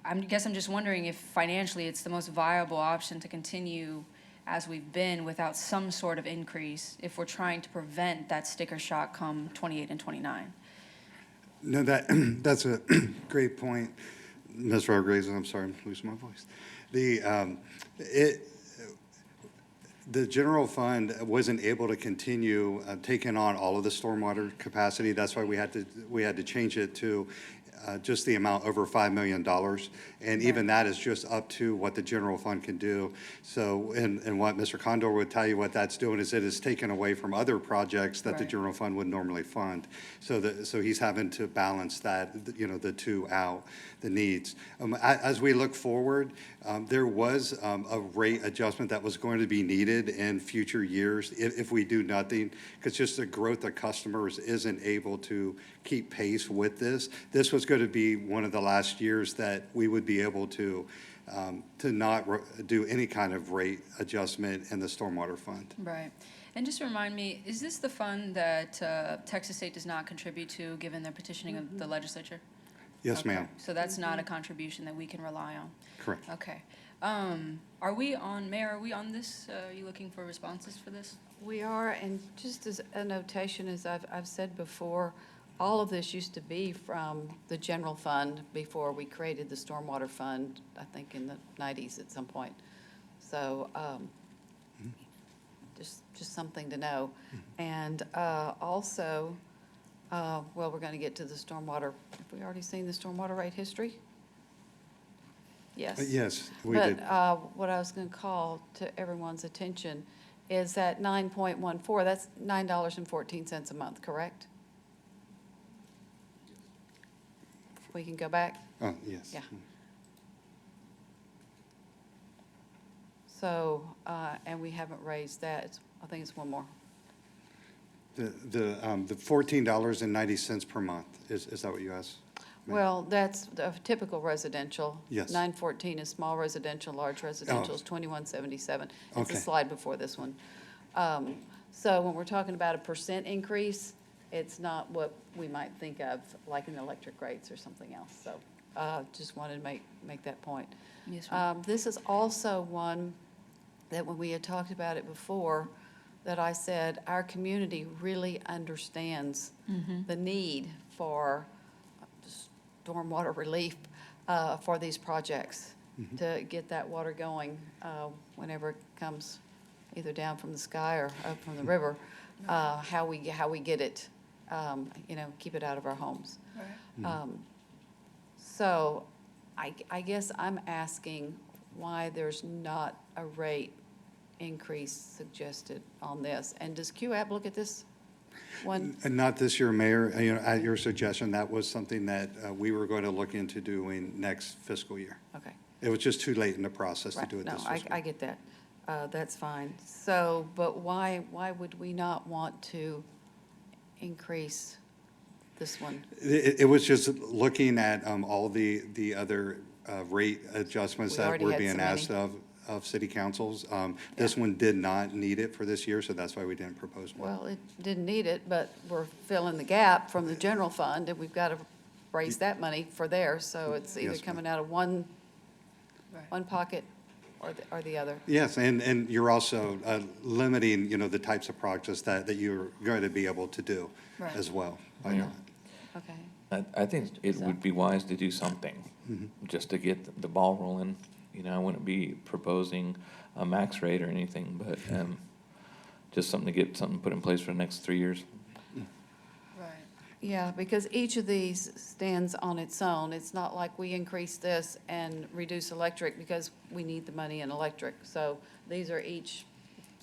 I guess I'm just wondering if financially it's the most viable option to continue as we've been without some sort of increase if we're trying to prevent that sticker shock come 28 and 29.
No, that's a great point, Ms. Rodriguez. I'm sorry, I'm losing my voice. The general fund wasn't able to continue taking on all of the stormwater capacity. That's why we had to change it to just the amount over $5 million. And even that is just up to what the general fund can do. So, and what Mr. Condor would tell you, what that's doing is it is taken away from other projects that the general fund would normally fund. So he's having to balance that, you know, the two out, the needs. As we look forward, there was a rate adjustment that was going to be needed in future years if we do nothing, because just the growth of customers isn't able to keep pace with this. This was going to be one of the last years that we would be able to not do any kind of rate adjustment in the stormwater fund.
Right. And just remind me, is this the fund that Texas State does not contribute to, given their petitioning of the legislature?
Yes,
Okay.
ma'am.
So that's not a contribution that we can rely on?
Correct.
Okay. Are we on, Mayor, are we on this? Are you looking for responses for this?
We are, and just as a notation, as I've said before, all of this used to be from the general fund before we created the stormwater fund, I think in the 90s at some point. So just something to know. And also, well, we're going to get to the stormwater. Have we already seen the stormwater rate history? Yes.
Yes, we
But
did.
what I was going to call to everyone's attention is that 9.14, that's $9.14 a month, correct? We can go back?
Oh, yes.
Yeah. So, and we haven't raised that. I think it's one more.
The $14.90 per month, is that what you asked? ma'am?
Well, that's a typical residential.
Yes.
914 is small residential, large residential is 2177. It's a
Okay.
slide before this one. So when we're talking about a percent increase, it's not what we might think of, like in electric rates or something else. So just wanted to make that point.
Yes, ma'am.
This is also one that when we had talked about it before, that I said our community really understands the need for stormwater relief for these projects to get that water going whenever it comes either down from the sky or up from the river, how we get it, keep it out of our homes. So I guess I'm asking why there's not a rate increase suggested on this. And does QAB look at this one?
And not this year, Mayor. You know, at your suggestion, that was something that we were going to look into doing next fiscal year.
Okay.
It was just too late in the process to
Right.
do it
No,
this fiscal
I
year.
get that. That's fine. So, but why would we not want to increase this one?
It was just looking at all the other rate adjustments
We
that
already
were
had
being
so
asked
many.
of city councils. This one did not need it for this year, so that's why we didn't propose one.
Well, it didn't need it, but we're filling the gap from the general fund, and we've got to raise that money for there. So it's either
Yes, ma'am.
coming out of one pocket or the other.
Yes, and you're also limiting, the types of projects that you're going to be able to do
Right.
as well. by
Yeah.
not.
Okay.
I think it would be wise to do something, just to get the ball rolling. I wouldn't be proposing a max rate or anything, but just something to get something put in place for the next 3 years.
Right.
Yeah, because each of these stands on its own. It's not like we increase this and reduce electric because we need the money in electric. So these are each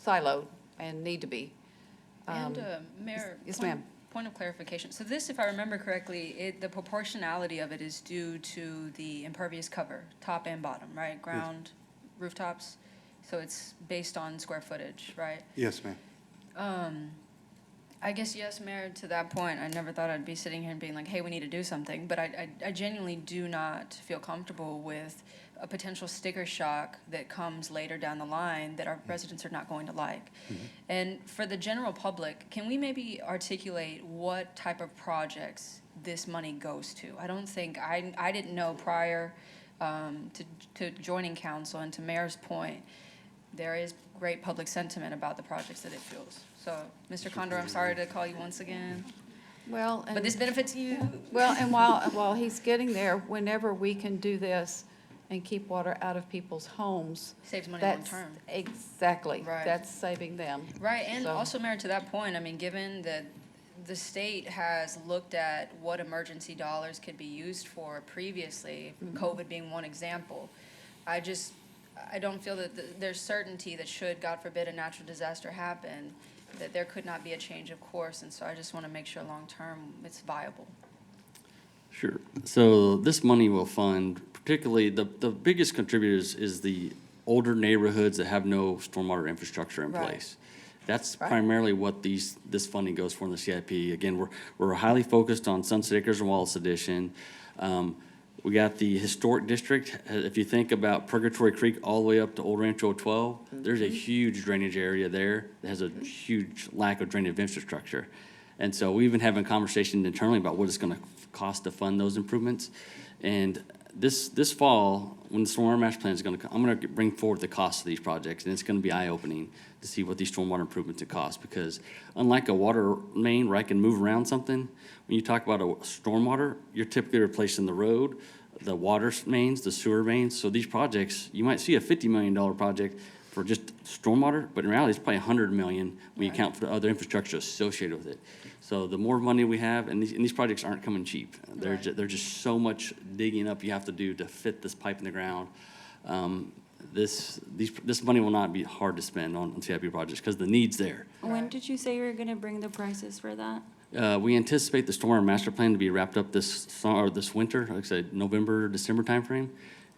siloed and need to be.
And Mayor?
Yes,
point-
ma'am.
Point of clarification. So this, if I remember correctly, the proportionality of it is due to the impervious cover, top and bottom, right? Ground, rooftops. So it's based on square footage, right?
Yes, ma'am.
I guess, yes, Mayor, to that point, I never thought I'd be sitting here and being like, hey, we need to do something. But I genuinely do not feel comfortable with a potential sticker shock that comes later down the line that our residents are not going to like. And for the general public, can we maybe articulate what type of projects this money goes to? I don't think, I didn't know prior to joining council, and to Mayor's point, there is great public sentiment about the projects that it fuels. So, Mr. Condor, I'm sorry to call you once again,
Well,
but this benefits you.
Well, and while he's getting there, whenever we can do this and keep water out of people's homes.
Saves money
that's-
long-term.
Exactly.
Right.
That's saving them.
Right, and
So-
also, Mayor, to that point, I mean, given that the state has looked at what emergency dollars could be used for previously, COVID being one example, I don't feel that there's certainty that should, God forbid, a natural disaster happen, that there could not be a change of course, and so I just want to make sure long-term it's viable.
Sure. So this money will fund, particularly, the biggest contributors is the older neighborhoods that have no stormwater infrastructure in
Right.
place. That's
Right.
primarily what this funding goes for in the CIP. Again, we're highly focused on Sunset Acres and Wallace Addition. We got the historic district. If you think about Purgatory Creek all the way up to Old Rancho 12, there's a huge drainage area there that has a huge lack of drainage infrastructure. And so we've been having conversations internally about what it's gonna cost to fund those improvements. And this fall, when the stormwater master plan is gonna come, I'm gonna bring forward the cost of these projects, and it's gonna be eye-opening to see what these stormwater improvements would cost. Because unlike a water main where I can move around something, when you talk about a stormwater, you're typically replacing the road, the water mains, the sewer mains. So these projects, you might see a $50 million project for just stormwater, but in reality, it's probably $100 million when you account for the other infrastructure associated with it. So the more money we have, and these projects aren't coming cheap. They're just so much digging up you have to do to fit this pipe in the ground. This money will not be hard to spend on CIP projects because the need's there.
When did you say you were gonna bring the prices for that?
We anticipate the stormwater master plan to be wrapped up this winter, like I said, November, December timeframe.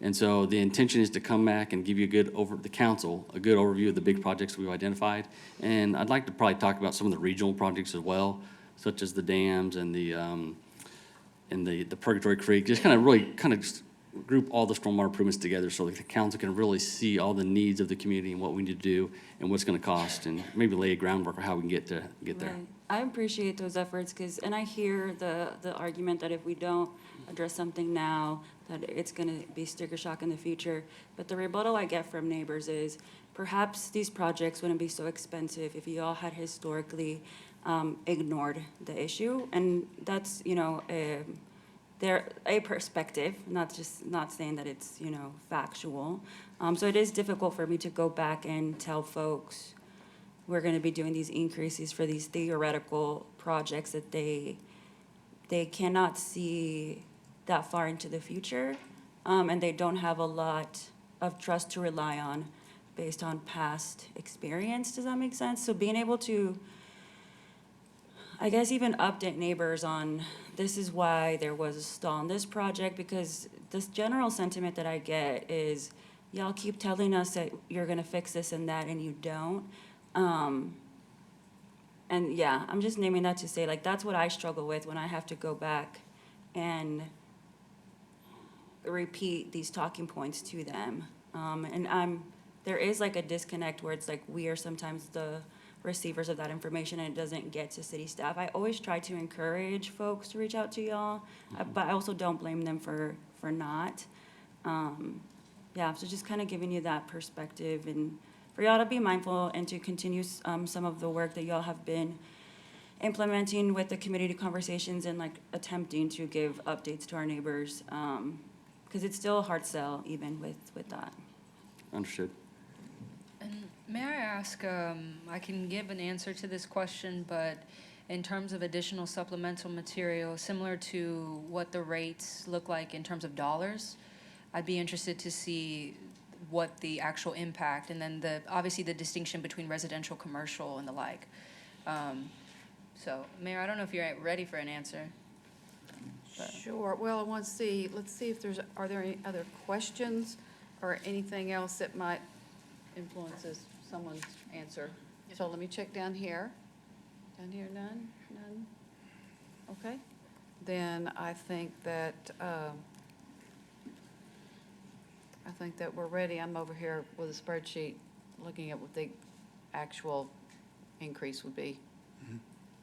And so the intention is to come back and give you a good overview of the big projects we've identified. And I'd like to probably talk about some of the regional projects as well, such as the dams and the Purgatory Creek, just just group all the stormwater improvements together so that the council can really see all the needs of the community and what we need to do and what's gonna cost, and maybe lay a groundwork for how we can get there.
Right. I appreciate those efforts, and I hear the argument that if we don't address something now, that it's gonna be sticker shock in the future. But the rebuttal I get from neighbors is, perhaps these projects wouldn't be so expensive if you all had historically ignored the issue. And that's, a perspective, not saying that it's, factual. So it is difficult for me to go back and tell folks, we're gonna be doing these increases for these theoretical projects that they cannot see that far into the future, and they don't have a lot of trust to rely on based on past experience. Does that make sense? So being able to, I guess, even update neighbors on, this is why there was a stall on this project, because this general sentiment that I get is, y'all keep telling us that you're gonna fix this and that, and you don't. And yeah, I'm just naming that to say, like, that's what I struggle with when I have to go back and repeat these talking points to them. There is like a disconnect where it's like we are sometimes the receivers of that information and it doesn't get to city staff. I always try to encourage folks to reach out to y'all, but I also don't blame them for not. Yeah, so just kind of giving you that perspective, and for y'all to be mindful and to continue some of the work that y'all have been implementing with the community conversations and like attempting to give updates to our neighbors, because it's still a hard sell even with that.
Understood.
And may I ask, I can give an answer to this question, but in terms of additional supplemental material, similar to what the rates look like in terms of dollars, I'd be interested to see what the actual impact, and then obviously the distinction between residential, commercial, and the like. So, Mayor, I don't know if you're ready for an answer.
Sure. Well, I want to see, let's see if are there any other questions or anything else that might influence someone's answer? So let me check down here. Down here, none? None? Okay. Then I think that we're ready. I'm over here with a spreadsheet, looking at what the actual increase would be.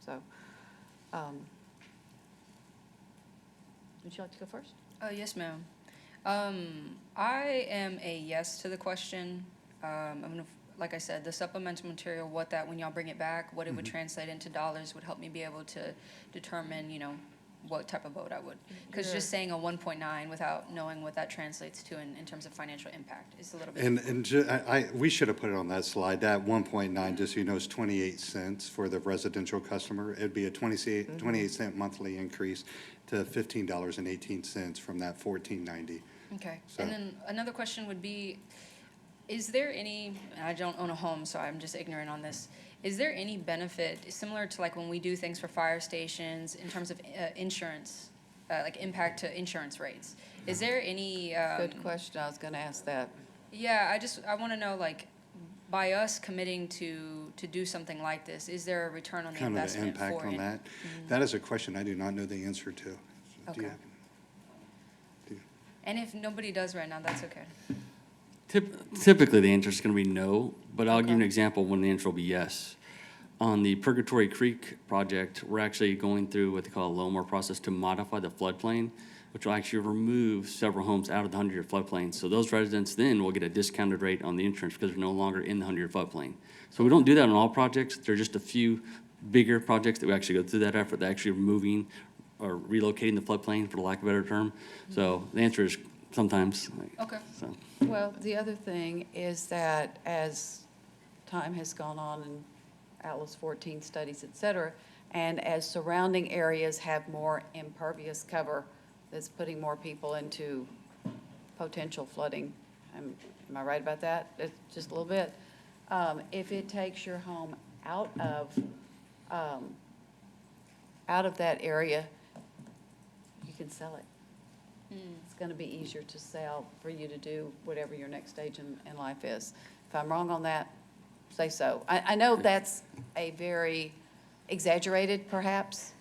So, would you like to go first?
Yes, ma'am. I am a yes to the question. I'm gonna, like I said, the supplemental material, when y'all bring it back, what it would translate into dollars would help me be able to determine, what type of vote I would. Because
Sure.
just saying a 1.9 without knowing what that translates to in terms of financial impact is a little bit.
We should have put it on that slide, that 1.9, just so you know, is 28 cents for the residential customer. It'd be a 28 cent monthly increase to $15.18 from that $14.90.
Okay.
So-
And then another question would be, is there any, and I don't own a home, so I'm just ignorant on this. Is there any benefit, similar to like when we do things for fire stations in terms of insurance, like impact to insurance rates? Is there any?
Good question. I was going to ask that.
Yeah, I want to know, like, by us committing to do something like this, is there a return on the
Kind of the
investment for
impact on
it?
that. That is a question I do not know the answer to. Do you
Okay.
have-
And if nobody does right now, that's okay.
Typically, the answer is going to be no, but I'll give you an
Okay.
example when the answer will be yes. On the Purgatory Creek project, we're actually going through what they call a LOMAR process to modify the floodplain, which will actually remove several homes out of the 100-year floodplain. So those residents then will get a discounted rate on the insurance because they're no longer in the 100-year floodplain. So we don't do that on all projects. There are just a few bigger projects that we actually go through that effort, that actually removing or relocating the floodplain, for the lack of a better term. So the answer is sometimes.
Okay.
So.
Well, the other thing is that as time has gone on in Atlas 14 studies, et cetera, and as surrounding areas have more impervious cover, that's putting more people into potential flooding. Am I right about that? It's just a little bit. If it takes your home out of that area, you can sell it. It's going to be easier to sell for you to do whatever your next stage in life is. If I'm wrong on that, say so. I know that's a very exaggerated, perhaps,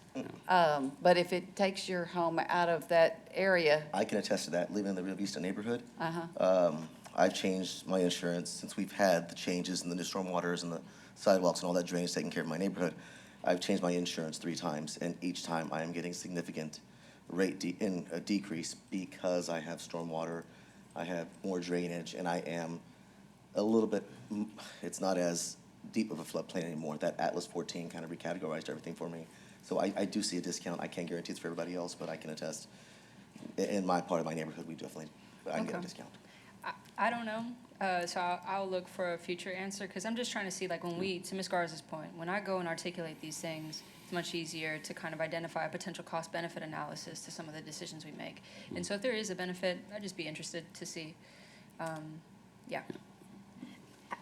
but if it takes your home out of that area,
I can attest to that, living in the Rio Vista neighborhood.
uh-huh,
I've changed my insurance since we've had the changes in the new stormwaters and the sidewalks and all that drainage taking care of my neighborhood. I've changed my insurance 3 times, and each time I am getting significant rate decrease because I have stormwater, I have more drainage, and I am a little bit, it's not as deep of a floodplain anymore. That Atlas 14 kind of recategorized everything for me. So I do see a discount. I can't guarantee it's for everybody else, but I can attest, in my part of my neighborhood, we definitely, I can get a
Okay.
discount.
I don't know, so I'll look for a future answer, because I'm just trying to see, like, to Ms. Garza's point, when I go and articulate these things, it's much easier to kind of identify a potential cost-benefit analysis to some of the decisions we make. And so if there is a benefit, I'd just be interested to see. Yeah.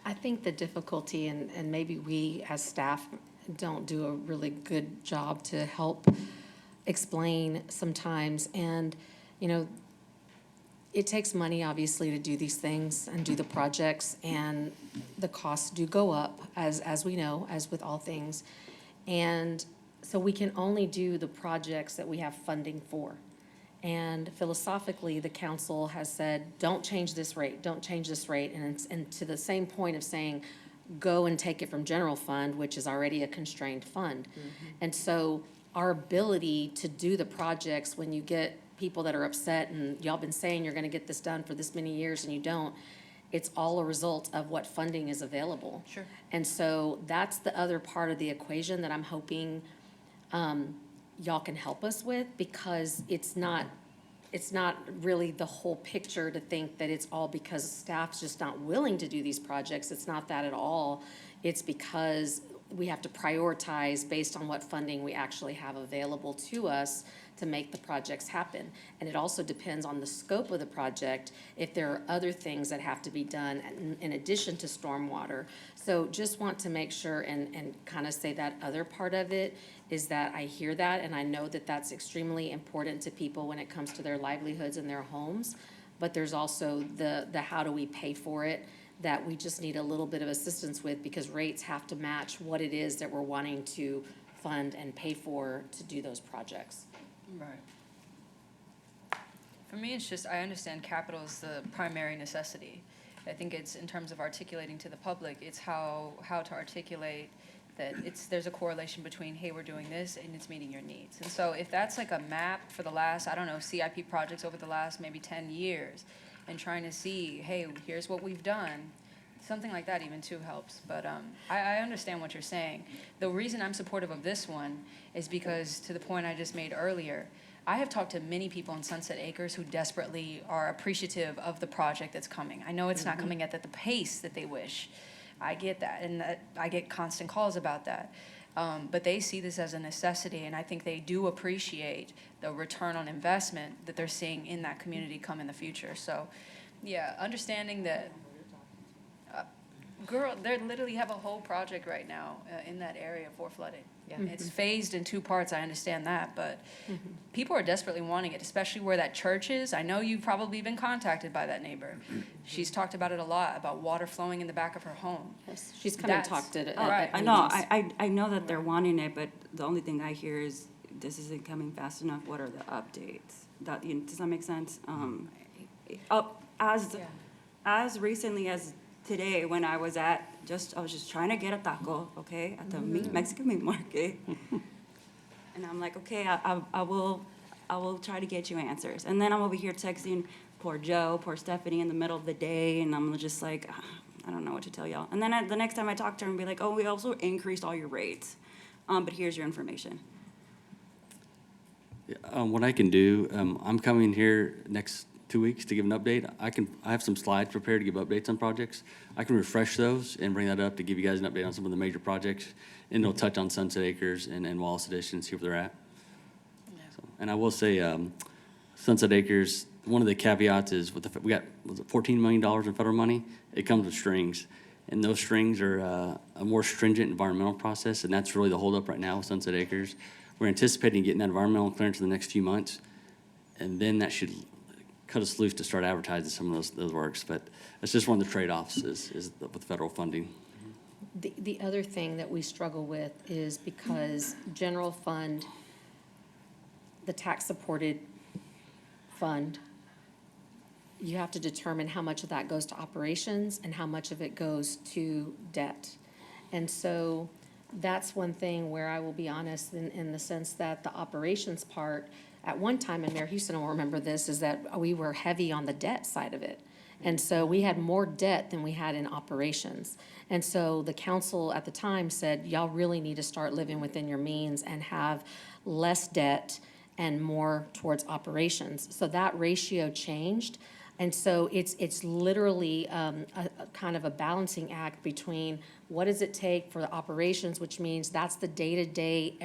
I think the difficulty, and maybe we as staff don't do a really good job to help explain sometimes, and, it takes money, obviously, to do these things and do the projects, and the costs do go up, as we know, as with all things. And so we can only do the projects that we have funding for. And philosophically, the council has said, don't change this rate, don't change this rate. And to the same point of saying, go and take it from general fund, which is already a constrained fund. And so our ability to do the projects, when you get people that are upset and y'all been saying you're gonna get this done for this many years and you don't, it's all a result of what funding is available.
Sure.
And so that's the other part of the equation that I'm hoping y'all can help us with, because it's not really the whole picture to think that it's all because staff's just not willing to do these projects. It's not that at all. It's because we have to prioritize based on what funding we actually have available to us to make the projects happen. And it also depends on the scope of the project, if there are other things that have to be done in addition to stormwater. So just want to make sure and kind of say that other part of it is that I hear that, and I know that that's extremely important to people when it comes to their livelihoods and their homes. But there's also the how do we pay for it, that we just need a little bit of assistance with, because rates have to match what it is that we're wanting to fund and pay for to do those projects.
Right. For me, it's just, I understand capital is the primary necessity. I think it's in terms of articulating to the public, it's how to articulate that there's a correlation between, hey, we're doing this and it's meeting your needs. And so if that's like a map for the last, I don't know, CIP projects over the last maybe 10 years, and trying to see, hey, here's what we've done, something like that even too helps. But I understand what you're saying. The reason I'm supportive of this one is because, to the point I just made earlier, I have talked to many people in Sunset Acres who desperately are appreciative of the project that's coming. I know it's not coming at the pace that they wish. I get that, and I get constant calls about that. But they see this as a necessity, and I think they do appreciate the return on investment that they're seeing in that community come in the future. So, yeah, understanding that, they literally have a whole project right now in that area for flooding. Yeah, it's phased in 2 parts, I understand that, but people are desperately wanting it, especially where that church is. I know you've probably been contacted by that neighbor. She's talked about it a lot, about water flowing in the back of her home.
Yes, she's come and talked to it.
Right.
I know, I know that they're wanting it, but the only thing I hear is this isn't coming fast enough. What are the updates? Does that make sense? As recently as today, when I was just trying to get a taco, okay, at the Mexican meat market. And I'm like, okay, I will try to get you answers. And then I'm over here texting poor Joe, poor Stephanie in the middle of the day, and I'm just like, I don't know what to tell y'all. And then the next time I talk to her and be like, oh, we also increased all your rates, but here's your information.
What I can do, I'm coming here next 2 weeks to give an update. I have some slides prepared to give updates on projects. I can refresh those and bring that up to give you guys an update on some of the major projects. And it'll touch on Sunset Acres and Wallace Edition, see where they're at. So, and I will say, Sunset Acres, one of the caveats is we got, was it $14 million in federal money? It comes with strings. And those strings are a more stringent environmental process, and that's really the holdup right now with Sunset Acres. We're anticipating getting that environmental clearance in the next few months, and then that should cut us loose to start advertising some of those works. But that's just one of the trade-offs is with federal funding.
The other thing that we struggle with is because general fund, the tax-supported fund, you have to determine how much of that goes to operations and how much of it goes to debt. And so that's one thing where I will be honest in the sense that the operations part, at one time, and Mayor Houston will remember this, is that we were heavy on the debt side of it. And so we had more debt than we had in operations. And so the council at the time said, y'all really need to start living within your means and have less debt and more towards operations. So that ratio changed. And so it's literally a kind of a balancing act between what does it take for the operations, which means that's the day-to-day,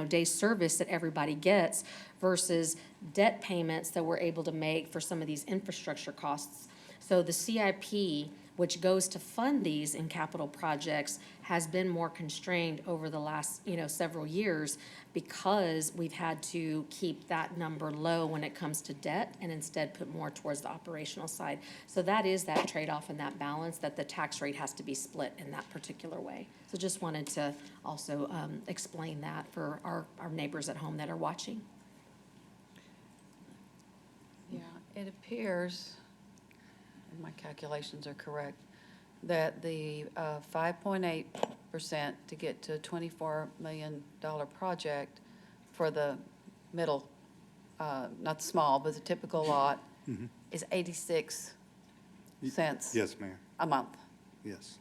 day service that everybody gets, versus debt payments that we're able to make for some of these infrastructure costs. So the CIP, which goes to fund these in capital projects, has been more constrained over the last, several years because we've had to keep that number low when it comes to debt and instead put more towards the operational side. So that is that trade-off and that balance that the tax rate has to be split in that particular way. So just wanted to also explain that for our neighbors at home that are watching.
Yeah, it appears, and my calculations are correct, that the 5.8% to get to a $24 million project for the middle, not the small, but the typical lot, is 86 cents
Yes, Mayor.
a month.
Yes.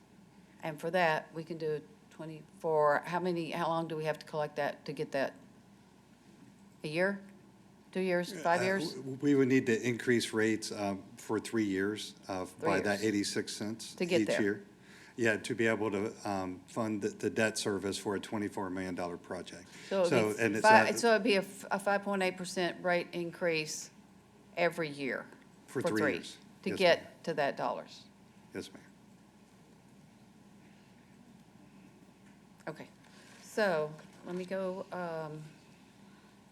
And for that, we can do 24, how long do we have to collect that to get that? A year? 2 years, 5 years?
We would need to increase rates for 3 years by that
years.
86 cents
To get
each
there.
year. Yeah, to be able to fund the debt service for a $24 million project.
So it'd be a 5.8% rate increase every year.
For 3 years.
To
Yes,
get to that dollars.
Yes, Mayor.
Okay, so let me go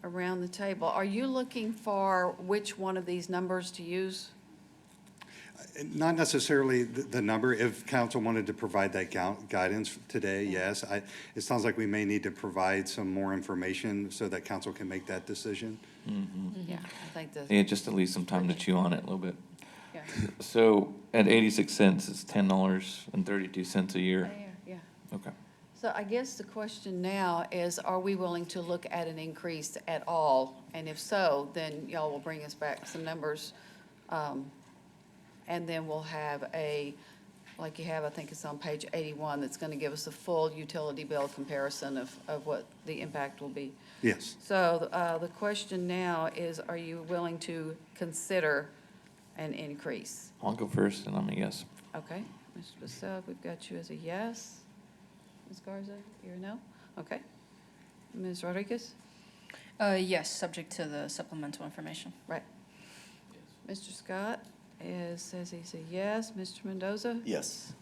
around the table. Are you looking for which one of these numbers to use?
Not necessarily the number. If council wanted to provide that guidance today, yes. It sounds like we may need to provide some more information so that council can make that decision.
Yeah, I think the.
Yeah, just at least some time to chew on it a little bit.
Yeah.
So at 86 cents, it's $10.32 a year.
Yeah.
Okay.
So I guess the question now is, are we willing to look at an increase at all? And if so, then y'all will bring us back some numbers. And then we'll have like you have, I think it's on page 81, that's going to give us a full utility bill comparison of what the impact will be.
Yes.
So the question now is, are you willing to consider an increase?
I'll go first, and I'm a yes.
Okay, Mr. Bassett, we've got you as a yes. Ms. Garza, you're a no? Okay. Ms. Rodriguez?
Yes, subject to the supplemental information.
Right. Mr. Scott says he's a yes. Mr. Mendoza?
Yes.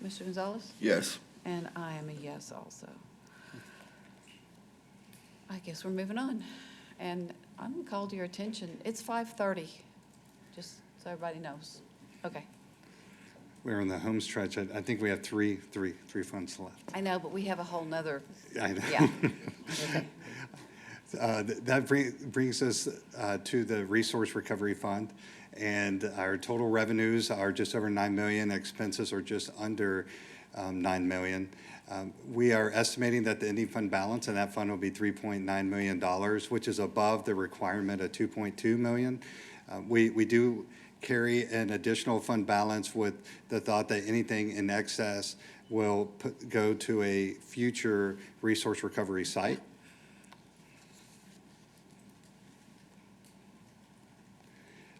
Mr. Gonzalez?
Yes.
And I am a yes also. I guess we're moving on. And I'm going to call to your attention, it's 5:30, just so everybody knows. Okay.
We're in the home stretch. I think we have three funds left.
I know, but we have a whole nother,
I know.
yeah. Okay.
That brings us to the Resource Recovery Fund, and our total revenues are just over 9 million. Expenses are just under 9 million. We are estimating that the ending fund balance in that fund will be $3.9 million, which is above the requirement of 2.2 million. We do carry an additional fund balance with the thought that anything in excess will go to a future resource recovery site.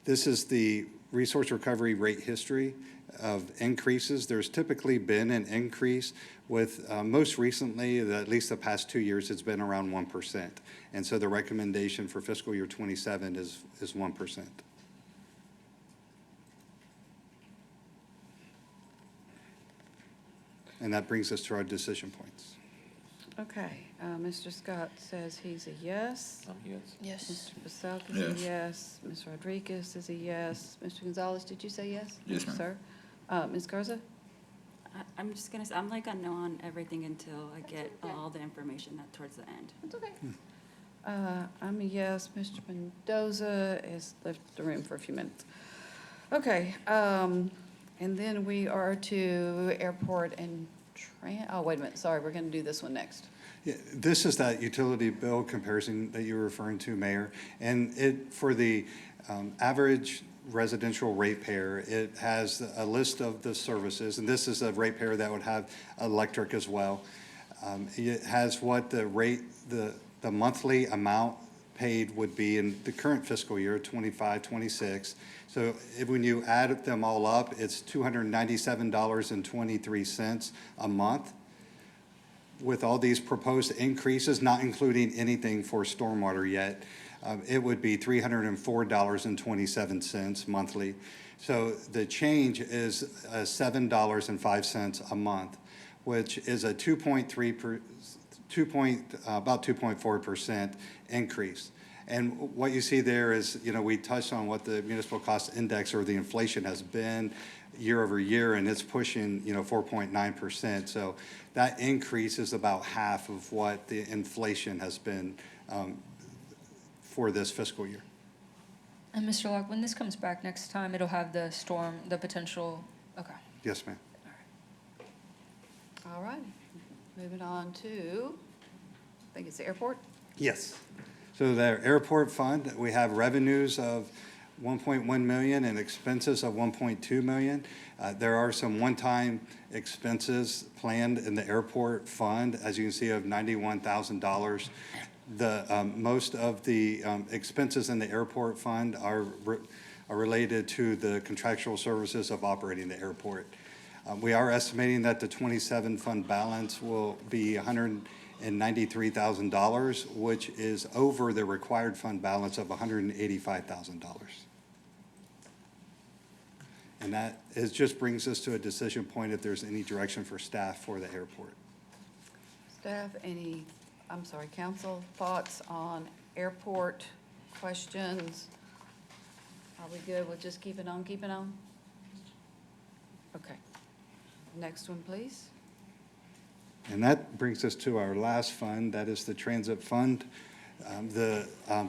This is the resource recovery rate history of increases. There's typically been an increase with, most recently, at least the past 2 years, it's been around 1%. And so the recommendation for fiscal year 27 is 1%. And that brings us to our decision points.
Okay, Mr. Scott says he's a yes.
Yes.
Yes.
Mr. Basalk is a yes. Ms. Rodriguez is a yes. Mr. Gonzalez, did you say yes?
Yes, ma'am.
Sir? Ms. Garza?
I'm just gonna say, I'm like a no on everything until I get all the information towards the end.
That's okay. I'm a yes. Mr. Mendoza has left the room for a few minutes. Okay, and then we are to airport and oh, wait a minute, sorry, we're gonna do this one next.
Yeah, this is that utility bill comparison that you were referring to, Mayor. And for the average residential ratepayer, it has a list of the services, and this is a ratepayer that would have electric as well. It has what the monthly amount paid would be in the current fiscal year, 25-26. So when you add them all up, it's $297.23 a month. With all these proposed increases, not including anything for stormwater yet, it would be $304.27 monthly. So the change is $7.05 a month, which is a about 2.4% increase. And what you see there is, we touched on what the municipal cost index or the inflation has been year over year, and it's pushing, 4.9%. So that increase is about half of what the inflation has been for this fiscal year.
And Mr. Locke, when this comes back next time, it'll have the potential, okay.
Yes, ma'am.
All right, moving on to, I think it's the airport.
Yes. So the airport fund, we have revenues of 1.1 million and expenses of 1.2 million. There are some one-time expenses planned in the airport fund, as you can see, of $91,000. Most of the expenses in the airport fund are related to the contractual services of operating the airport. We are estimating that the 27 fund balance will be $193,000, which is over the required fund balance of $185,000. And that just brings us to a decision point if there's any direction for staff for the airport.
Staff, council thoughts on airport questions? Are we good with just keeping on? Okay. Next one, please.
And that brings us to our last fund, that is the transit fund.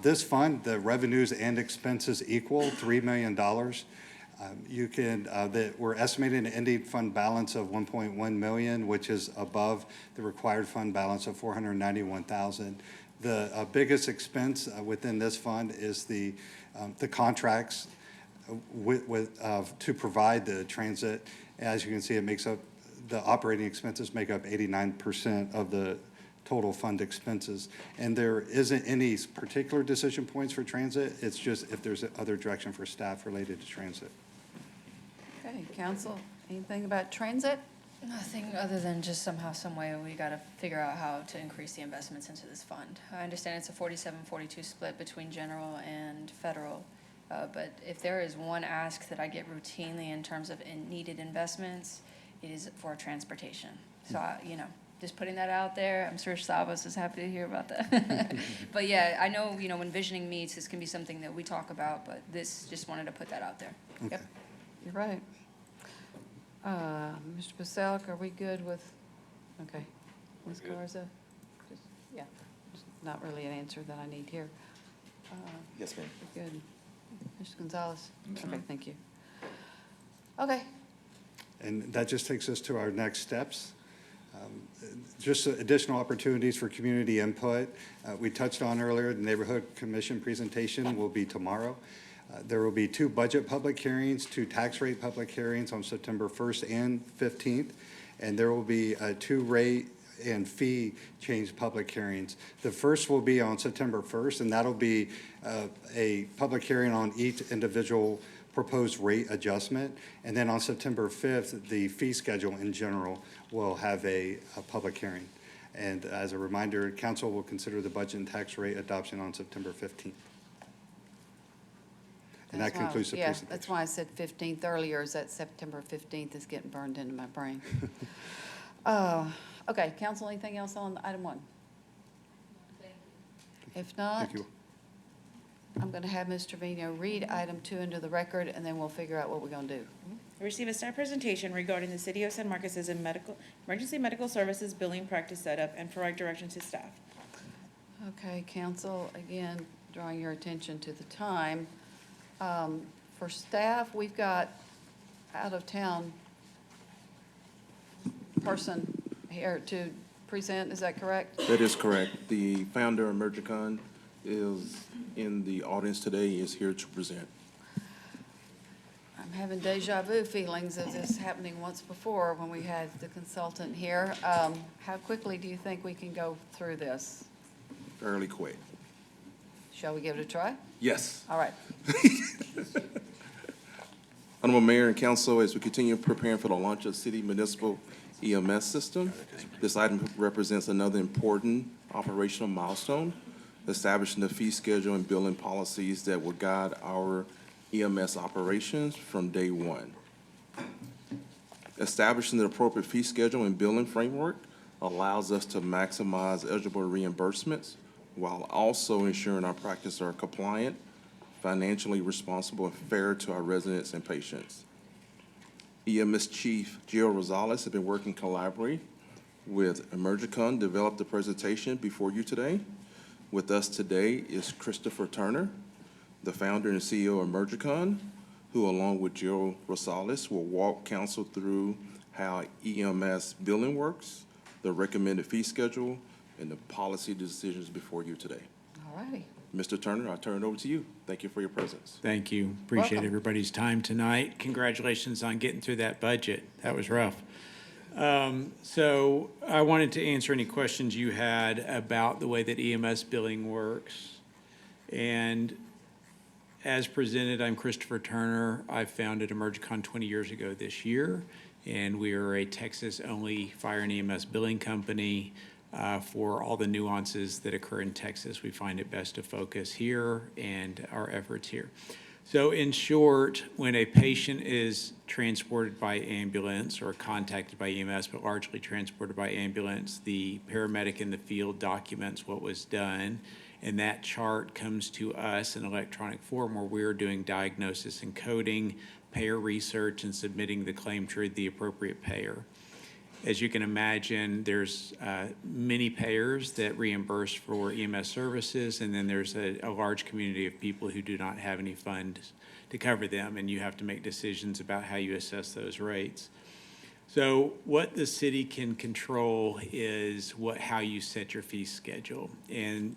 This fund, the revenues and expenses equal $3 million. We're estimating an ending fund balance of 1.1 million, which is above the required fund balance of 491,000. The biggest expense within this fund is the contracts to provide the transit. As you can see, the operating expenses make up 89% of the total fund expenses. And there isn't any particular decision points for transit. It's just if there's other direction for staff related to transit.
Okay, council, anything about transit?
Nothing other than just somehow, some way, we gotta figure out how to increase the investments into this fund. I understand it's a 47-42 split between general and federal, but if there is one ask that I get routinely in terms of needed investments, it is for transportation. So, just putting that out there. I'm sure Savas is happy to hear about that. But yeah, I know, when visioning meets, this can be something that we talk about, but just wanted to put that out there.
Okay.
Yep, you're right. Mr. Paselic, are we good with, okay. Ms. Garza? Yeah, just not really an answer that I need here.
Yes, ma'am.
Good. Mr. Gonzalez? Okay, thank you. Okay,
And that just takes us to our next steps. Just additional opportunities for community input. We touched on earlier, the Neighborhood Commission presentation will be tomorrow. There will be 2 budget public hearings, 2 tax rate public hearings on September 1st and 15th, and there will be 2 rate and fee change public hearings. The first will be on September 1st, and that'll be a public hearing on each individual proposed rate adjustment. And then on September 5th, the fee schedule in general will have a public hearing. And as a reminder, council will consider the budget and tax rate adoption on September 15th. And that concludes the presentation.
Yeah, that's why I said 15th earlier, is that September 15th is getting burned into my brain. Okay, council, anything else on item 1? If not,
Thank you.
I'm going to have Ms. Trevino read item 2 into the record, and then we'll figure out what we're going to do.
Receive a staff presentation regarding the City of San Marcos's emergency medical services billing practice setup and provide direction to staff.
Okay, council, again, drawing your attention to the time. For staff, we've got out-of-town person here to present, is that correct?
That is correct. The founder of Emergicon is in the audience today, he is here to present.
I'm having deja vu feelings of this happening once before when we had the consultant here. How quickly do you think we can go through this?
Fairly quick.
Shall we give it a try?
Yes.
All right.
Honorable Mayor and Council, as we continue preparing for the launch of city municipal EMS system, this item represents another important operational milestone, establishing the fee schedule and billing policies that will guide our EMS operations from day one. Establishing the appropriate fee schedule and billing framework allows us to maximize eligible reimbursements while also ensuring our practices are compliant, financially responsible, and fair to our residents and patients. EMS Chief Gio Rosales has been working collaboratively with Emergicon to develop the presentation before you today. With us today is Christopher Turner, the founder and CEO of Emergicon, who along with Gio Rosales will walk council through how EMS billing works, the recommended fee schedule, and the policy decisions before you today.
All righty.
Mr. Turner, I turn it over to you. Thank you for your presence.
Thank you. Appreciate
Welcome.
everybody's time tonight. Congratulations on getting through that budget. That was rough. So I wanted to answer any questions you had about the way that EMS billing works. And as presented, I'm Christopher Turner. I founded Emergicon 20 years ago this year, and we are a Texas-only fire and EMS billing company. For all the nuances that occur in Texas, we find it best to focus here and our efforts here. So in short, when a patient is transported by ambulance or contacted by EMS, but largely transported by ambulance, the paramedic in the field documents what was done, And that chart comes to us in electronic form where we're doing diagnosis and coding, payer research, and submitting the claim to the appropriate payer. As you can imagine, there's many payers that reimburse for EMS services, and then there's a large community of people who do not have any funds to cover them, and you have to make decisions about how you assess those rates. So what the city can control is how you set your fee schedule. And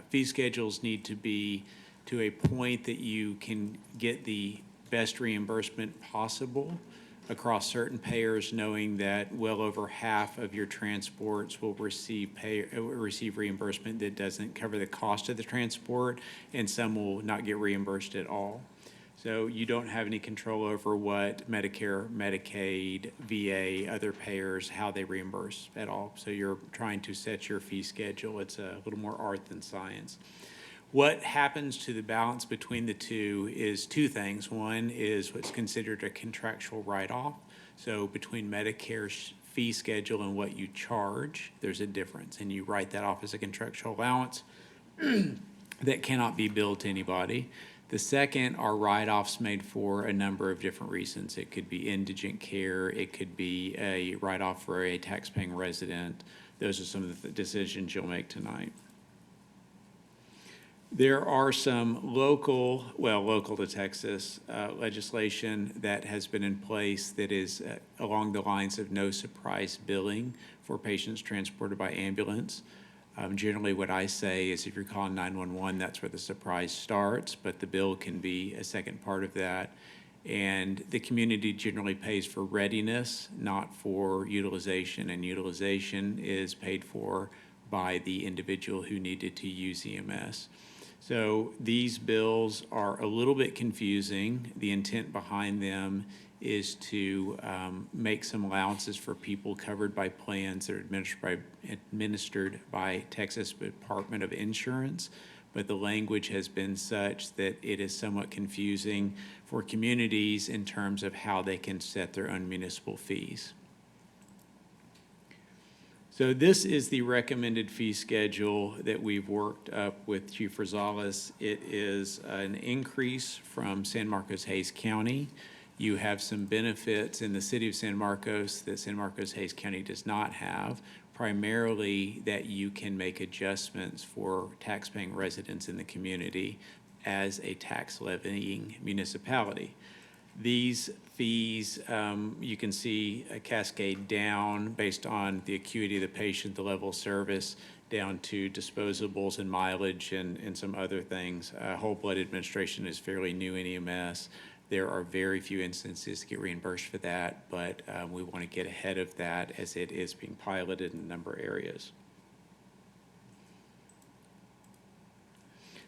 fee schedules need to be to a point that you can get the best reimbursement possible across certain payers, knowing that well over half of your transports will receive reimbursement that doesn't cover the cost of the transport, and some will not get reimbursed at all. So you don't have any control over what Medicare, Medicaid, VA, other payers, how they reimburse at all. So you're trying to set your fee schedule. It's a little more art than science. What happens to the balance between the two is two things. One is what's considered a contractual write-off. So between Medicare's fee schedule and what you charge, there's a difference, and you write that off as a contractual allowance that cannot be billed to anybody. The second are write-offs made for a number of different reasons. It could be indigent care, it could be a write-off for a tax-paying resident. Those are some of the decisions you'll make tonight. There are some local to Texas legislation that has been in place that is along the lines of no surprise billing for patients transported by ambulance. Generally what I say is if you're calling 911, that's where the surprise starts, but the bill can be a second part of that. And the community generally pays for readiness, not for utilization, and utilization is paid for by the individual who needed to use EMS. So these bills are a little bit confusing. The intent behind them is to make some allowances for people covered by plans that are administered by Texas Department of Insurance, but the language has been such that it is somewhat confusing for communities in terms of how they can set their own municipal fees. So this is the recommended fee schedule that we've worked up with Chief Rosales. It is an increase from San Marcos Hays County. You have some benefits in the city of San Marcos that San Marcos Hays County does not have, primarily that you can make adjustments for tax-paying residents in the community as a tax levying municipality. These fees, you can see a cascade down based on the acuity of the patient, the level of service, down to disposables and mileage and some other things. Whole blood administration is fairly new in EMS. There are very few instances to get reimbursed for that, but we want to get ahead of that as it is being piloted in a number of areas.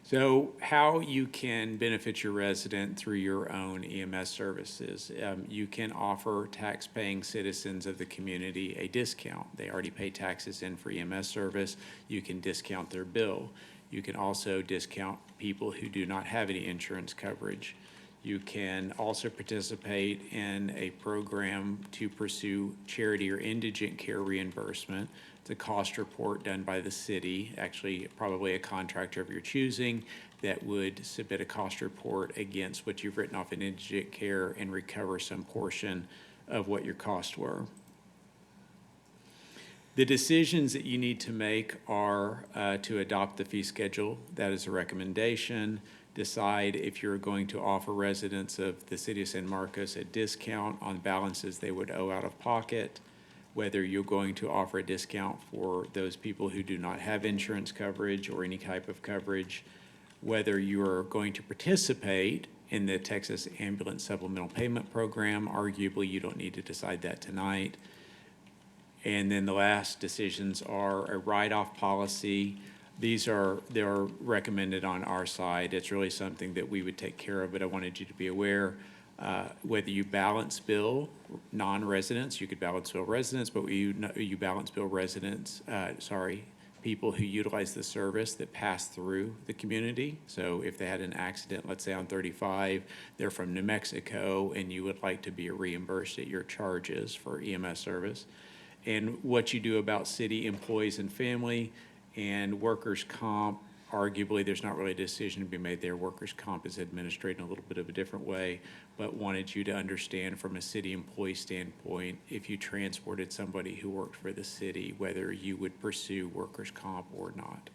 So how you can benefit your resident through your own EMS services. You can offer tax-paying citizens of the community a discount. They already pay taxes in for EMS service. You can discount their bill. You can also discount people who do not have any insurance coverage. You can also participate in a program to pursue charity or indigent care reimbursement. It's a cost report done by the city, actually probably a contractor of your choosing, that would submit a cost report against what you've written off in indigent care and recover some portion of what your costs were. The decisions that you need to make are to adopt the fee schedule. That is a recommendation. Decide if you're going to offer residents of the city of San Marcos a discount on balances they would owe out of pocket, whether you're going to offer a discount for those people who do not have insurance coverage or any type of coverage, whether you're going to participate in the Texas Ambulance Supplemental Payment Program. Arguably, you don't need to decide that tonight. And then the last decisions are a write-off policy. They're recommended on our side. It's really something that we would take care of, but I wanted you to be aware, whether you balance bill non-residents, you could balance bill residents, but you balance bill residents, people who utilize the service that pass through the community. So if they had an accident, let's say on 35, they're from New Mexico, and you would like to be reimbursed at your charges for EMS service. And what you do about city employees and family and workers' comp arguably, there's not really a decision to be made there. Workers' comp is administered in a little bit of a different way, but wanted you to understand from a city employee standpoint, if you transported somebody who worked for the city, whether you would pursue workers' comp or not.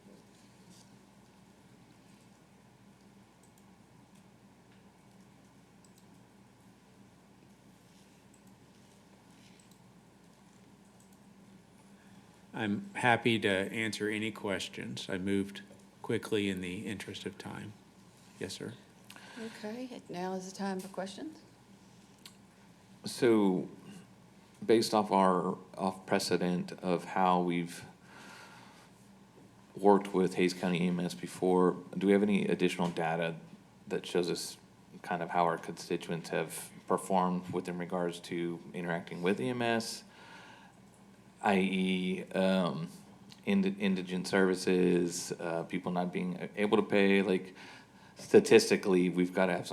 I'm happy to answer any questions. I moved quickly in the interest of time. Yes, sir.
Okay, now is the time for questions.
So, based off precedent of how we've worked with Hays County EMS before, do we have any additional data that shows us kind of how our constituents have performed within regards to interacting with EMS, i.e., indigent services, people not being able to pay? Like, statistically, we've got to have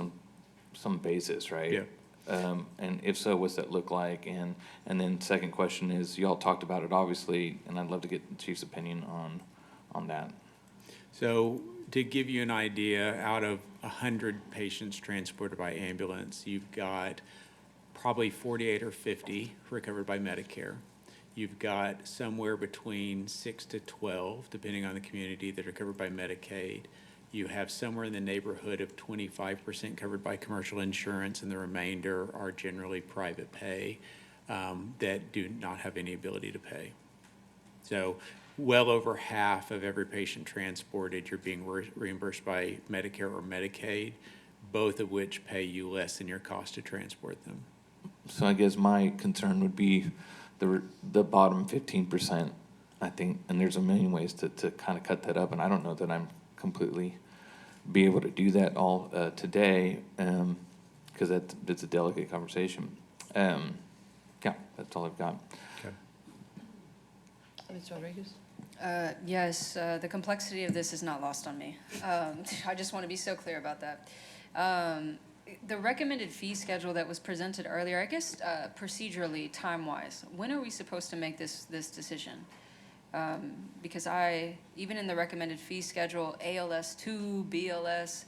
some basis, right?
Yeah.
And if so, what's that look like? And then second question is, you all talked about it, obviously, and I'd love to get the chief's opinion on that.
So to give you an idea, out of 100 patients transported by ambulance, you've got probably 48 or 50 recovered by Medicare. You've got somewhere between 6 to 12, depending on the community, that are covered by Medicaid. You have somewhere in the neighborhood of 25% covered by commercial insurance, and the remainder are generally private pay that do not have any ability to pay. So well over half of every patient transported, you're being reimbursed by Medicare or Medicaid, both of which pay you less than your cost to transport them.
So I guess my concern would be the bottom 15%, I think, and there's a million ways to kind of cut that up, and I don't know that I'm completely be able to do that all today, because that's a delicate conversation. Yeah, that's all I've got.
Okay.
Ms. Rodriguez?
Yes, the complexity of this is not lost on me. I just want to be so clear about that. The recommended fee schedule that was presented earlier, I guess procedurally, time-wise, when are we supposed to make this decision? Because even in the recommended fee schedule, ALS 2, BLS,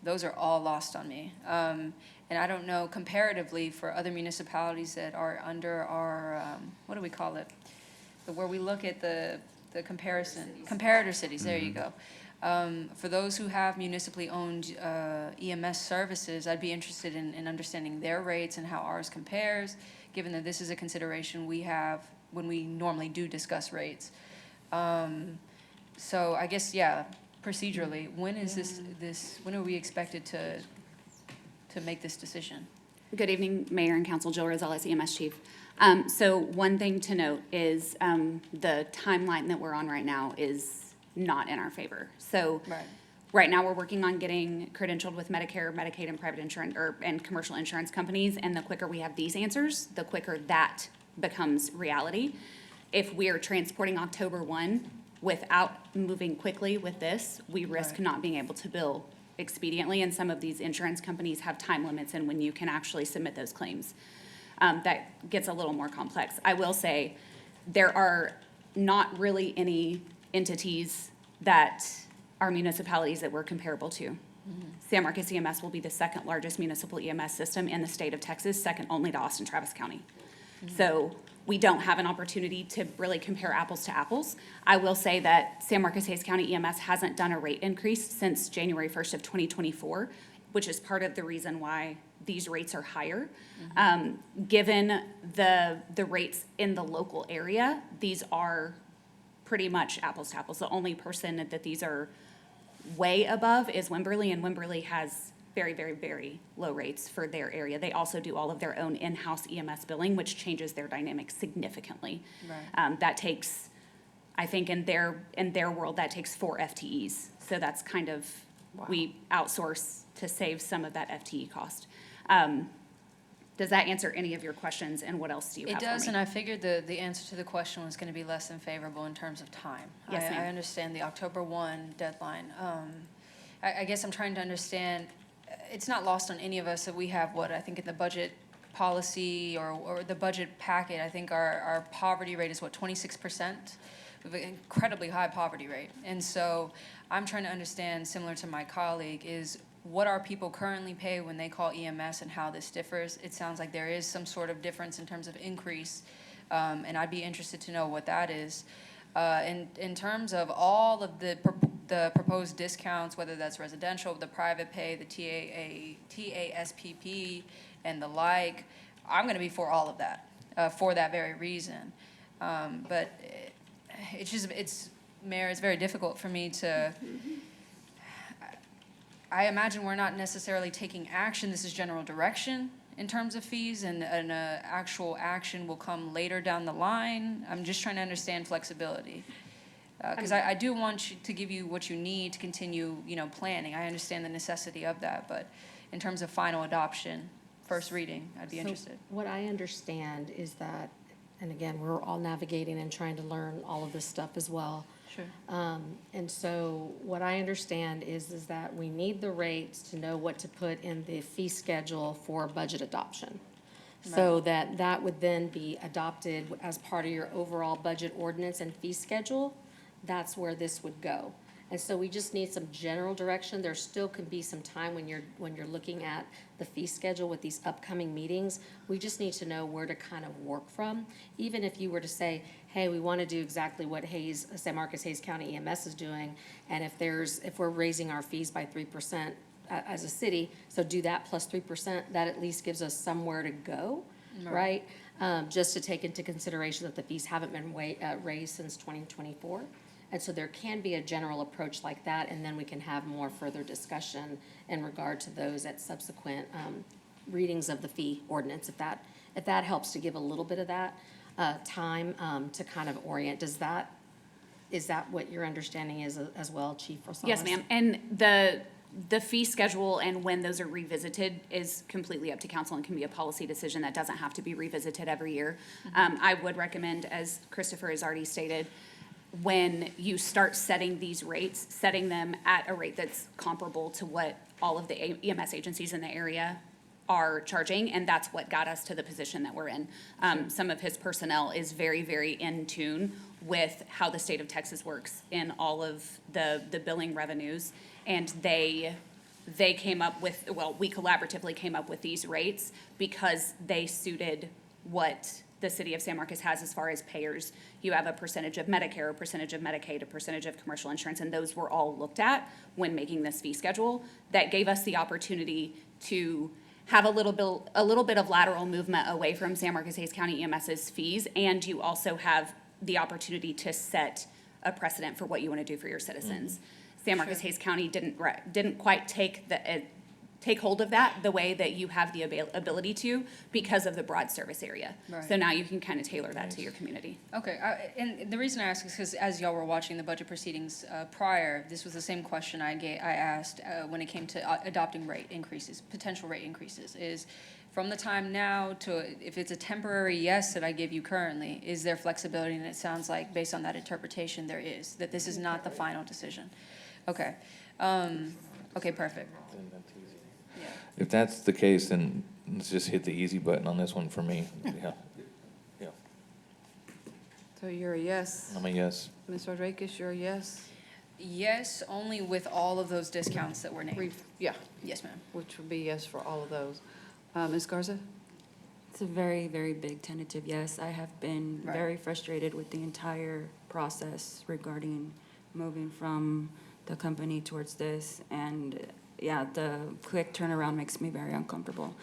those are all lost on me. And I don't know comparatively for other municipalities that are under our, what do we call it? Where we look at the comparator cities, there you go. For those who have municipally owned EMS services, I'd be interested in understanding their rates and how ours compares, given that this is a consideration we have when we normally do discuss rates. So I guess, yeah, procedurally, when is when are we expected to make this decision?
Good evening, Mayor and Council. Jill Rosales, EMS Chief. So one thing to note is the timeline that we're on right now is not in our favor. So right now we're working on getting credentialed with Medicare, Medicaid, and private insurance and commercial insurance companies. And the quicker we have these answers, the quicker that becomes reality. If we are transporting October 1 without moving quickly with this, we risk not being able to bill expediently. And some of these insurance companies have time limits in when you can actually submit those claims. That gets a little more complex. I will say there are not really any entities that are municipalities that we're comparable to. San Marcos EMS will be the second largest municipal EMS system in the state of Texas, second only to Austin Travis County. So we don't have an opportunity to really compare apples to apples. I will say that San Marcos Hays County EMS hasn't done a rate increase since January 1st of 2024, which is part of the reason why these rates are higher. Given the rates in the local area, these are pretty much apples to apples. The only person that these are way above is Wimberley, and Wimberley has very, very, very low rates for their area. They also do all of their own in-house EMS billing, which changes their dynamics significantly.
Right.
That takes, I think in their world, that takes 4 FTEs. So that's kind of, we outsource to save some of that FTE cost. Does that answer any of your questions, and what else do you have for me?
It does, and I figured the answer to the question was going to be less than favorable in terms of time.
Yes, ma'am.
I understand the October 1 deadline. I guess I'm trying to understand, it's not lost on any of us that we have what I think in the budget policy or the budget packet, I think our poverty rate is what, 26%, we have an incredibly high poverty rate. And so I'm trying to understand, similar to my colleague, is what are people currently pay when they call EMS and how this differs? It sounds like there is some sort of difference in terms of increase, and I'd be interested to know what that is. In terms of all of the proposed discounts, whether that's residential, the private pay, the TASPP, and the like, I'm going to be for all of that, for that very reason. But Mayor, it's very difficult for me to, I imagine we're not necessarily taking action. This is general direction in terms of fees, and actual action will come later down the line. I'm just trying to understand flexibility. Because I do want to give you what you need to continue, planning. I understand the necessity of that, but in terms of final adoption, first reading, I'd be interested.
What I understand is that, and again, we're all navigating and trying to learn all of this stuff as well.
Sure.
And so what I understand is that we need the rates to know what to put in the fee schedule for budget adoption. So that would then be adopted as part of your overall budget ordinance and fee schedule. That's where this would go. And so we just need some general direction. There still can be some time when you're looking at the fee schedule with these upcoming meetings. We just need to know where to kind of work from. Even if you were to say, hey, we want to do exactly what San Marcos Hays County EMS is doing, and if we're raising our fees by 3% as a city, so do that plus 3%, that at least gives us somewhere to go, right? Just to take into consideration that the fees haven't been raised since 2024. And so there can be a general approach like that, and then we can have more further discussion in regard to those at subsequent readings of the fee ordinance, if that helps to give a little bit of that time to kind of orient. Is that what your understanding is as well, Chief Rosales?
Yes, ma'am. And the fee schedule and when those are revisited is completely up to council and can be a policy decision that doesn't have to be revisited every year. I would recommend, as Christopher has already stated, when you start setting these rates, setting them at a rate that's comparable to what all of the EMS agencies in the area are charging, and that's what got us to the position that we're in. Some of his personnel is very, very in tune with how the state of Texas works in all of the billing revenues, and they came up with, we collaboratively came up with these rates because they suited what the city of San Marcos has as far as payers. You have a percentage of Medicare, a percentage of Medicaid, a percentage of commercial insurance, and those were all looked at when making this fee schedule. That gave us the opportunity to have a little bit of lateral movement away from San Marcos Hays County EMS's fees, and you also have the opportunity to set a precedent for what you want to do for your citizens. San Marcos Hays County didn't quite take hold of that the way that you have the ability to because of the broad service area.
Right.
So now you can kind of tailor that to your community.
Okay, and the reason I ask is because as y'all were watching the budget proceedings prior, this was the same question I asked when it came to adopting rate increases, potential rate increases, is from the time now to, if it's a temporary yes that I give you currently, is there flexibility? And it sounds like, based on that interpretation, there is, that this is not the final decision. Okay, okay, perfect.
If that's the case, then let's just hit the easy button on this one for me. Yeah.
So you're a yes?
I'm a yes.
Ms. Rodriguez, you're a yes?
Yes, only with all of those discounts that were named.
Yeah.
Yes, ma'am.
Which would be yes for all of those. Ms. Garza?
It's a very, very big tentative yes. I have been very frustrated with the entire process regarding moving from the company towards this, and yeah, the quick turnaround makes me very uncomfortable.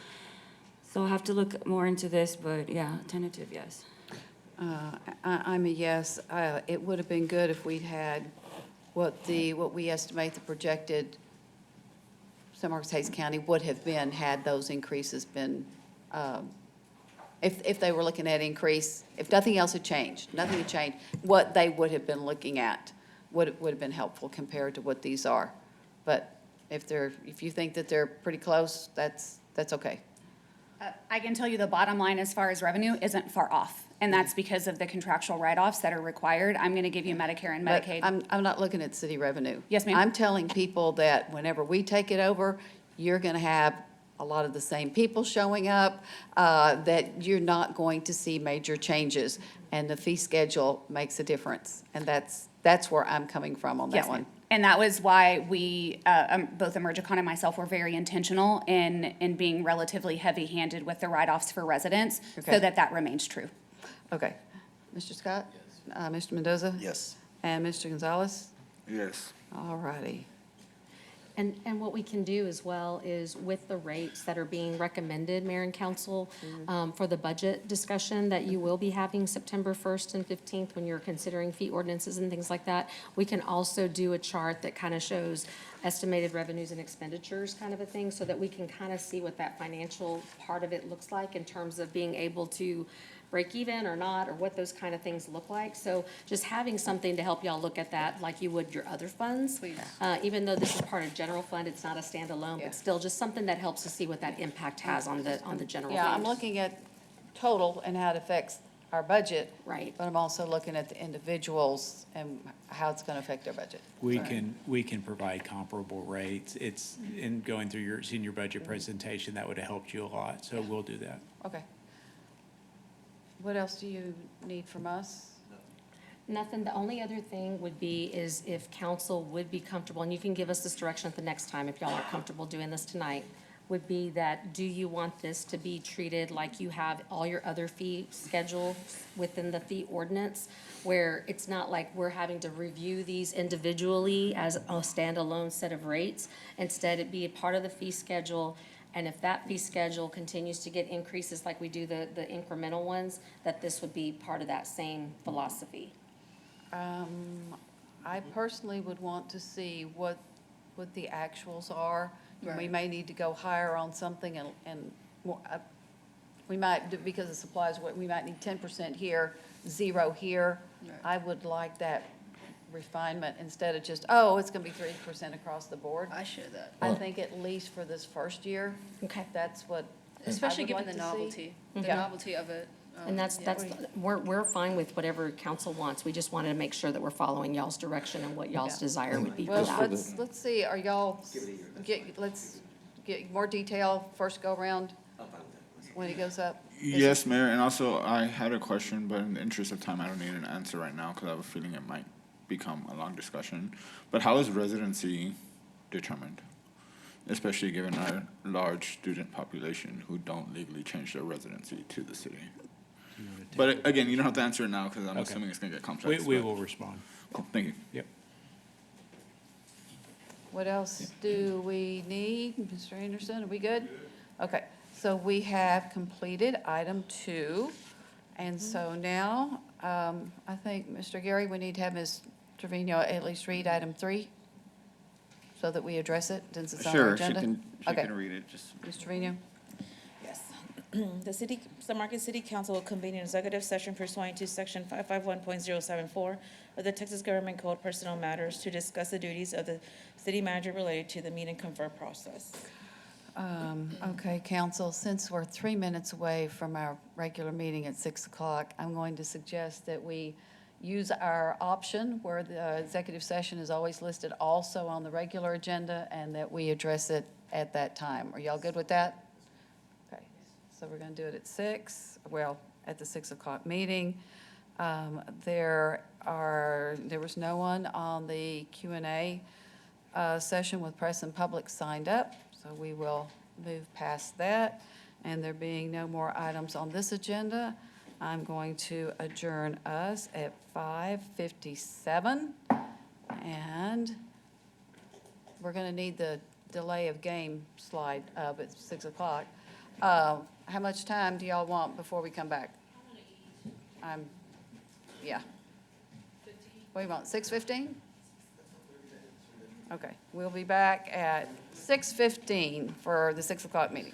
So I'll have to look more into this, but yeah, tentative yes.
I'm a yes. It would have been good if we'd had what we estimate the projected San Marcos Hays County would have been had those increases been, if they were looking at increase, if nothing else had changed, what they would have been looking at would have been helpful compared to what these are. But if you think that they're pretty close, that's okay.
I can tell you the bottom line as far as revenue isn't far off, and that's because of the contractual write-offs that are required. I'm going to give you Medicare and
But
Medicaid.
I'm not looking at city revenue.
Yes, ma'am.
I'm telling people that whenever we take it over, you're going to have a lot of the same people showing up, that you're not going to see major changes. And the fee schedule makes a difference. And that's where I'm coming from on that
Yes,
one.
ma'am. And that was why we, both Emergicon and myself, were very intentional in being relatively heavy-handed with the write-offs for residents,
Okay.
so that remains true.
Okay. Mr. Scott? Mr. Mendoza?
Yes.
And Mr. Gonzalez?
Yes.
All righty.
And what we can do as well is with the rates that are being recommended, Mayor and Council, for the budget discussion that you will be having September 1st and 15th when you're considering fee ordinances and things like that, we can also do a chart that kind of shows estimated revenues and expenditures kind of a thing, so that we can kind of see what that financial part of it looks like in terms of being able to break even or not, or what those kind of things look like. So just having something to help y'all look at that like you would your other funds.
Please.
Even though this is part of general fund, it's not a standalone,
Yeah.
but still just something that helps to see what that impact has on the general fund.
Yeah, I'm looking at total and how it affects our budget.
Right.
But I'm also looking at the individuals and how it's going to affect their budget.
We
Sorry.
can provide comparable rates. It's, in going through your senior budget presentation, that would have helped you a lot, so we'll do that.
Okay. What else do you need from us?
Nothing, the only other thing would be is if council would be comfortable, and you can give us this direction at the next time if y'all are comfortable doing this tonight, would be that, do you want this to be treated like you have all your other fee schedules within the fee ordinance, where it's not like we're having to review these individually as a standalone set of rates? Instead, it be a part of the fee schedule, and if that fee schedule continues to get increases like we do the incremental ones, that this would be part of that same philosophy.
I personally would want to see what the actuals are. We
Right.
may need to go higher on something and more, we might, because of supplies, we might need 10% here, 0 here.
Right.
I would like that refinement instead of just, oh, it's going to be 3% across the board.
I share that.
I think at least for this first year,
Okay.
that's what I
Especially
would
given
like
the
to see.
novelty, the
Yeah.
novelty of it.
And that's,
yeah.
we're fine with whatever council wants. We just wanted to make sure that we're following y'all's direction and what y'all's
Yeah.
desire would be for
Well,
that.
let's see, are y'all, let's get more detail first go around when it goes up.
Yes, Mayor, and also I had a question, but in the interest of time, I don't need an answer right now because I have a feeling it might become a long discussion. But how is residency determined? Especially given our large student population who don't legally change their residency to the city. But again, you don't have to answer it now because I'm
Okay.
assuming it's gonna get complex.
We
but-
will respond.
Cool, thank you.
Yep.
What else do we need? Mr. Anderson, are we good? Okay, so we have completed item 2. And so now, I think, Mr. Gary, we need to have Ms. Trevino at least read item 3 so that we address it since it's on our
Sure, she
agenda.
she
Okay.
can read it, just.
Ms. Trevino?
Yes. The San Marcos City Council will convene an executive session pursuant to Section 551.074 of the Texas Government Code Personnel Matters to discuss the duties of the city manager related to the meet and confer process.
Okay, council, since we're 3 minutes away from our regular meeting at 6 o'clock, I'm going to suggest that we use our option where the executive session is always listed also on the regular agenda and that we address it at that time. Are y'all good with that? Okay, so we're going to do it at 6, well, at the 6 o'clock meeting. There was no one on the Q&A session with press and public signed up, so we will move past that. And there being no more items on this agenda, I'm going to adjourn us at 5:57. And we're going to need the delay of game slide up at 6 o'clock. How much time do y'all want before we come back? Yeah. What do you want, 6:15? Okay, we'll be back at 6:15 for the 6 o'clock meeting.